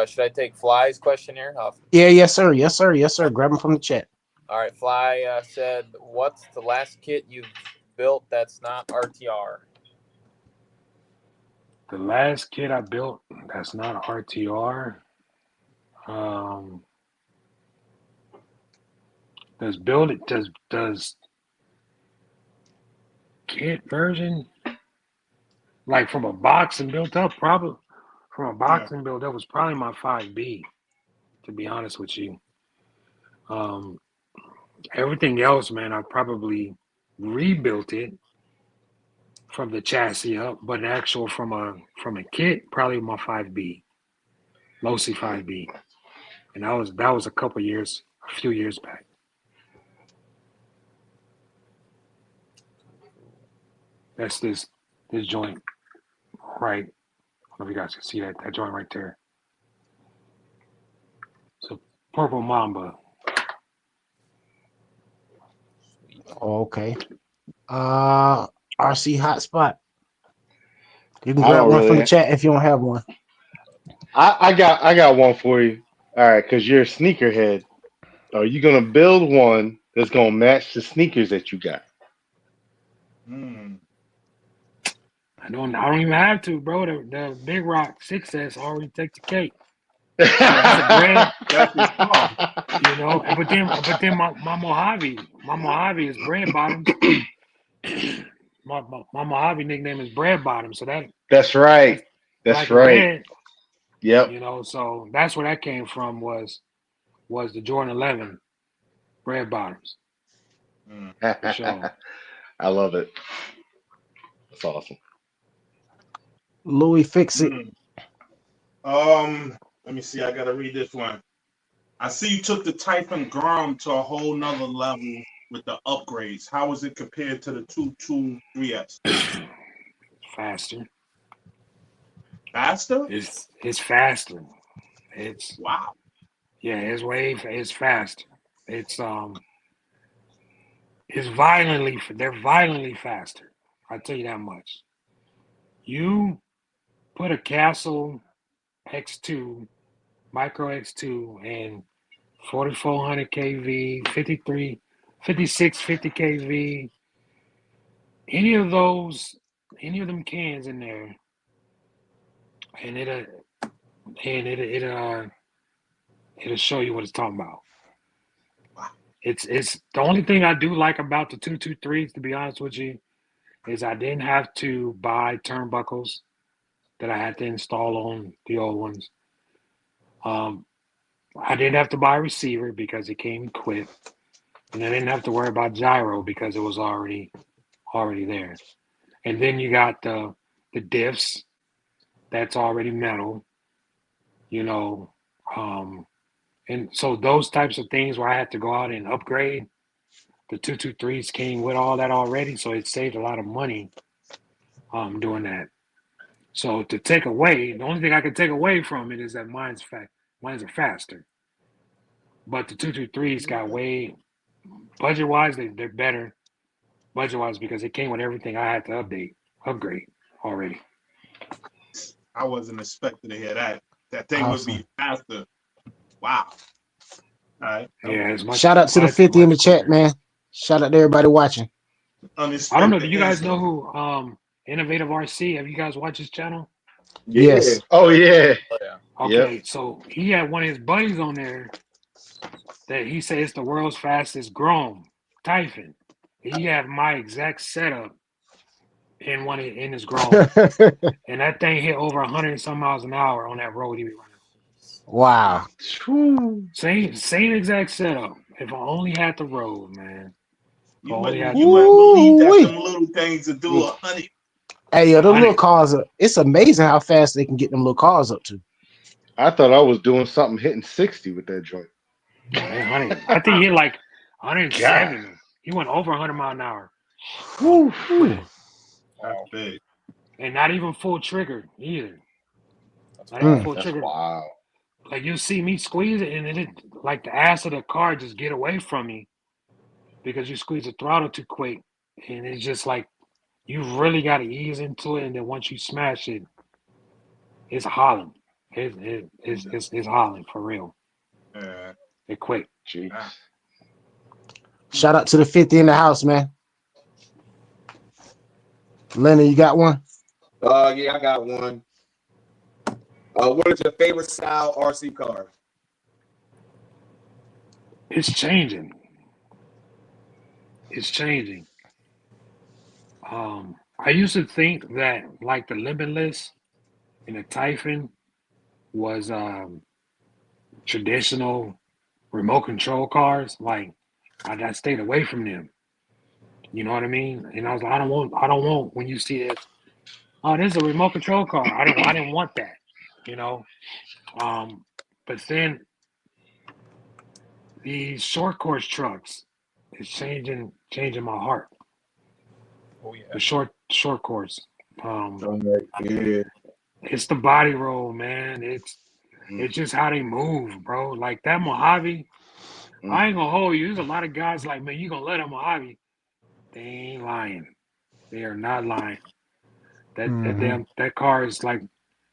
Should I take Fly's question here?
Yeah, yes, sir. Yes, sir. Yes, sir. Grab them from the chat.
All right. Fly said, "What's the last kit you've built that's not RTR?"
The last kit I built that's not RTR. Does kit version like from a box and built up? Probably from a box and built up was probably my 5B. To be honest with you, everything else, man, I probably rebuilt it from the chassis up, but an actual from a kit, probably my 5B, mostly 5B, and that was a few years back. That's this joint, right? I don't know if you guys can see that joint right there. So Purple Mamba.
Okay. RC HOTSPOT. You can grab one from the chat if you don't have one.
I got one for you. All right, because you're a sneakerhead. Are you gonna build one that's gonna match the sneakers that you got?
I don't even have to, bro. The Big Rock 6S already take the cake.
That's your car.
You know, but then my Mojave is bread bottoms. my Mojave nickname is bread bottoms, so
that's right. That's
like
right.
Bread,
Yep.
you know, so that's where that came from was the Jordan 11 bread bottoms. For sure.
I love it. That's awesome.
Louie, fix it.
Let me see. I gotta read this one. I see you took the Typhon Grom to a whole nother level with the upgrades. How is it compared to the 223S?
Faster.
Faster?
It's faster. It's
wow.
Yeah, it's faster. They're violently faster. I'll tell you that much. You put a Castle X2, Micro X2, and 4400 kV, 53, 5650 kV. Any of them cans in there, and it'll show you what it's talking about. It's the only thing I do like about the 223s, to be honest with you, is I didn't have to buy turnbuckles that I had to install on the old ones. I didn't have to buy a receiver because it came equipped, and I didn't have to worry about gyro because it was already there. And then you got the diffs that's already metal, you know. And so those types of things where I had to go out and upgrade, the 223s came with all that already, so it saved a lot of money doing that. So to take away, the only thing I can take away from it is that mine's are faster. But the 223s got way, budget-wise, they're better budget-wise because it came with everything I had to upgrade already.
I wasn't expecting to hear that. That thing would be faster. Wow. All right.
Yeah,
shout out to the 50 in the chat, man. Shout out to everybody watching.
I don't know. Do you guys know who Innovative RC? Have you guys watched his channel?
Yes.
Oh yeah.
Okay, so he had one of his buddies on there that he said it's the world's fastest Grom Typhon. He had my exact setup in his Grom, and that thing hit over 100 and some miles an hour on that road he be running.
Wow.
Same exact setup. If I only had the road, man.
You might believe that them little things to do 100.
Hey, yo, them little cars it's amazing how fast they can get them little cars up to.
I thought I was doing something hitting 60 with that joint.
I think he hit like 170. God. He went over 100 miles an hour.
That's big.
And not even full trigger either. Not even full trigger.
Wow.
Like you see me squeeze it, and it like the ass of the car just get away from me because you squeeze the throttle too quick, and it's just like you really got to ease into it, and then once you smash it, it's hollering. It's hollering for real. It quick.
Jeez.
Shout out to the 50 in the house, man. Lenny, you got one?
Yeah, I got one. What is your favorite style RC car?
It's changing. It's changing. I used to think that like the Limitless and the Typhon was traditional remote control cars. Like I stayed away from them. You know what I mean? And I was like, I don't want when you see this. Oh, this is a remote control car. I didn't want that. You know, but then these short course trucks is changing my heart.
Oh yeah,
the short course.
Yeah.
It's the body roll, man. It's just how they move, bro. Like that Mojave, I ain't gonna hold you. There's a lot of guys like, man, you gonna let a Mojave? They ain't lying. They are not lying. That car is like,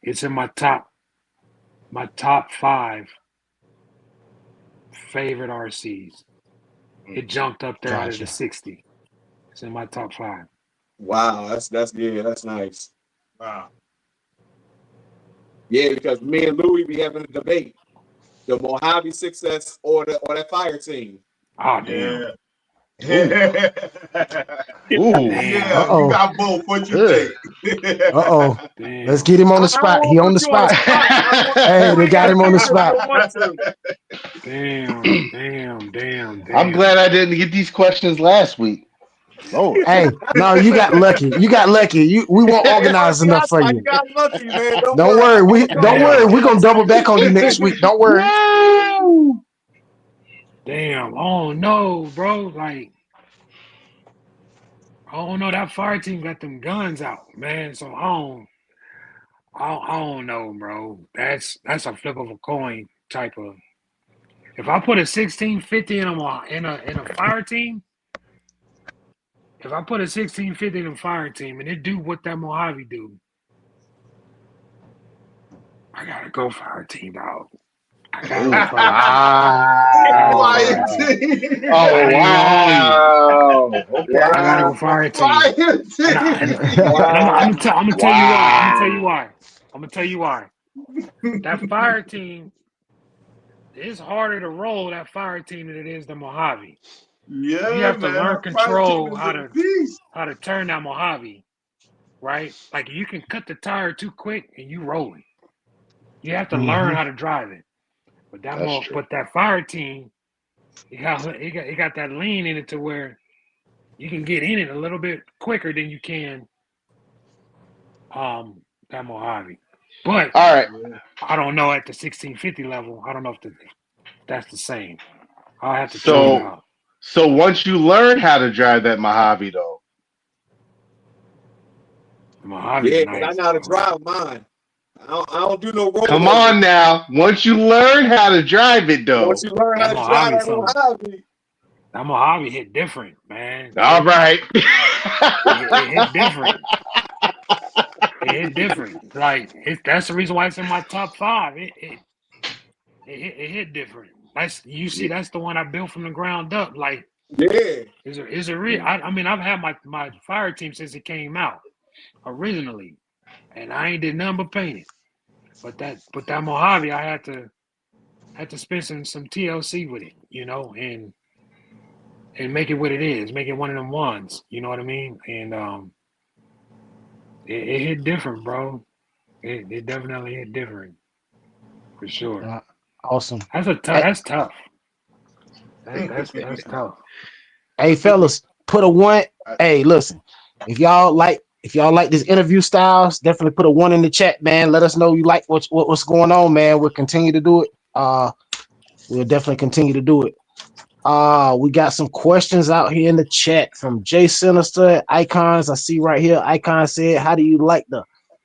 it's in my top 5 favorite RCs. It jumped up there out of the 60. It's in my top 5.
Wow, that's nice.
Wow.
Yeah, because me and Louie be having a debate. The Mojave 6S or that fire team.
Oh damn.
Yeah.
Ooh.
Yeah, you got both. What you think?
Let's get him on the spot. He on the spot. Hey, they got him on the spot.
Damn.
I'm glad I didn't get these questions last week. Oh,
hey, no, you got lucky. We weren't organized enough for you.
You got lucky, man.
Don't worry. We're gonna double back on you next week. Don't worry.
No.
Damn. Oh no, bro. Like, oh no, that fire team got them guns out, man. So I don't know, bro. That's a flip of a coin type of. If I put a 1650 in a fire team, if I put a 1650 in a fire team and it do what that Mojave do, I gotta go fire team, dog. I gotta go fire team.
Wow. Oh, wow. Okay.
I gotta go fire team.
Fire
And
team.
I'm gonna tell you why. I'm gonna tell you
Wow.
why. I'm gonna tell you why. That fire team is harder to roll that fire team than it is the Mojave.
Yeah,
You have to
man.
learn
That fire team
control
is
how
a beast.
to turn that Mojave, right? Like you can cut the tire too quick and you rolling. You have to learn how to drive it. But that fire team, it got that lean in it to where you can get in it a little bit quicker than you can that Mojave. But
All right.
I don't know at the 1650 level. I don't know if that's the same. I'll have to try it out.
So once you learn how to drive that Mojave, though,
Mojave's nice.
I know how to drive mine. I don't do no roll.
Come on now. Once you learn how to drive it, though.
Once you learn how to drive that Mojave.
That Mojave hit different, man.
All right.
It hit different. It hit different. Like that's the reason why it's in my top 5. It hit different. That's the one I built from the ground up. Like is a real. I mean, I've had my fire team since it came out originally, and I ain't did nothing but paint it. But that Mojave, I had to spend some TLC with it, you know, and make it what it is, make it one of them ones, you know what I mean? And it hit different, bro. It definitely hit different, for sure.
Awesome.
That's tough. That's tough.
Hey, fellas, put a 1. Hey, listen, if y'all like this interview styles, definitely put a 1 in the chat, man. Let us know you like what's going on, man. We'll continue to do it. We'll definitely continue to do it. We got some questions out here in the chat from J Sinister, Ikonz. I see right here. Ikonz said, "How do you like the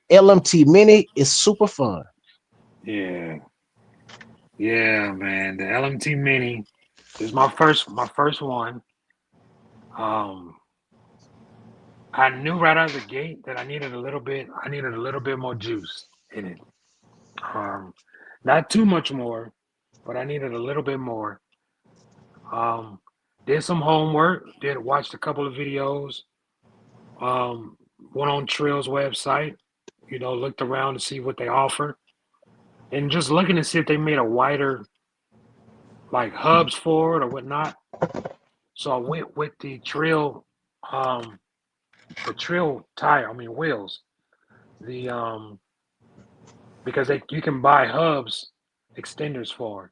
LMT Mini? It's super fun."
Yeah, man. The LMT Mini is my first one. I knew right out of the gate that I needed a little bit more juice in it. Not too much more, but I needed a little bit more. Did some homework, watched a couple of videos, went on Trill's website, you know, looked around to see what they offer, and just looking to see if they made a wider, like, hubs for it or whatnot. So I went with the Trill tire, wheels, because you can buy hubs extenders for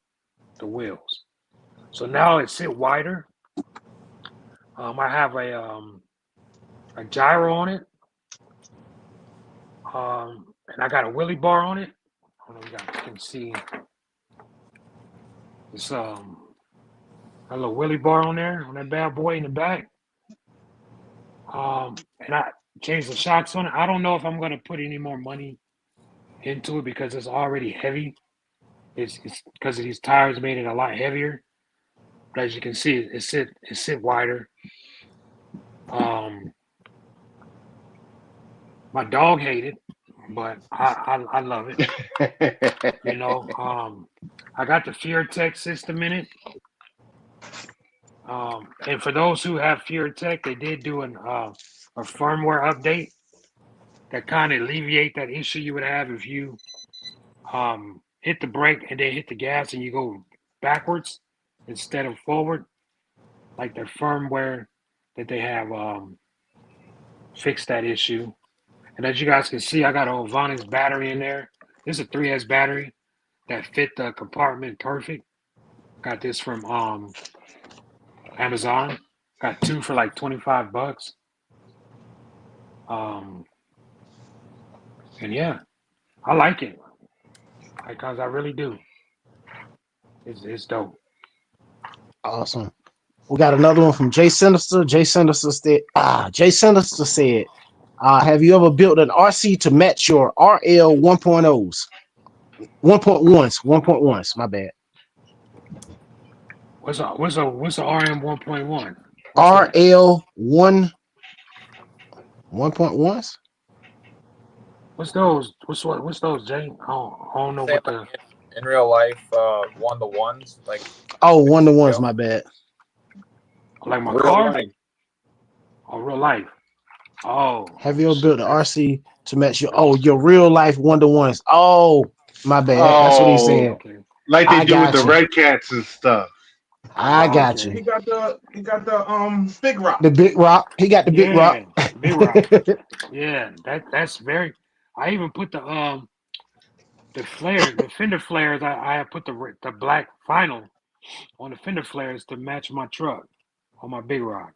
the wheels. So now it sit wider. I have a gyro on it, and I got a wheelie bar on it. I don't know if you guys can see. It's a little wheelie bar on there on that bad boy in the back. And I changed the shocks on it. I don't know if I'm gonna put any more money into it because it's already heavy. It's because of these tires made it a lot heavier. But as you can see, it sit wider. My dog hates it, but I love it. You know, I got the FearTech system in it. And for those who have FearTech, they did do a firmware update that kind of alleviate that issue you would have if you hit the brake and then hit the gas and you go backwards instead of forward. Like their firmware that they have fixed that issue. And as you guys can see, I got an Ovonix battery in there. This is a 3S battery that fit the compartment perfect. Got this from Amazon. Got 2 for like $25. And yeah, I like it. Because I really do. It's dope.
Awesome. We got another one from J Sinister. J Sinister said, have you ever built an RC to match your RL 1.0s? 1.1s, my bad.
What's a RM 1.1?
RL 1.1s?
What's those? What's those, Jay? I don't know what the
in real life 1-to-1s, like
Oh, 1-to-1s, my bad.
Like my
Real
car?
life.
Oh, real life. Oh.
Have you ever built an
that's-
RC to match your real life 1-to-1s? Oh, my bad. That's what he
Oh,
said.
Okay.
like they
I
do with
got
the
you.
Red Cats and stuff.
I got
Okay.
He
you.
got the big rock.
The big rock. He got the big rock.
Yeah, big rock. Yeah, that's very. I even put the flares, the fender flares. I put the black vinyl on the fender flares to match my truck on my big rock.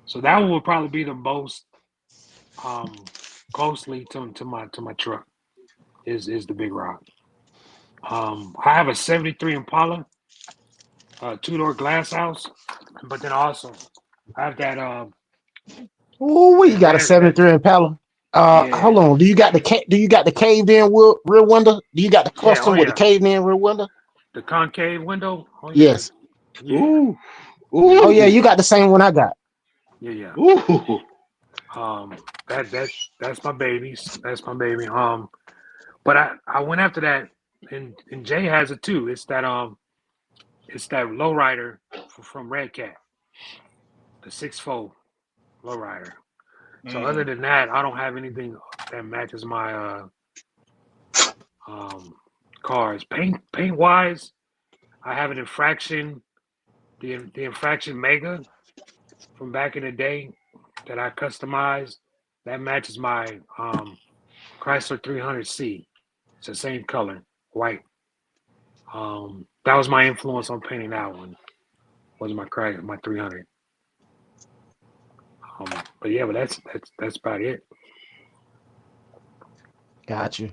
So that one would probably be the most closely to my truck is the big rock. I have a '73 Impala, 2-door glass house, but then also I have that
Ooh, you got a
red
73 Impala.
yeah
Hold on. Do you got the caved in rear window? Do you got the
yeah oh
custom with the
yeah
caved in rear window?
the concave window oh yeah
Yes.
yeah
Ooh,
Oh yeah,
ooh,
you got the same one I got.
yeah.
ooh.
That's my babies. That's my baby. But I went after that, and Jay has it too. It's that lowrider from Red Cat, the 6'4" lowrider. So other than that, I don't have anything that matches my cars. Paint wise, I have an infraction, the infraction Mega from back in the day that I customized. That matches my Chrysler 300C. It's the same color, white. That was my influence on painting that one. Was my 300. But yeah, but that's about it.
Got you.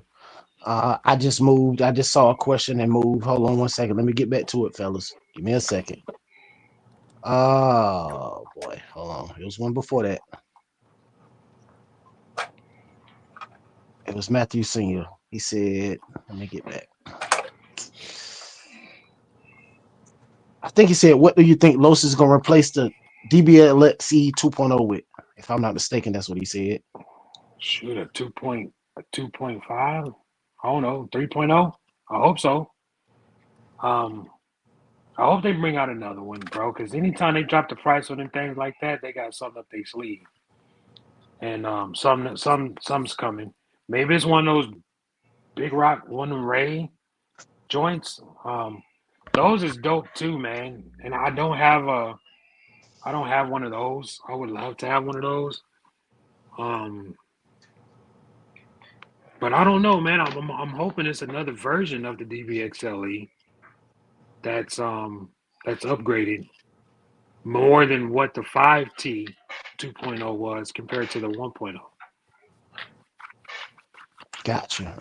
I just moved. I just saw a question and moved. Hold on one second. Let me get back to it, fellas. Give me a second. Oh boy, hold on. There was one before that. It was Matthew Senior. He said, "Let me get back." I think he said, "What do you think Los is gonna replace the DBLC 2.0 with?" If I'm not mistaken, that's what he said.
Shoot, a 2.5. I don't know, 3.0. I hope so. I hope they bring out another one, bro. Because anytime they drop the price on them things like that, they got something up their sleeve. And some's coming. Maybe it's one of those big rock, one of them Ray joints. Those is dope too, man. And I don't have one of those. I would love to have one of those. But I don't know, man. I'm hoping it's another version of the DBXLE that's upgraded more than what the 5T 2.0 was compared to the 1.0.
Gotcha.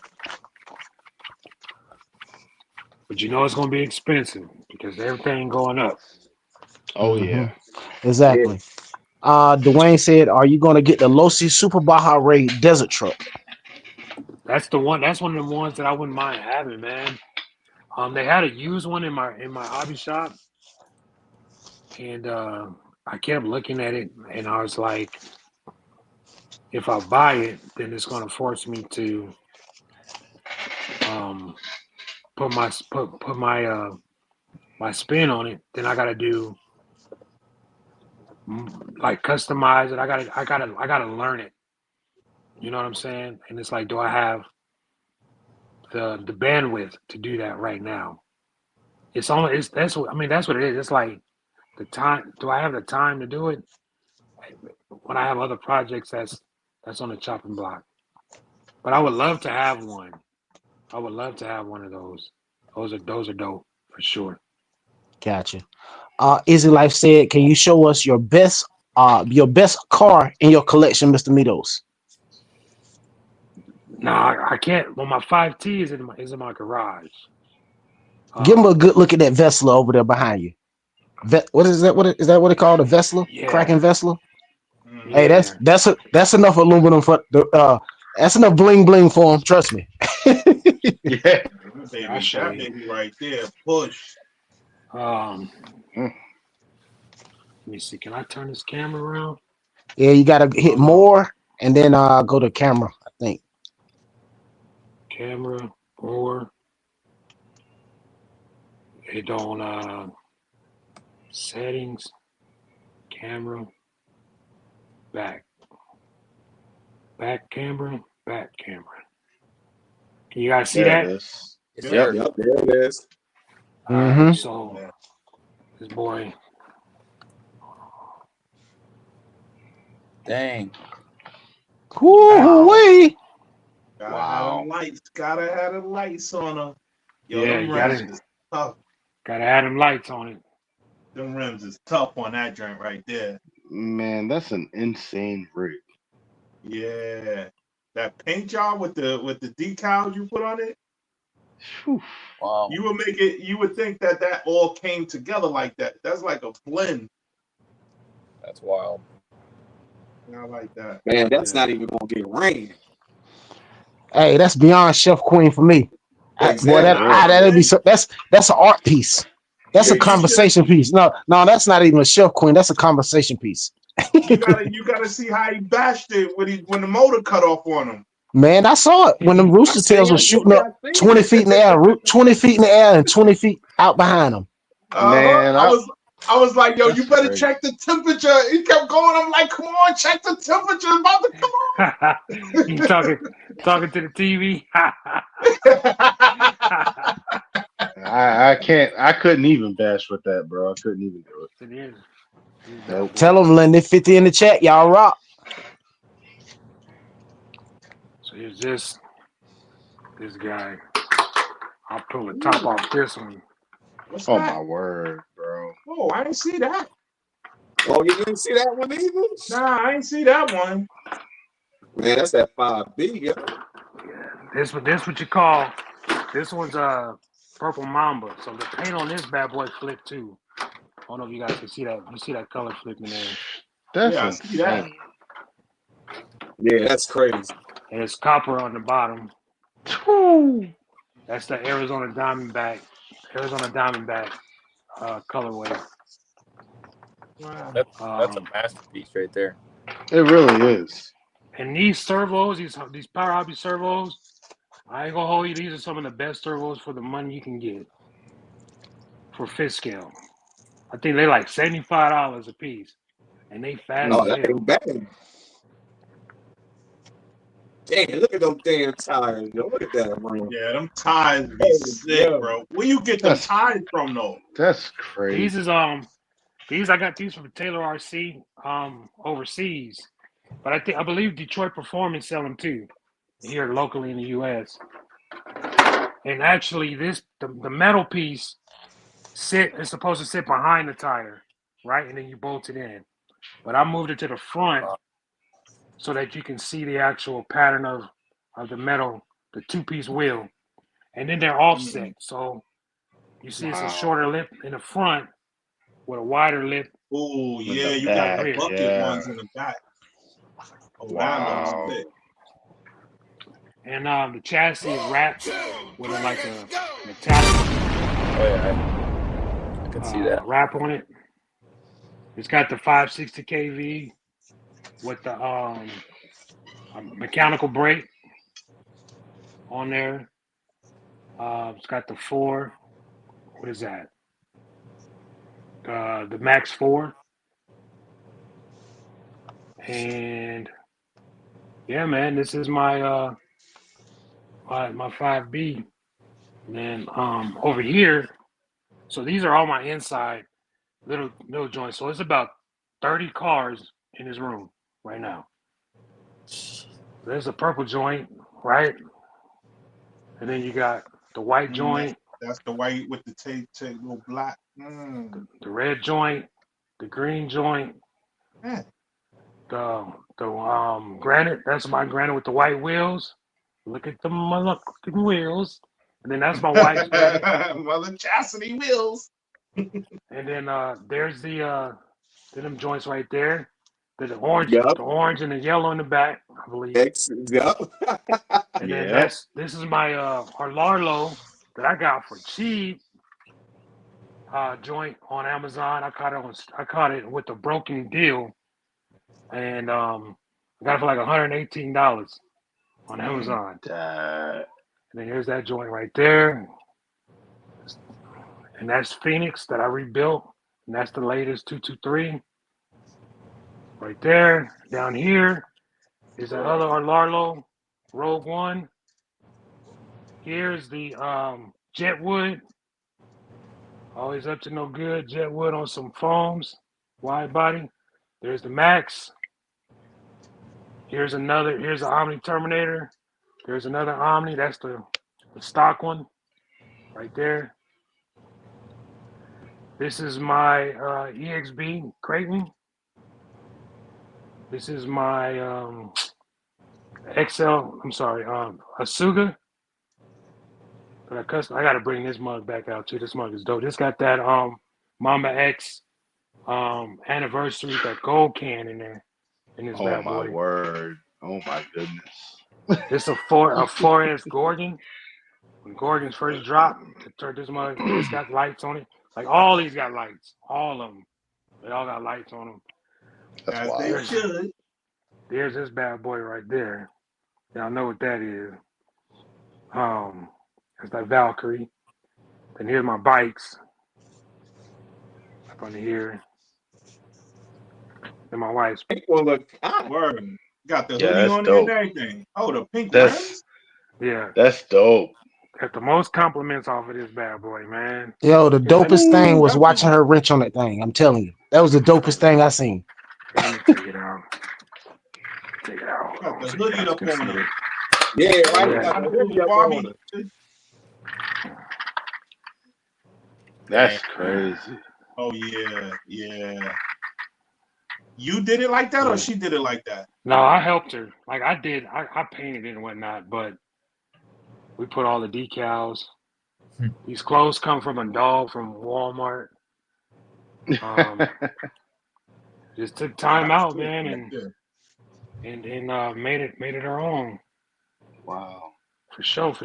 But you know it's going to be expensive because everything going up.
Oh
Mhm.
yeah.
Exactly. Dwayne said, "Are you gonna get the Losi Super Baja Ray Desert Truck?"
That's the one. That's one of the ones that I wouldn't mind having, man. They had a used one in my hobby shop, and I kept looking at it, and I was like, if I buy it, then it's going to force me to put my my spin on it. Then I got to do like customize it. I gotta learn it. You know what I'm saying? And it's like, do I have the bandwidth to do that right now? It's only that's what I mean. That's what it is. It's like the time. Do I have the time to do it when I have other projects that's on the chopping block? But I would love to have one. I would love to have one of those. Those are dope for sure.
Gotcha. Easy Life said, "Can you show us your best car in your collection, Mr. Mitos?"
No, I can't. Well, my 5T is in my garage.
Give him a good look at that Vesla over there behind you. What is that? Is that what it called? A Vesla?
Yeah,
Cracking Vesla? Hey,
yeah.
that's enough aluminum for the that's enough bling bling for him. Trust me.
Yeah.
I'll show
That
you.
baby right there, push.
Let me see. Can I turn this camera around?
Yeah, you gotta hit more and then go to camera, I think.
Camera or It don't settings, camera, back camera, back camera. Can you guys see
There it
that?
is.
Yes,
Yep.
sir.
Yep, there it is.
All right, so this boy.
Dang.
Woo-wee.
Gotta
Wow.
have them lights. Gotta have the lights on them. Yo,
Yeah,
them
you
rims
gotta-
is tough.
Gotta add them lights on it.
Them rims is tough on that joint right there.
Man, that's an insane rig.
Yeah. That paint job with the decal you put on it,
Whew.
Wow.
you would think that all came together like that. That's like a blend.
That's wild.
Not like that.
Man, that's not even gonna get rain.
Hey, that's beyond Chef Queen for me.
Exactly.
That'd be so. That's an art piece. That's
Yeah,
a conversation piece. No, that's not even a Chef Queen. That's a conversation piece.
You gotta see how he bashed it when the motor cut off on him.
Man, I saw it when them rooster tails were shooting up 20 feet in the air, 20 feet in the air, and 20 feet out behind them.
Man,
I was like, yo, you better
crazy.
check the temperature. He kept going. I'm like, come on, check the temperature. It's about to come
You talking to the TV?
I can't. I couldn't even bash with that, bro. I couldn't even do it.
It is.
Nope.
Tell them, Linden 50 in the chat. Y'all rock.
So here's this guy. I'll pull the top off this one.
What's
Oh
that?
my word, bro.
Oh, I didn't see that.
Oh, you didn't see that one either?
Nah, I didn't see that one.
Man, that's that 5B, yo.
Yeah, this what you call. This one's a purple mamba. So the paint on this bad boy flipped too. I don't know if you guys can see that. You see that color flipping there.
That's
Yeah, I see that.
insane.
Yeah, that's crazy.
And it's copper on the bottom.
Woo.
That's the Arizona Diamondback colorway.
Wow.
That's a masterpiece right there.
It really is.
And these servos, these Power Hobby servos, I ain't gonna hold you. These are some of the best servos for the money you can get for fifth scale. I think they like $75 a piece, and they fast
Oh,
as
that
hell.
ain't bad. Damn, look at them damn tires, yo. Look at that, bro.
Yeah, them ties be sick,
yeah.
bro. Where you get them ties from, though?
That's crazy.
These I got these from Taylor RC overseas, but I believe Detroit Performance sell them too here locally in the U.S. And actually, the metal piece is supposed to sit behind the tire, right? And then you bolt it in. But I moved it to the front so that you can see the actual pattern of the metal, the two-piece wheel. And then they're offset. So you see it's a shorter lip in the front with a wider lip.
Oh,
In
yeah,
the
you got the
back,
bucket
yeah.
ones in the back. Oh,
Wow.
that looks sick.
And the chassis is wrapped with like a metallic
Oh yeah, I can see that.
wrap on it. It's got the 560 kV with the mechanical brake on there. It's got the 4. What is that? The Max 4. And yeah, man, this is my my 5B. And then over here, so these are all my inside little joints. So it's about 30 cars in this room right now. There's a purple joint, right? And then you got the white joint.
That's the white with the tape little black.
The red joint, the green joint,
Yeah.
the granite. That's my granite with the white wheels. Look at the motherfucking wheels. And then that's my white joint.
Mother Chastity wheels.
And then there's them joints right there. There's the orange,
Yep.
the orange and the yellow in the back, I believe.
Yep.
And then
Yep.
this is my Arlarlo that I got for cheap. Joint on Amazon. I caught it with a broken deal, and I got it for like $118 on Amazon. And then here's that joint right there. And that's Phoenix that I rebuilt. And that's the latest 223. Right there. Down here is the other Arlarlo Rogue One. Here's the Jetwood. Always up to no good. Jetwood on some foams. Wide body. There's the Max. Here's the Omni Terminator. There's another Omni. That's the stock one. Right there. This is my EXB Creighton. This is my Asuga. I gotta bring this mug back out too. This mug is dope. This got that Mamba X anniversary, that gold can in there. In this bad boy.
Oh my word. Oh my goodness.
This is a 4S Gorgon. When Gorgons first dropped, this mug, it's got lights on it. Like all these got lights. All of them. They all got lights on them.
That's wild.
There's this bad boy right there. Y'all know what that is. It's that Valkyrie. And here's my bikes. Up under here. And my wife's.
Well, look,
Word. Got the
Yeah,
hoodie
that's
on
dope.
and everything. Oh, the pink
That's
Yeah.
That's dope.
Got the most compliments off of this bad boy, man.
Yo, the dopest thing was
that
watching
was-
her wrench on that thing. I'm telling you, that was the dopest thing I seen.
Let me take it out. Take it out.
Got the
So you
hoodie
guys
up
can
on
see
it.
it.
yeah, right.
Yeah.
Got the hoodie up on
Barbie.
it.
That's crazy.
Oh yeah, yeah. You did it like that, or she did it like that?
No, I helped her. Like I did. I painted it and whatnot, but we put all the decals. These clothes come from a dog from Walmart. Just took time out, man, and made it our own.
Wow.
For sure.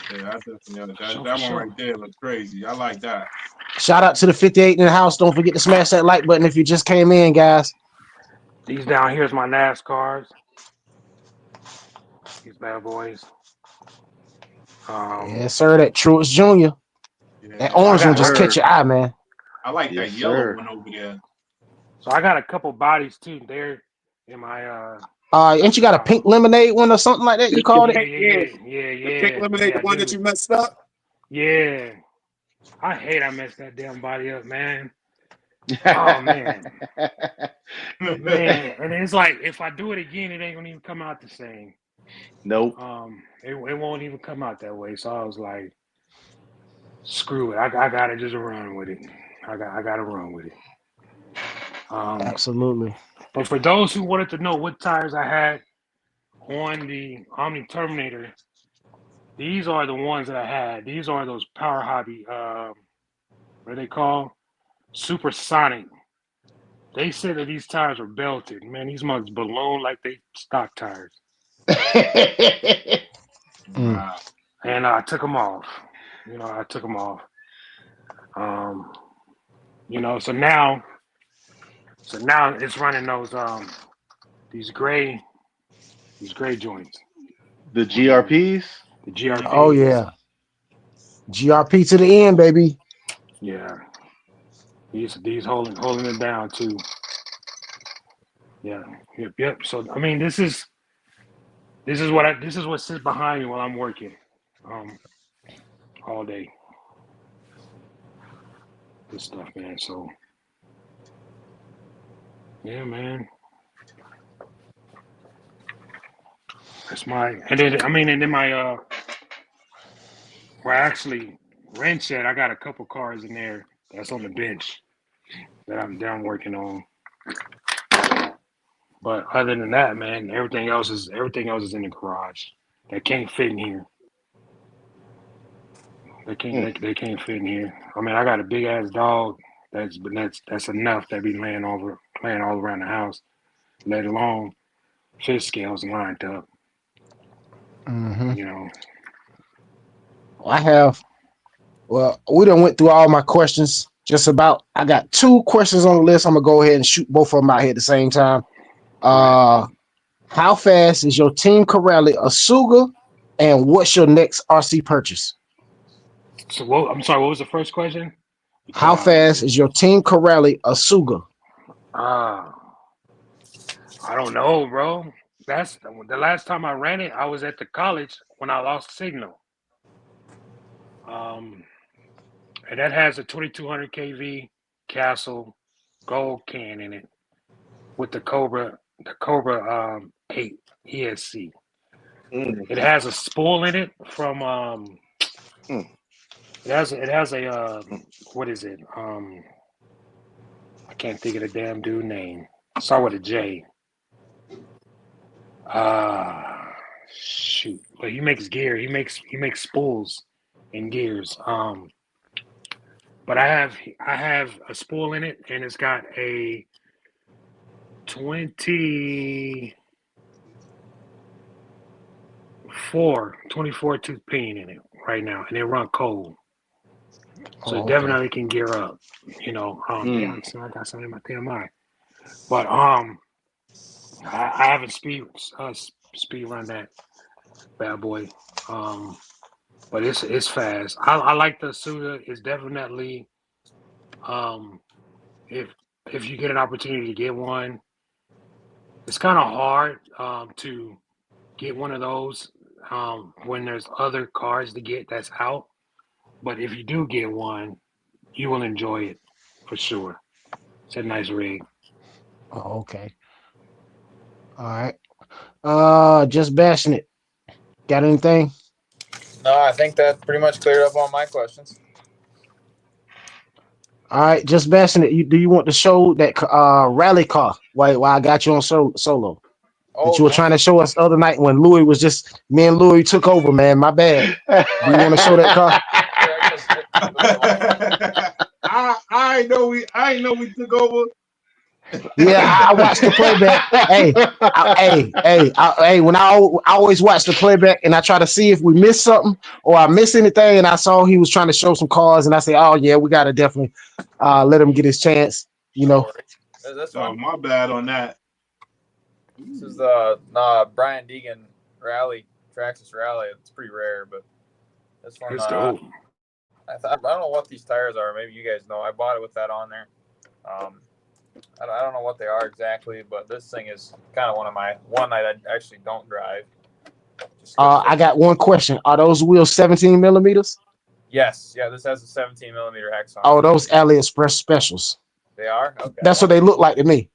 Yeah, that's definitely that
For
one
sure.
right there looks crazy. I like that.
Shout out to the 58 in the house. Don't forget to smash that like button if you just came in, guys.
These down here's my NASCARs. These bad boys.
Yes, sir. That Truex Jr.
Yeah.
That orange one
got
just
her.
catch your eye, man.
I like
Yes,
that yellow
sir.
one over there.
So I got a couple bodies too. They're in my
Ain't you got a pink lemonade one or something like that? You called it?
yeah.
The pink lemonade, the one that you messed up.
Yeah. I hate I messed that damn body up, man. Oh man. Man. And it's like if I do it again, it ain't gonna even come out the same.
Nope.
It won't even come out that way. So I was like, screw it. I gotta just run with it. I gotta run with it.
Absolutely.
But for those who wanted to know what tires I had on the Omni Terminator, these are the ones that I had. These are those Power Hobby, what are they called? Supersonic. They said that these tires were belted. Man, these mugs balloon like they stock tires.
Wow.
And I took them off. I took them off. So now it's running those these gray joints.
The GRPs?
The GRP.
Oh yeah. GRP to the end, baby.
Yeah. These holding it down too. Yeah. Yep. So I mean this is what sits behind me while I'm working. All day. Good stuff, man. So yeah, man. That's and then my where I actually wrench at, I got a couple cars in there that's on the bench that I'm working on. But other than that, man, everything else is in the garage. That can't fit in here. They can't fit in here. I mean, I got a big ass dog. That's enough that be laying all around the house, let alone fish scales lined up.
Mm-hmm. We done went through all my questions. Just about. I got 2 questions on the list. I'm gonna go ahead and shoot both of them out here at the same time. How fast is your Team Corrali Asuga, and what's your next RC purchase?
So I'm sorry. What was the first question?
How fast is your Team Corelli Asuga?
I don't know, bro. That's the last time I ran it. I was at the college when I lost signal. And that has a 2200 kV Castle gold can in it with the Cobra 8 ESC. It has a spool in it from it has a what is it? I can't think of the damn dude name. Start with a J. Shoot. But he makes gear. He makes spools and gears. But I have a spool in it, and it's got a 24 tooth pin in it right now, and it run cold. So it definitely can gear up. You know, yeah, so I got something in my TMI. But I haven't speed run that bad boy. But it's fast. I like the Suda. It's definitely if you get an opportunity to get one, it's kind of hard to get one of those when there's other cars to get that's out. But if you do get one, you will enjoy it for sure. It's a nice rig.
Oh, okay. All right. Just bashing it. Got anything?
No, I think that pretty much cleared up all my questions.
All right, just bashing it. Do you want to show that rally car? While I got you on solo. That you were trying to show us the other night when Louie was just me and Louie took over, man. My bad. Do you want to show that car?
I know we took over.
Yeah, I watched the playback. When I always watch the playback and I try to see if we missed something or I missed anything, and I saw he was trying to show some cars, and I say, oh yeah, we gotta definitely let him get his chance. You know.
That's
my bad on that.
This is Brian Deegan rally, Traxxas rally. It's pretty rare, but this one.
It's dope.
I don't know what these tires are. Maybe you guys know. I bought it with that on there. I don't know what they are exactly, but this thing is kind of one I actually don't drive.
I got one question. Are those wheels 17 millimeters?
Yes. Yeah, this has a 17 millimeter hex on.
Oh, those AliExpress specials.
They are? Okay.
That's what they look like to me.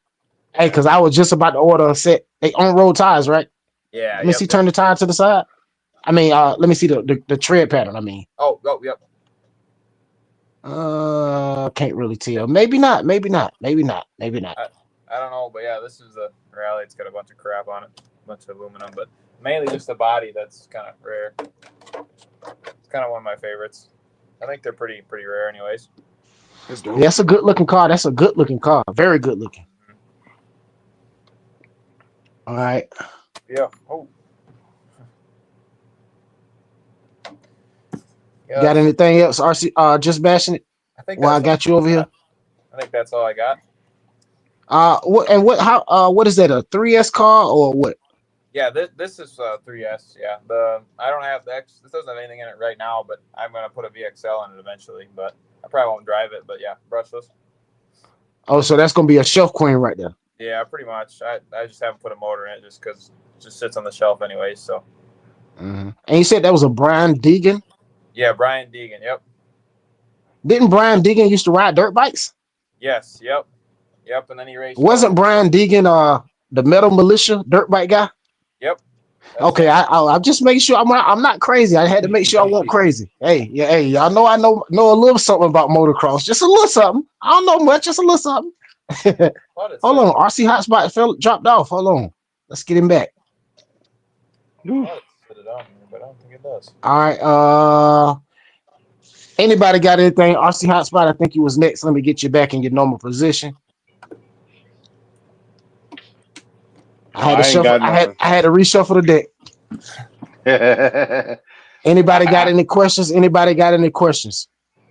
Hey, because I was just about to order a set. They on-road tires, right?
Yeah.
Let me see. Turn the tire to the side. I mean, let me see the tread pattern. I mean.
Oh, yep.
Can't really tell. Maybe not.
I don't know, but yeah, this is a rally. It's got a bunch of crap on it, a bunch of aluminum, but mainly just the body that's kind of rare. It's kind of one of my favorites. I think they're pretty rare, anyways.
Yeah, that's a good looking car. Very good looking. All right.
Yeah. Oh.
Yeah. Got anything else, RC? Just bashing it.
I think.
I got you over here.
I think that's all I got.
What is that? A 3S car or what?
Yeah, this is 3S. Yeah, I don't have the X. This doesn't have anything in it right now, but I'm gonna put a VXL in it eventually. But I probably won't drive it. But yeah, brushless.
Oh, so that's gonna be a shelf queen right there.
Yeah, pretty much. I just haven't put a motor in it just because it just sits on the shelf anyway. So.
And you said that was a Brian Deegan?
Yeah, Brian Deegan. Yep.
Didn't Brian Deegan used to ride dirt bikes?
Yes. Yep. And then he raced.
Wasn't Brian Deegan the Metal Militia dirt bike guy?
Yep.
Okay, I'm just making sure I'm not crazy. I had to make sure I wasn't crazy. Hey, y'all know I know a little something about motocross, just a little something. I don't know much, just a little something. Hold on, RC Hotspot dropped off. Hold on, let's get him back.
But I don't think it does.
All right. Anybody got anything? RC Hotspot, I think you was next. Let me get you back in your normal position. I had to reshuffle the deck. Anybody got any questions?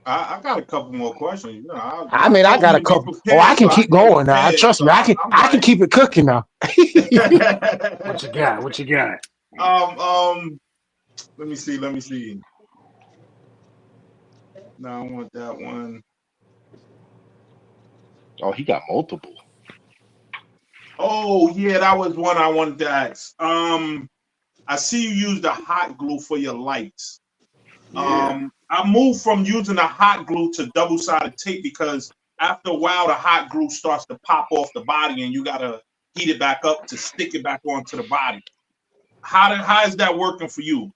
I got a couple more questions. You know,
I got a couple. I can keep going now. Trust me, I can keep it cooking now.
What you got?
Let me see. No, I want that one.
Oh, he got multiple.
Oh yeah, that was one I wanted to ask. I see you use the hot glue for your lights.
Yeah.
I moved from using the hot glue to double-sided tape because after a while the hot glue starts to pop off the body and you gotta heat it back up to stick it back onto the body. How is that working for you?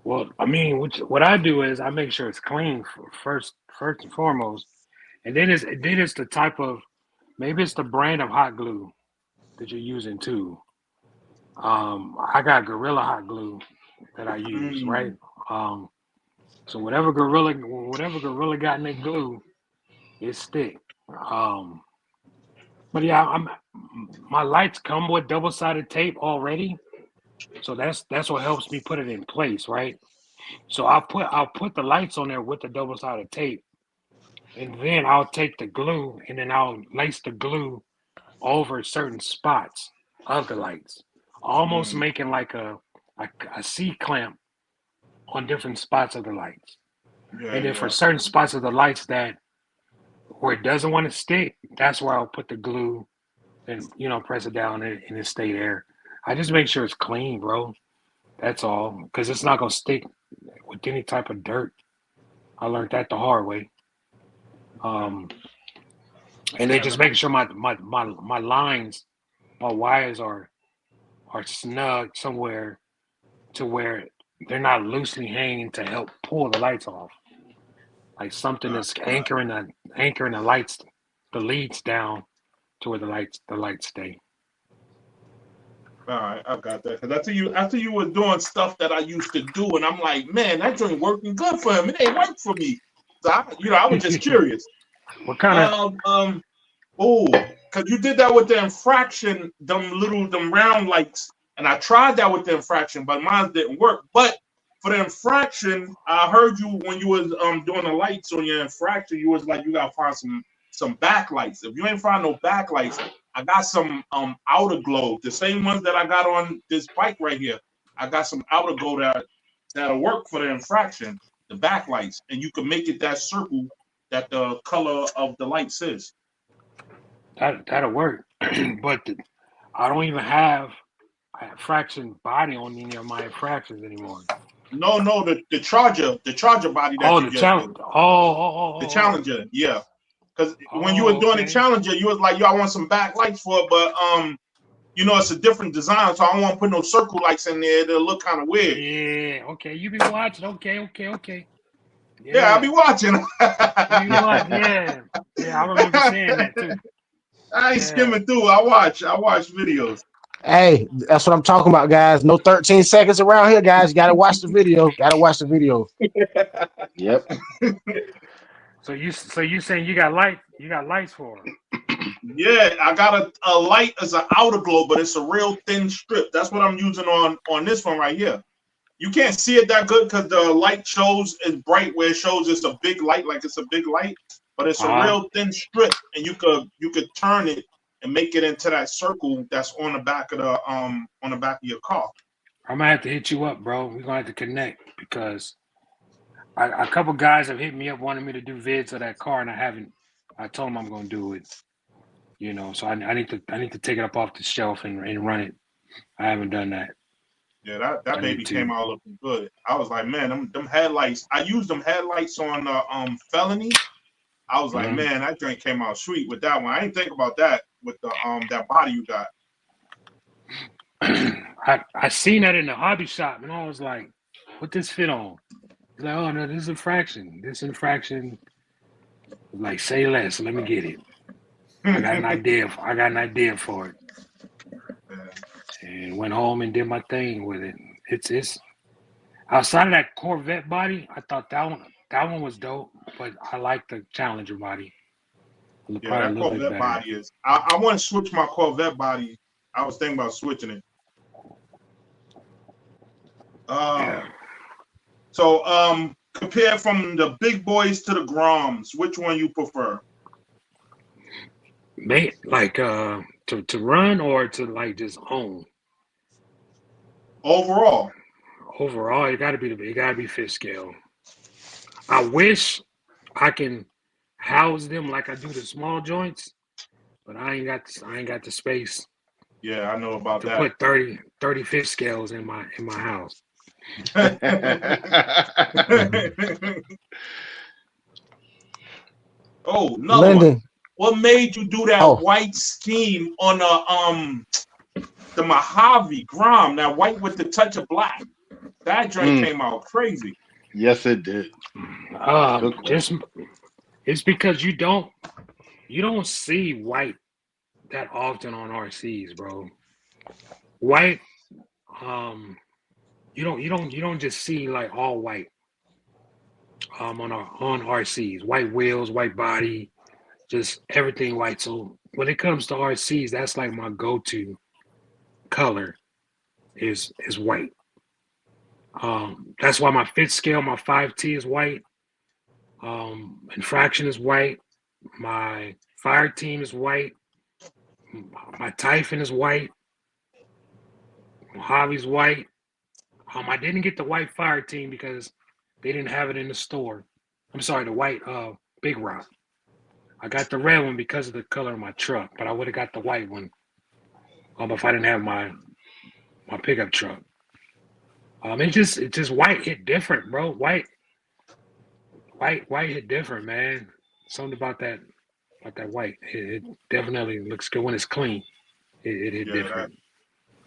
Well, I mean, what I do is I make sure it's clean first and foremost, and then it's the type of, maybe it's the brand of hot glue that you're using too. I got Gorilla hot glue that I use, right? So whatever Gorilla got in that glue, it stick. But yeah, my lights come with double-sided tape already, so that's what helps me put it in place, right? So I'll put the lights on there with the double-sided tape, and then I'll take the glue and then I'll lace the glue over certain spots of the lights, almost making like a C clamp on different spots of the lights.
Yeah,
And then for
yeah.
certain spots of the lights that where it doesn't want to stick, that's where I'll put the glue and press it down and it stay there. I just make sure it's clean, bro. That's all, because it's not gonna stick with any type of dirt. I learned that the hard way. And then just making sure my lines, my wires are snug somewhere to where they're not loosely hanging to help pull the lights off. Like something that's anchoring the lights, the leads down to where the lights stay.
All right, I got that. Cause after you were doing stuff that I used to do, and I'm like, man, that joint working good for him. It ain't work for me. So I was just curious.
What kind of?
Cause you did that with the infraction, them round lights, and I tried that with the infraction, but mine didn't work. But for the infraction, I heard you when you was doing the lights on your infraction, you was like, you gotta find some backlights. If you ain't find no backlights, I got some outer glow, the same ones that I got on this bike right here. I got some outer glow that'll work for the infraction, the backlights, and you can make it that circle that the color of the lights is.
That'll work, but I don't even have a fraction body on any of my infractions anymore.
No, the charger body that
Oh,
you
the
just did.
challenge. Oh.
The Challenger, yeah. Because when you were doing the Challenger, you was like, yo, I want some backlights for it, but it's a different design, so I don't want to put no circle lights in there. It'll look kind of weird.
Yeah, okay. You be watching. Okay.
Yeah, I'll be watching.
Yeah, I remember saying that too.
I ain't skimming through. I watch videos.
Hey, that's what I'm talking about, guys. No 13 seconds around here, guys. You gotta watch the video.
Yep.
So you saying you got lights for them?
Yeah, I got a light as an outer glow, but it's a real thin strip. That's what I'm using on this one right here. You can't see it that good because the light shows is bright where it shows it's a big light, like it's a big light, but it's a real thin strip, and you could turn it and make it into that circle that's on the back of your car.
I'm gonna have to hit you up, bro. We're gonna have to connect because a couple guys have hit me up wanting me to do vids of that car, and I haven't. I told them I'm gonna do it. So I need to take it up off the shelf and run it. I haven't done that.
Yeah, that baby came out looking good. I was like, man, them headlights. I used them headlights on Felony. I was like, man, that drink came out sweet with that one. I didn't think about that with the that body you got.
I seen that in the hobby shop, and I was like, what this fit on? He's like, oh no, this is infraction. This infraction, like, say less. Let me get it. I got an idea for it. And went home and did my thing with it. It's outside of that Corvette body. I thought that one was dope, but I like the Challenger body.
Yeah, that Corvette body is. I want to switch my Corvette body. I was thinking about switching it. So compare from the big boys to the Groms, which one you prefer?
Like to run or to like just own?
Overall,
it gotta be fifth scale. I wish I can house them like I do the small joints, but I ain't got the space
Yeah, I know about
to
that.
put 30 fifth scales in my house.
Oh, another one.
Linden.
What made you do that
Oh.
white scheme on the Mojave Grom? That white with the touch of black. That drink came out crazy.
Yes, it did.
Just it's because you don't see white that often on RCs, bro. White, you don't just see like all white on RCs. White wheels, white body, just everything white. So when it comes to RCs, that's like my go-to color is white. That's why my fifth scale, my 5T is white. Infraction is white. My fire team is white. My Typhon is white. Mojave's white. I didn't get the white fire team because they didn't have it in the store. I'm sorry, the white Big Rock. I got the red one because of the color of my truck, but I would have got the white one if I didn't have my pickup truck. It's just white hit different, bro. White hit different, man. Something about that white. It definitely looks good when it's clean. It hit different.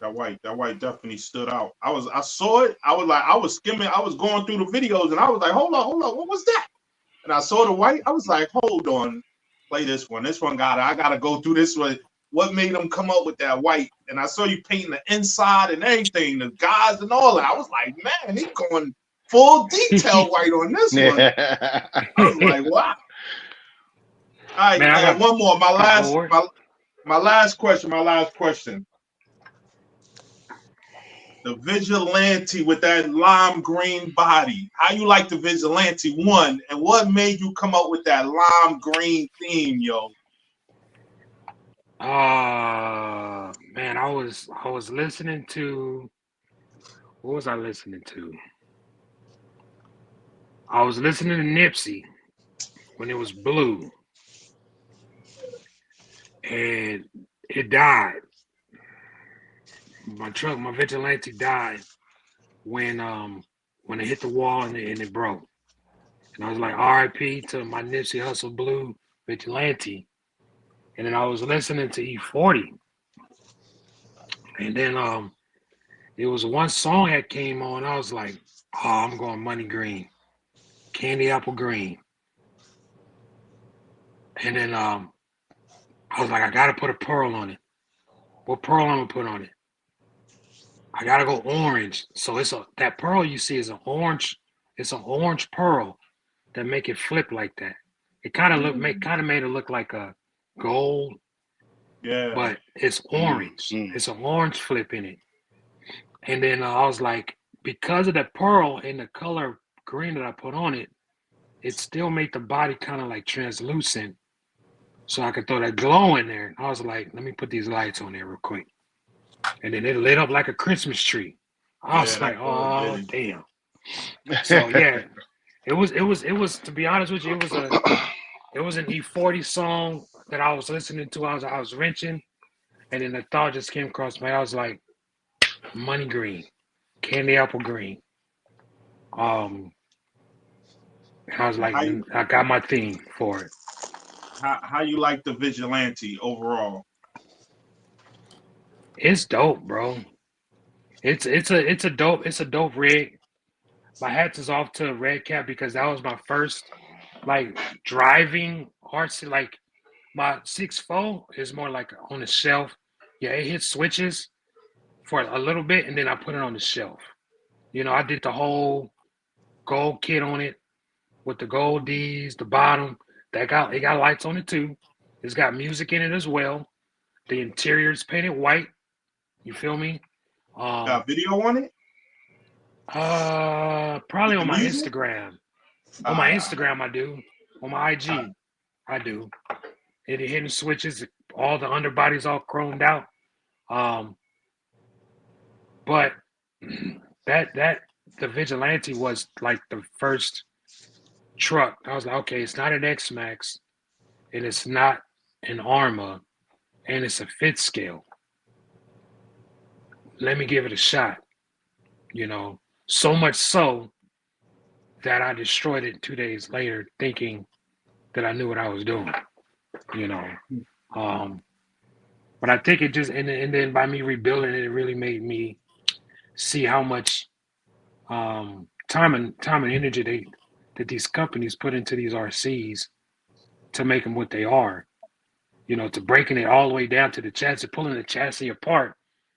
That white definitely stood out. I saw it. I was skimming. I was going through the videos, and I was like, hold on, what was that? And I saw the white. I was like, hold on, play this one. This one I gotta go through this one. What made them come up with that white? And I saw you painting the inside and everything, the guys and all that. I was like, man, he going full detail white on this one. I was like, wow. All right, man, one more. My last question. The Vigilante with that lime green body. How you like the Vigilante one? And what made you come up with that lime green theme, yo?
Man, I was listening to, what was I listening to? I was listening to Nipsey when it was blue. And it died. My Vigilante died when it hit the wall and it broke. And I was like, RIP to my Nipsey Hussle blue Vigilante. And then I was listening to E40. And then it was one song that came on. I was like, oh, I'm going money green. Candy apple green. And then I was like, I gotta put a pearl on it. What pearl I'm gonna put on it? I gotta go orange. So that pearl you see is an orange. It's an orange pearl that make it flip like that. It kind of made it look like a gold.
Yeah.
But it's orange. It's an orange flip in it. And then I was like, because of the pearl and the color green that I put on it, it still made the body kind of like translucent. So I could throw that glow in there. I was like, let me put these lights on there real quick. And then it lit up like a Christmas tree. I was like, oh damn. So yeah, it was to be honest with you, it was an E40 song that I was listening to. I was wrenching, and then the thought just came across me. I was like, money green, candy apple green. And I was like, I got my theme for it.
How you like the Vigilante overall?
It's dope, bro. It's a dope rig. My hats is off to Red Cap because that was my first like driving RC. Like my 6.4 is more like on the shelf. Yeah, it hits switches for a little bit and then I put it on the shelf. You know, I did the whole gold kit on it with the gold D's, the bottom. It got lights on it too. It's got music in it as well. The interior is painted white. You feel me?
Got video on it?
Probably on my Instagram. On my Instagram, I do. On my IG, I do. It hitting switches. All the underbody's all chromed out. But the Vigilante was like the first truck. I was like, okay, it's not an X-Max, and it's not an Arma, and it's a fifth scale. Let me give it a shot. You know, so much so that I destroyed it 2 days later, thinking that I knew what I was doing. You know, but I think it just and then by me rebuilding it, it really made me see how much time and energy that these companies put into these RCs to make them what they are. You know, to breaking it all the way down to the chassis, pulling the chassis apart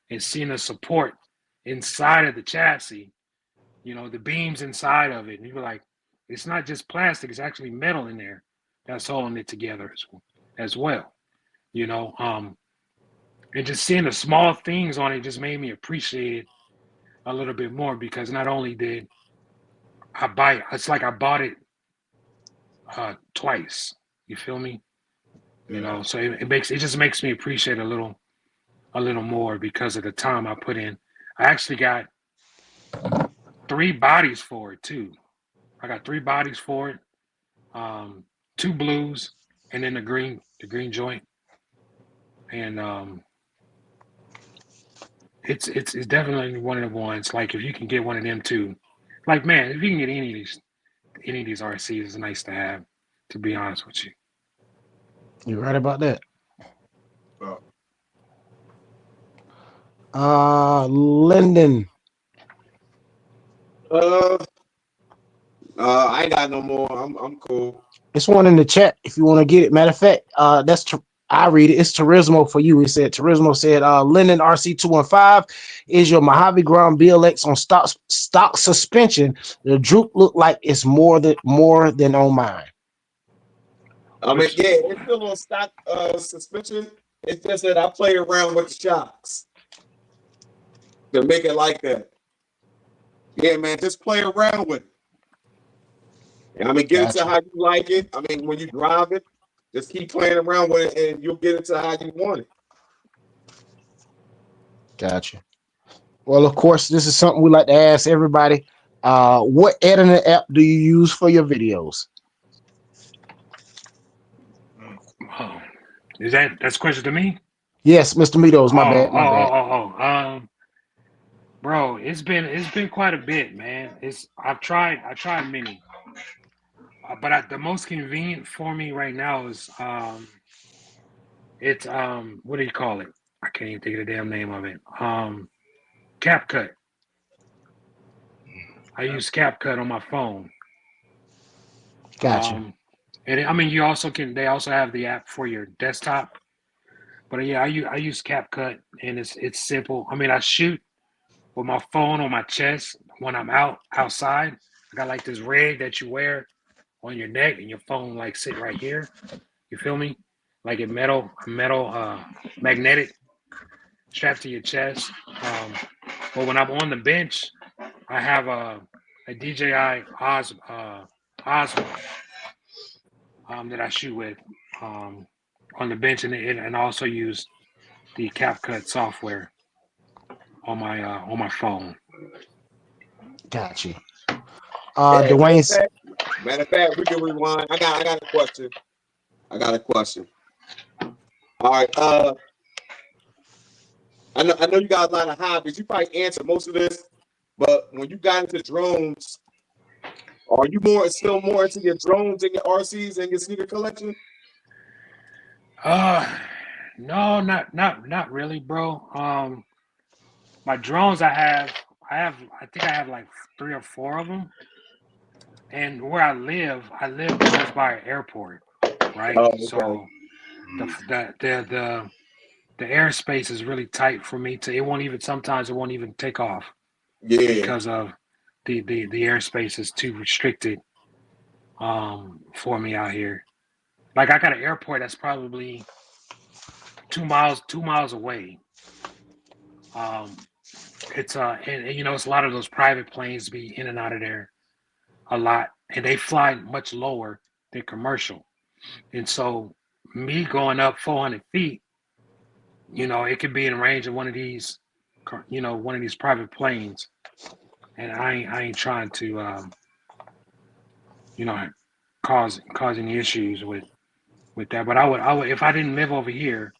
and seeing the support inside of the chassis, you know, the beams inside of it. And you're like, it's not just plastic, it's actually metal in there that's holding it together as well. You know, and just seeing the small things on it just made me appreciate it a little bit more, because not only did I buy it, it's like I bought it twice. You feel me? You know, so it just makes me appreciate a little more because of the time I put in. I actually got 3 bodies for it too. I got 3 bodies for it, 2 blues, and then the green joint. And it's definitely one of the ones. Like if you can get one of them too, like man, if you can get any of these RCs, it's nice to have. To be honest with you,
You're right about that. Linden.
I ain't got no more. I'm cool.
It's one in the chat if you want to get it. Matter of fact, I read it. It's Turismo for you. It said Turismo said Linden RC 215 is your Mojave Ground BLX on stock suspension. The droop look like it's more than on mine.
I mean, yeah, it's still on stock suspension. It's just that I play around with the shocks to make it like that. Yeah, man, just play around with it. And I mean, get it to how you like it. I mean, when you drive it, just keep playing around with it, and you'll get it to how you want it.
Gotcha. Well, of course, this is something we like to ask everybody. What editing app do you use for your videos?
oh, that's a question to me?
Yes, Mr. Meadows. My bad.
Bro, it's been quite a bit, man. I've tried many, but the most convenient for me right now is it's what do you call it? I can't even think of the damn name of it. CapCut. I use CapCut on my phone.
Gotcha.
And I mean, they also have the app for your desktop. But yeah, I use CapCut, and it's simple. I mean, I shoot with my phone on my chest when I'm outside. I got like this rig that you wear on your neck, and your phone like sit right here. You feel me? Like a metal magnetic strapped to your chest. But when I'm on the bench, I have a DJI Osmo that I shoot with on the bench, and also use the CapCut software on my phone.
Gotcha.
Dwayne. Matter of fact, we can rewind. I got a question. All right. I know you got a lot of hobbies. You probably answered most of this, but when you got into drones, are you still more into your drones and your RCs and your sneaker collection?
No, not really, bro. My drones, I think I have like 3 or 4 of them. And where I live close by an airport, right?
Oh, okay.
So the airspace is really tight for me sometimes it won't even take off.
Yeah.
Because of the airspace is too restricted for me out here. Like I got an airport that's probably 2 miles away. It's and you know, it's a lot of those private planes be in and out of there a lot, and they fly much lower than commercial. And so me going up 400 feet, you know, it could be in range of one of these private planes. And I ain't trying to, causing issues with that. But I would if I didn't live over here,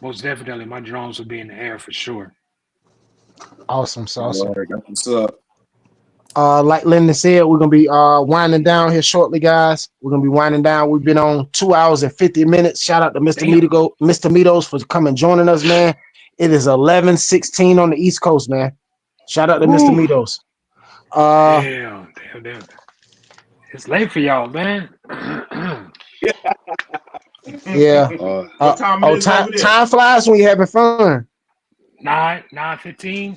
most definitely my drones would be in the air for sure.
Awesome, so awesome.
What's up?
Like Linden said, we're gonna be winding down here shortly, guys. We're gonna be winding down. We've been on 2 hours and 50 minutes. Shout out to Mr. Mitos for coming joining us, man. It is 11:16 on the East Coast, man. Shout out to Mr. Mitos.
Damn. It's late for y'all, man.
Yeah. Time flies when you're having fun.
9:15.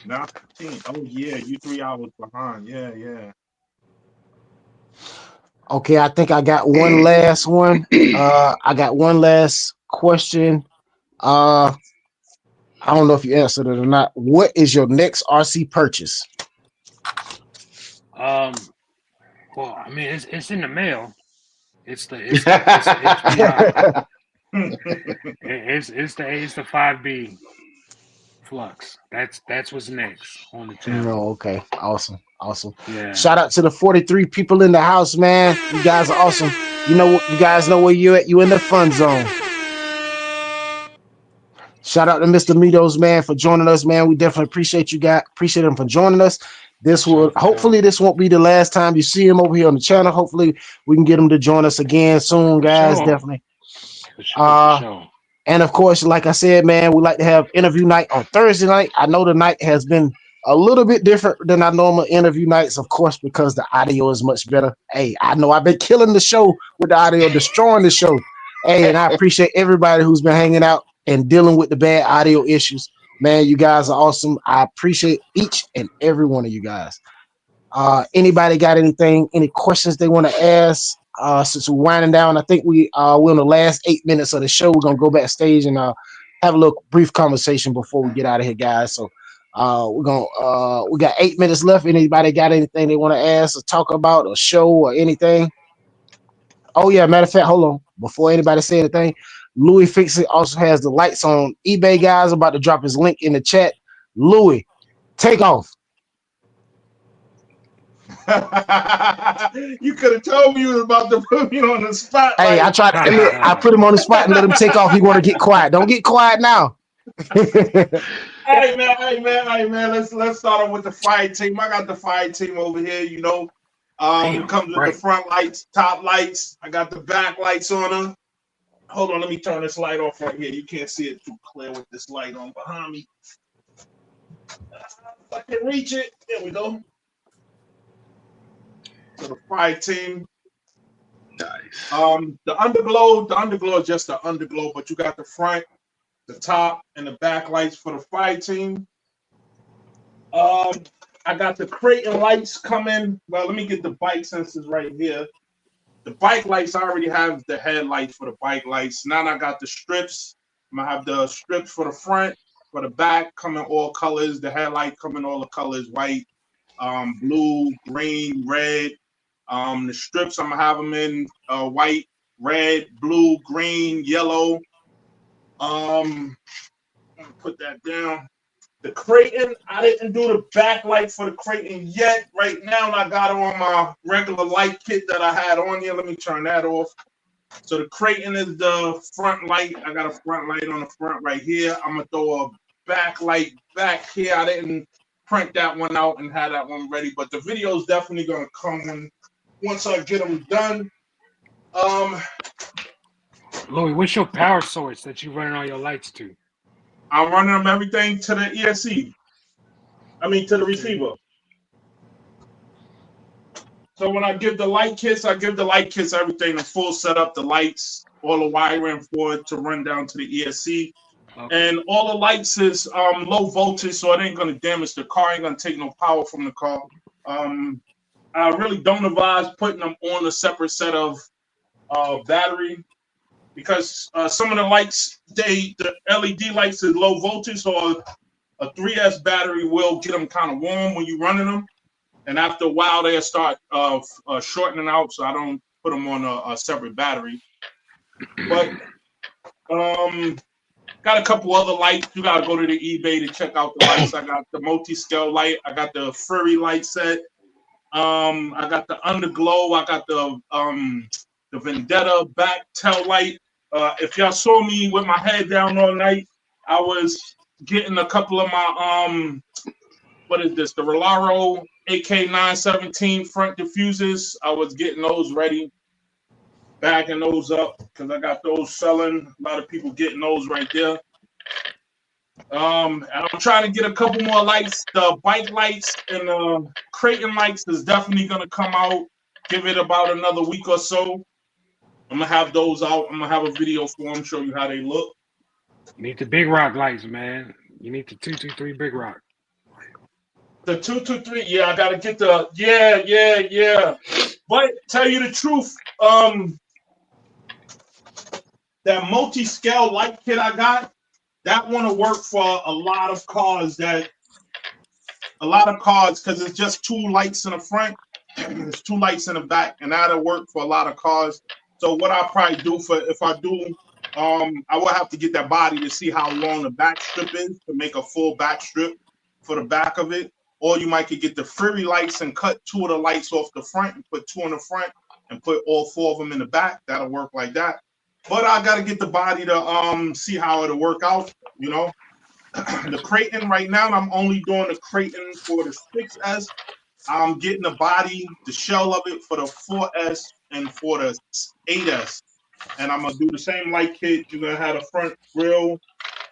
9:15. Oh yeah, you 3 hours behind. Yeah.
Okay, I think I got one last one. I got one last question. I don't know if you answered it or not. What is your next RC purchase?
Well, I mean, it's in the mail. It's the 5B Flux. That's what's next on the channel.
Oh, okay, awesome.
Yeah.
Shout out to the 43 people in the house, man. You guys are awesome. You guys know where you at. You in the fun zone. Shout out to Mr. Mitos, man, for joining us, man. We definitely appreciate you guys. Appreciate him for joining us. Hopefully this won't be the last time you see him over here on the channel. Hopefully we can get him to join us again soon, guys. Definitely.
For sure.
And of course, like I said, man, we like to have interview night on Thursday night. I know the night has been a little bit different than our normal interview nights, of course, because the audio is much better. Hey, I know I've been killing the show with the audio, destroying the show. Hey, and I appreciate everybody who's been hanging out and dealing with the bad audio issues. Man, you guys are awesome. I appreciate each and every one of you guys. Anybody got any questions they want to ask? Since we're winding down, I think we're in the last 8 minutes of the show. We're gonna go backstage and have a little brief conversation before we get out of here, guys. So we got 8 minutes left. Anybody got anything they want to ask or talk about or show or anything? Oh yeah, matter of fact, hold on. Before anybody say anything, Louie Fix It also has the lights on eBay, guys. I'm about to drop his link in the chat. Louie, take off.
You could have told me you was about to put me on the spot.
Hey, I tried to. I put him on the spot and let him take off. He want to get quiet. Don't get quiet now.
Hey man. Let's start off with the fire team. I got the fire team over here. You know, it comes with the front lights, top lights. I got the back lights on them. Hold on, let me turn this light off right here. You can't see it too clear with this light on behind me. If I can reach it. There we go. So the fire team.
Nice.
The underglow is just the underglow, but you got the front, the top, and the back lights for the fire team. I got the crate and lights coming. Well, let me get the bike sensors right here. The bike lights, I already have the headlights for the bike lights. Now I got the strips. I'm gonna have the strips for the front, for the back, coming all colors. The headlight coming all the colors: white, blue, green, red. The strips, I'm gonna have them in white, red, blue, green, yellow. Put that down. The Creighton, I didn't do the backlight for the Creighton yet. Right now, I got it on my regular light kit that I had on here. Let me turn that off. So the Creighton is the front light. I got a front light on the front right here. I'm gonna throw a backlight back here. I didn't print that one out and have that one ready, but the video is definitely gonna come once I get them done.
Louie, what's your power source that you running all your lights to?
I'm running them everything to the ESC. I mean, to the receiver. So when I give the light kits, everything, the full setup, the lights, all the wiring for it to run down to the ESC. Okay. And all the lights is low voltage, so it ain't gonna damage the car. Ain't gonna take no power from the car. I really don't advise putting them on a separate set of battery, because some of the lights, the LED lights is low voltage, so a 3S battery will get them kind of warm when you're running them, and after a while they'll start shortening out. So I don't put them on a separate battery. But got a couple other lights. You gotta go to the eBay to check out the lights. I got the multi-scale light. I got the Fury light set. I got the Underglow. I got the Vendetta back tail light. If y'all saw me with my head down all night, I was getting a couple of my what is this? The Rolaro AK917 front diffusers. I was getting those ready, bagging those up because I got those selling. A lot of people getting those right there. And I'm trying to get a couple more lights. The bike lights and the Creighton lights is definitely gonna come out. Give it about another week or so. I'm gonna have those out. I'm gonna have a video for them, show you how they look.
You need the big rock lights, man. You need the 223 big rock.
The 223, yeah, I gotta get the yeah. But tell you the truth, that multi-scale light kit I got, that want to work for a lot of cars because it's just 2 lights in the front, there's 2 lights in the back, and that'll work for a lot of cars. So what I'll probably do if I do, I will have to get that body to see how long the back strip is to make a full back strip for the back of it. Or you might could get the Fury lights and cut 2 of the lights off the front and put 2 in the front and put all 4 of them in the back. That'll work like that. But I got to get the body to see how it'll work out, you know. The Creighton right now, I'm only doing the Creighton for the 6S. I'm getting the body, the shell of it for the 4S and for the 8S. And I'm going to do the same light kit. You're going to have the front grille.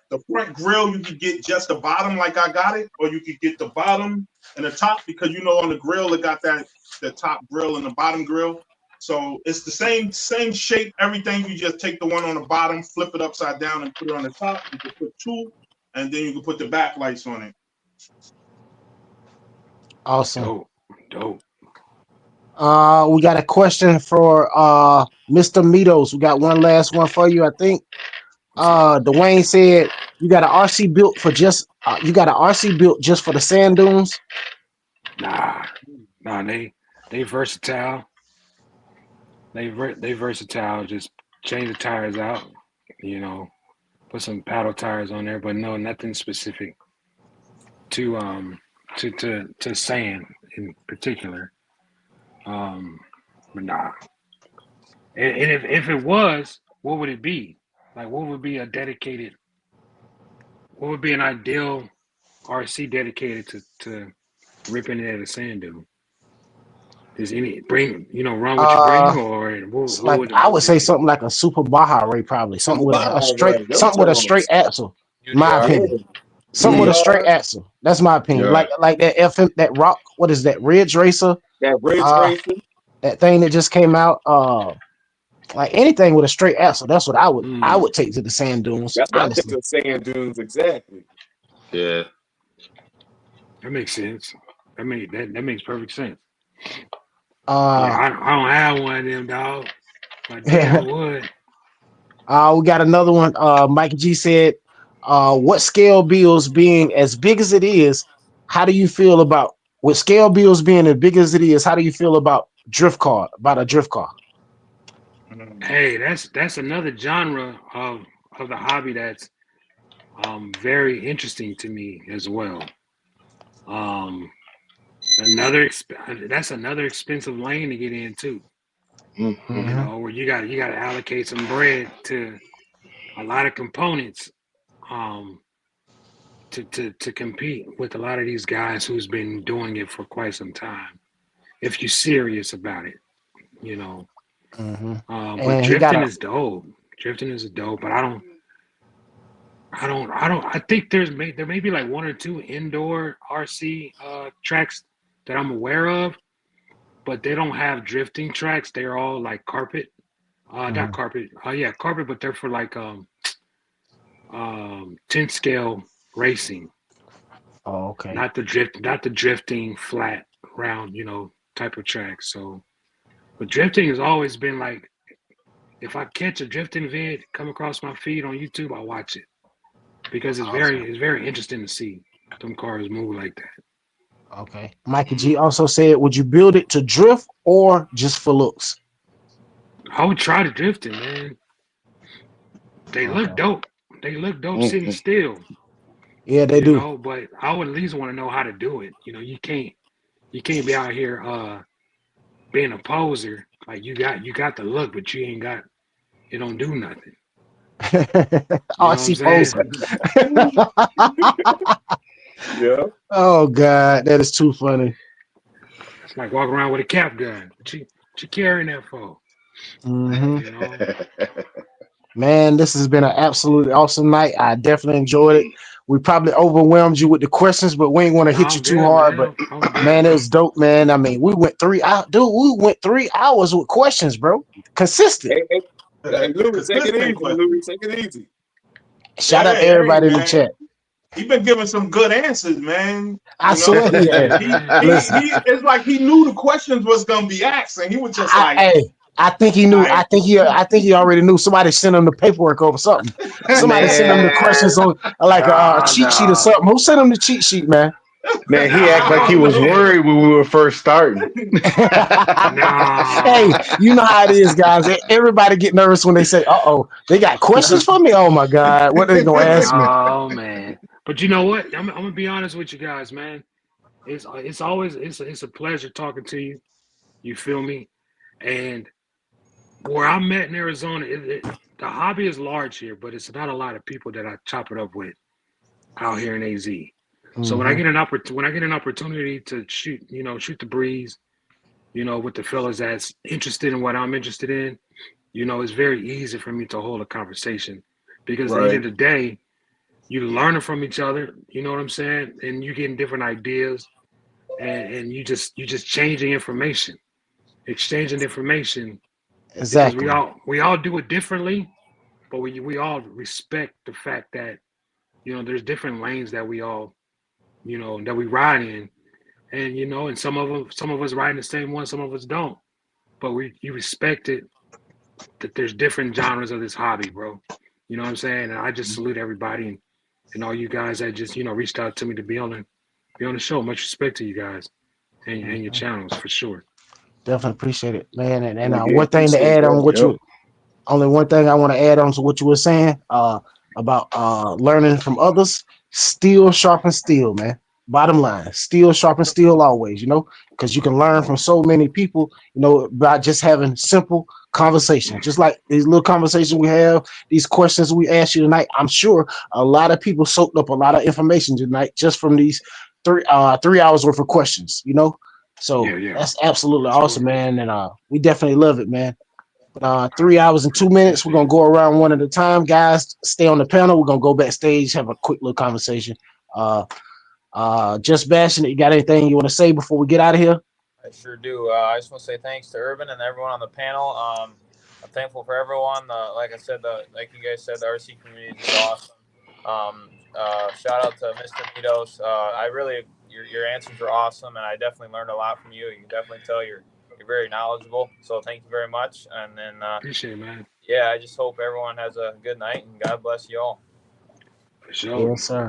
The front grille, you can get just the bottom like I got it, or you could get the bottom and the top because, you know, on the grill, it got the top grill and the bottom grill. So it's the same shape, everything. You just take the one on the bottom, flip it upside down, and put it on the top. You can put 2, and then you can put the back lights on it.
Awesome.
Dope.
We got a question for Mr. Mitos. We got one last one for you, I think. Dwayne said you got an RC built for just for the sand dunes.
Nah, they versatile. They versatile. Just change the tires out, you know, put some paddle tires on there, but no, nothing specific to sand in particular. But nah. And if it was, what would it be? Like, what would be an ideal RC dedicated to ripping it at a sand dune? Does run what you bring, or
I would say something like a Super Baja Ray, probably something with a straight axle. My opinion, something with a straight axle. That's my opinion.
Yeah.
Like that FM, that rock. What is that? Ridge Racer.
That Ridge Racer.
That thing that just came out. Like anything with a straight axle. That's what I would take to the sand dunes.
That's what I take to the sand dunes exactly.
Yeah.
That makes sense. That makes perfect sense.
I
don't have one of them, dog. But I would.
We got another one. Mike G said, what scale bills being as big as it is, how do you feel about with scale bills being as big as it is, how do you feel about a drift car?
Hey, that's another genre of the hobby that's very interesting to me as well. That's another expensive lane to get into.
Mm-hmm.
You know, where you got to allocate some bread to a lot of components to compete with a lot of these guys who's been doing it for quite some time. If you're serious about it, you know.
Mm-hmm.
But drifting is dope. Drifting is dope, but I think there may be like 1 or 2 indoor RC tracks that I'm aware of, but they don't have drifting tracks. They're all like carpet. Not carpet. Carpet, but they're for like 10 scale racing.
Oh, okay.
Not the drifting flat round, you know, type of track. So, but drifting has always been like, if I catch a drifting vid come across my feed on YouTube, I watch it because it's very interesting to see them cars move like that.
Okay. Mikey G also said, would you build it to drift or just for looks?
I would try to drift it, man. They look dope. They look dope sitting still.
Yeah, they do.
Know, but I would at least want to know how to do it. You know, you can't you can't be out here being a poser. Like you got the look, but you don't do nothing.
RC poser.
Yeah.
Oh God, that is too funny.
It's like walking around with a cap gun. What you carrying that for?
Mhm.
You know?
Man, this has been an absolutely awesome night. I definitely enjoyed it. We probably overwhelmed you with the questions, but we ain't want to hit you too hard.
Man.
But man, it was dope, man. I mean, we went 3 hours, dude. We went 3 hours with questions, bro. Consistent.
Hey, Louie, take it easy.
Question.
Louie, take it easy.
Shout out to everybody in the chat.
He been giving some good answers, man.
I swear he has.
It's like he knew the questions was gonna be asked, and he was just like,
Hey, I think he knew. I think he already knew. Somebody sent him the paperwork over something. Somebody sent him the questions on like a cheat sheet or something. Who sent him the cheat sheet, man?
Man, he act like he was worried when we were first starting.
Hey, you know how it is, guys. Everybody get nervous when they say, "Uh-oh, they got questions for me." Oh my God, what are they gonna ask me?
Oh man, but you know what? I'm gonna be honest with you guys, man. It's always a pleasure talking to you. You feel me? And where I'm at in Arizona, the hobby is large here, but it's not a lot of people that I chop it up with out here in AZ. So when I get an opportunity to shoot the breeze, with the fellas that's interested in what I'm interested in, it's very easy for me to hold a conversation because at the end of the day, you're learning from each other. You know what I'm saying? And you're getting different ideas, and you just exchanging information.
Exactly.
Because we all do it differently, but we all respect the fact that there's different lanes that we all that we ride in, and and some of us ride in the same one, some of us don't, but you respect it that there's different genres of this hobby, bro. You know what I'm saying? And I just salute everybody and all you guys that just reached out to me to be on the show. Much respect to you guys and your channels for sure.
Definitely appreciate it, man. And one thing to add on what only one thing I want to add on to what you were saying about learning from others. Steel sharpens steel, man. Bottom line, steel sharpens steel always, because you can learn from so many people, by just having simple conversation. Just like these little conversations we have, these questions we ask you tonight. I'm sure a lot of people soaked up a lot of information tonight just from these 3 hours worth of questions, So that's absolutely awesome, man. And we definitely love it, man. 3 hours and 2 minutes. We're gonna go around one at a time, guys. Stay on the panel. We're gonna go backstage, have a quick little conversation. Just Bashinit, you got anything you want to say before we get out of here?
I sure do. I just want to say thanks to Urban and everyone on the panel. I'm thankful for everyone. Like I said, like you guys said, the RC community is awesome. Shout out to Mr. Midos. Your answers were awesome, and I definitely learned a lot from you. You can definitely tell you're very knowledgeable. So thank you very much. And then
appreciate it, man.
Yeah, I just hope everyone has a good night, and God bless you all.
For sure.
Yes, sir.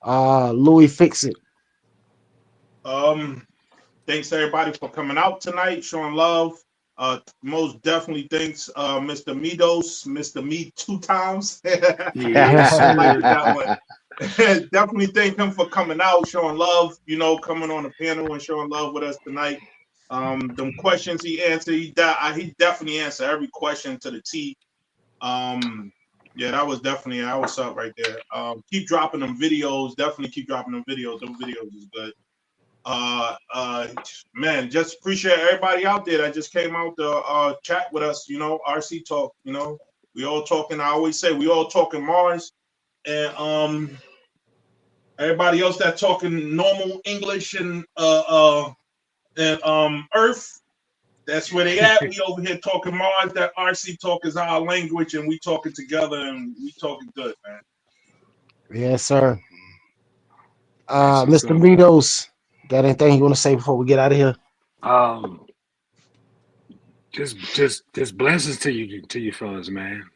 Louie, fix it.
Thanks to everybody for coming out tonight, showing love. Most definitely thanks Mr. Midos, Mr. Me 2 times.
Yes,
I like that one. Definitely thank him for coming out, showing love, coming on the panel and showing love with us tonight. Them questions he answered, he definitely answered every question to the T. Yeah, that was up right there. Keep dropping them videos. Definitely keep dropping them videos. Them videos is good. Man, just appreciate everybody out there that just came out to chat with us. RC talk. We all talking. I always say we all talking Mars, and everybody else that talking normal English and Earth. That's where they at. We over here talking Mars. That RC talk is our language, and we talking together, and we talking good, man.
Yes, sir. Mr. Midos, got anything you want to say before we get out of here?
Just blessings to you fellas, man.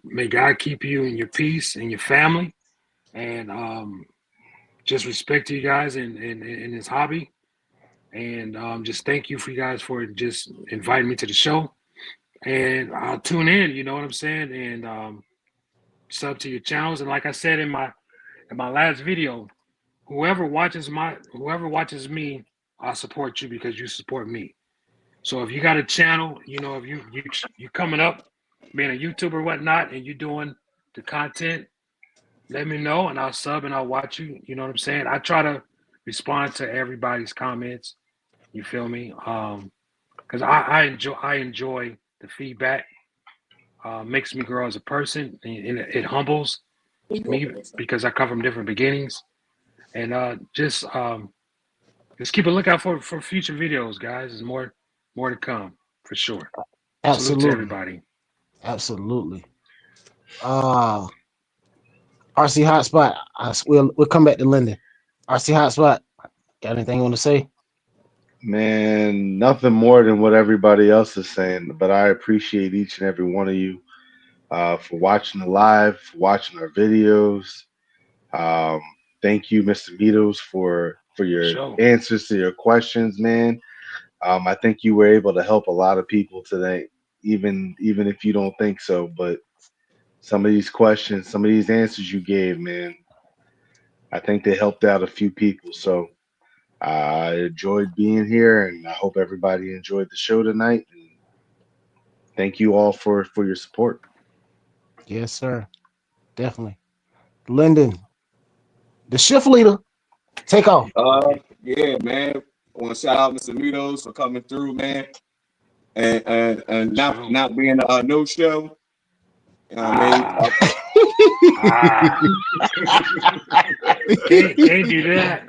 May God keep you in your peace and your family, and just respect to you guys in this hobby. And just thank you for just inviting me to the show. And I'll tune in, you know what I'm saying? And sub to your channels. And like I said in my last video, whoever watches me, I support you because you support me. So if you got a channel, you know, if you coming up, being a YouTuber or whatnot, and you doing the content, let me know and I'll sub and I'll watch you. You know what I'm saying? I try to respond to everybody's comments. You feel me? Because I enjoy the feedback. Makes me grow as a person, and it humbles me because I come from different beginnings. And just keep a lookout for future videos, guys. There's more to come for sure. Salute to
Absolutely.
everybody.
Absolutely. RC Hotspot. We'll come back to Linden. RC Hotspot. Got anything you want to say?
Man, nothing more than what everybody else is saying, but I appreciate each and every one of you for watching the live, for watching our videos. Thank you, Mr. Mitos, for your answers to your questions, man. I think you were able to help a lot of people today, even if you don't think so. But some of these questions, some of these answers you gave, man, I think they helped out a few people. So I enjoyed being here, and I hope everybody enjoyed the show tonight. And thank you all for your support.
Yes, sir. Definitely. Linden, the shift leader, take off.
Yeah, man. I want to shout out Mr. Mitos for coming through, man, and not being a no show. You know what I mean?
Can't do that.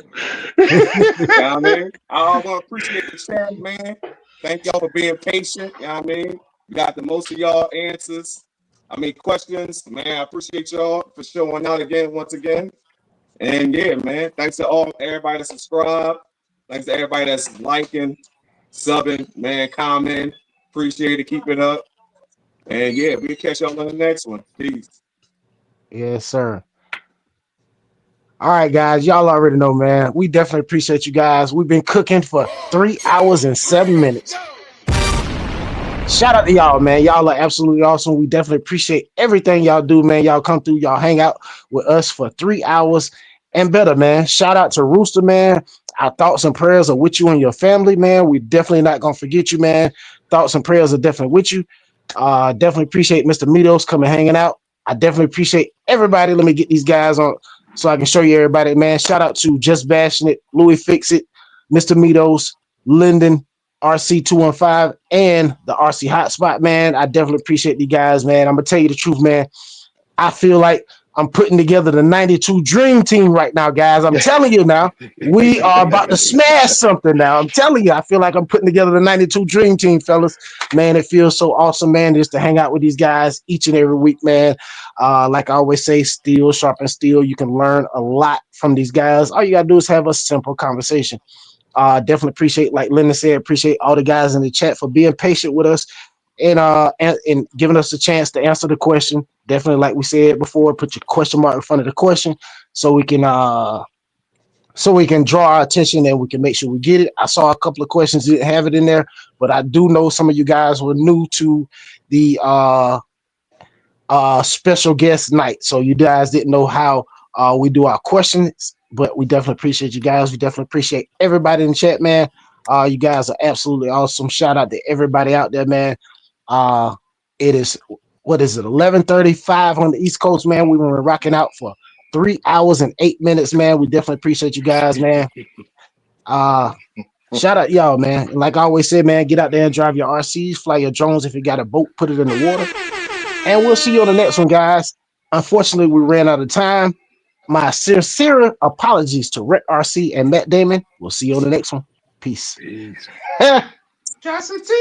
You know what I mean? I want to appreciate the chat, man. Thank y'all for being patient. You know what I mean? We got the most of y'all answers. Questions. Man, I appreciate y'all for showing out once again. And yeah, man, thanks to everybody that subscribed. Thanks to everybody that's liking, subbing, man, commenting. Appreciate it. Keep it up. And yeah, we'll catch y'all on the next one. Peace.
Yes, sir. All right, guys. Y'all already know, man. We definitely appreciate you guys. We've been cooking for 3 hours and 7 minutes. Shout out to y'all, man. Y'all are absolutely awesome. We definitely appreciate everything y'all do, man. Y'all come through, y'all hang out with us for 3 hours and better, man. Shout out to Rooster, man. Our thoughts and prayers are with you and your family, man. We definitely not gonna forget you, man. Thoughts and prayers are definitely with you. Definitely appreciate Mr. Mitos coming hanging out. I definitely appreciate everybody. Let me get these guys on so I can show you everybody, man. Shout out to JustBashinit, Louie Fix It, Mr. Mitos, Linden RC 215, and the RC Hotspot, man. I definitely appreciate you guys, man. I'm gonna tell you the truth, man. I feel like I'm putting together the 92 Dream Team right now, guys. I'm telling you now, we are about to smash something now. I'm telling you, I feel like I'm putting together the 92 Dream Team, fellas. Man, it feels so awesome, man, just to hang out with these guys each and every week, man. Like I always say, steel sharpens steel. You can learn a lot from these guys. All you gotta do is have a simple conversation. Definitely appreciate, like Linda said, appreciate all the guys in the chat for being patient with us and giving us a chance to answer the question. Definitely, like we said before, put your question mark in front of the question so we can draw our attention and we can make sure we get it. I saw a couple of questions didn't have it in there, but I do know some of you guys were new to the special guest night, so you guys didn't know how we do our questions. But we definitely appreciate you guys. We definitely appreciate everybody in the chat, man. You guys are absolutely awesome. Shout out to everybody out there, man. It is, what is it, 11:35 on the East Coast, man. We've been rocking out for 3 hours and 8 minutes, man. We definitely appreciate you guys, man. Shout out y'all, man. Like I always say, man, get out there and drive your RCs, fly your drones. If you got a boat, put it in the water. And we'll see you on the next one, guys. Unfortunately, we ran out of time. My sincere apologies to Rick RC and Matt Damon. We'll see you on the next one. Peace.
Cassidy.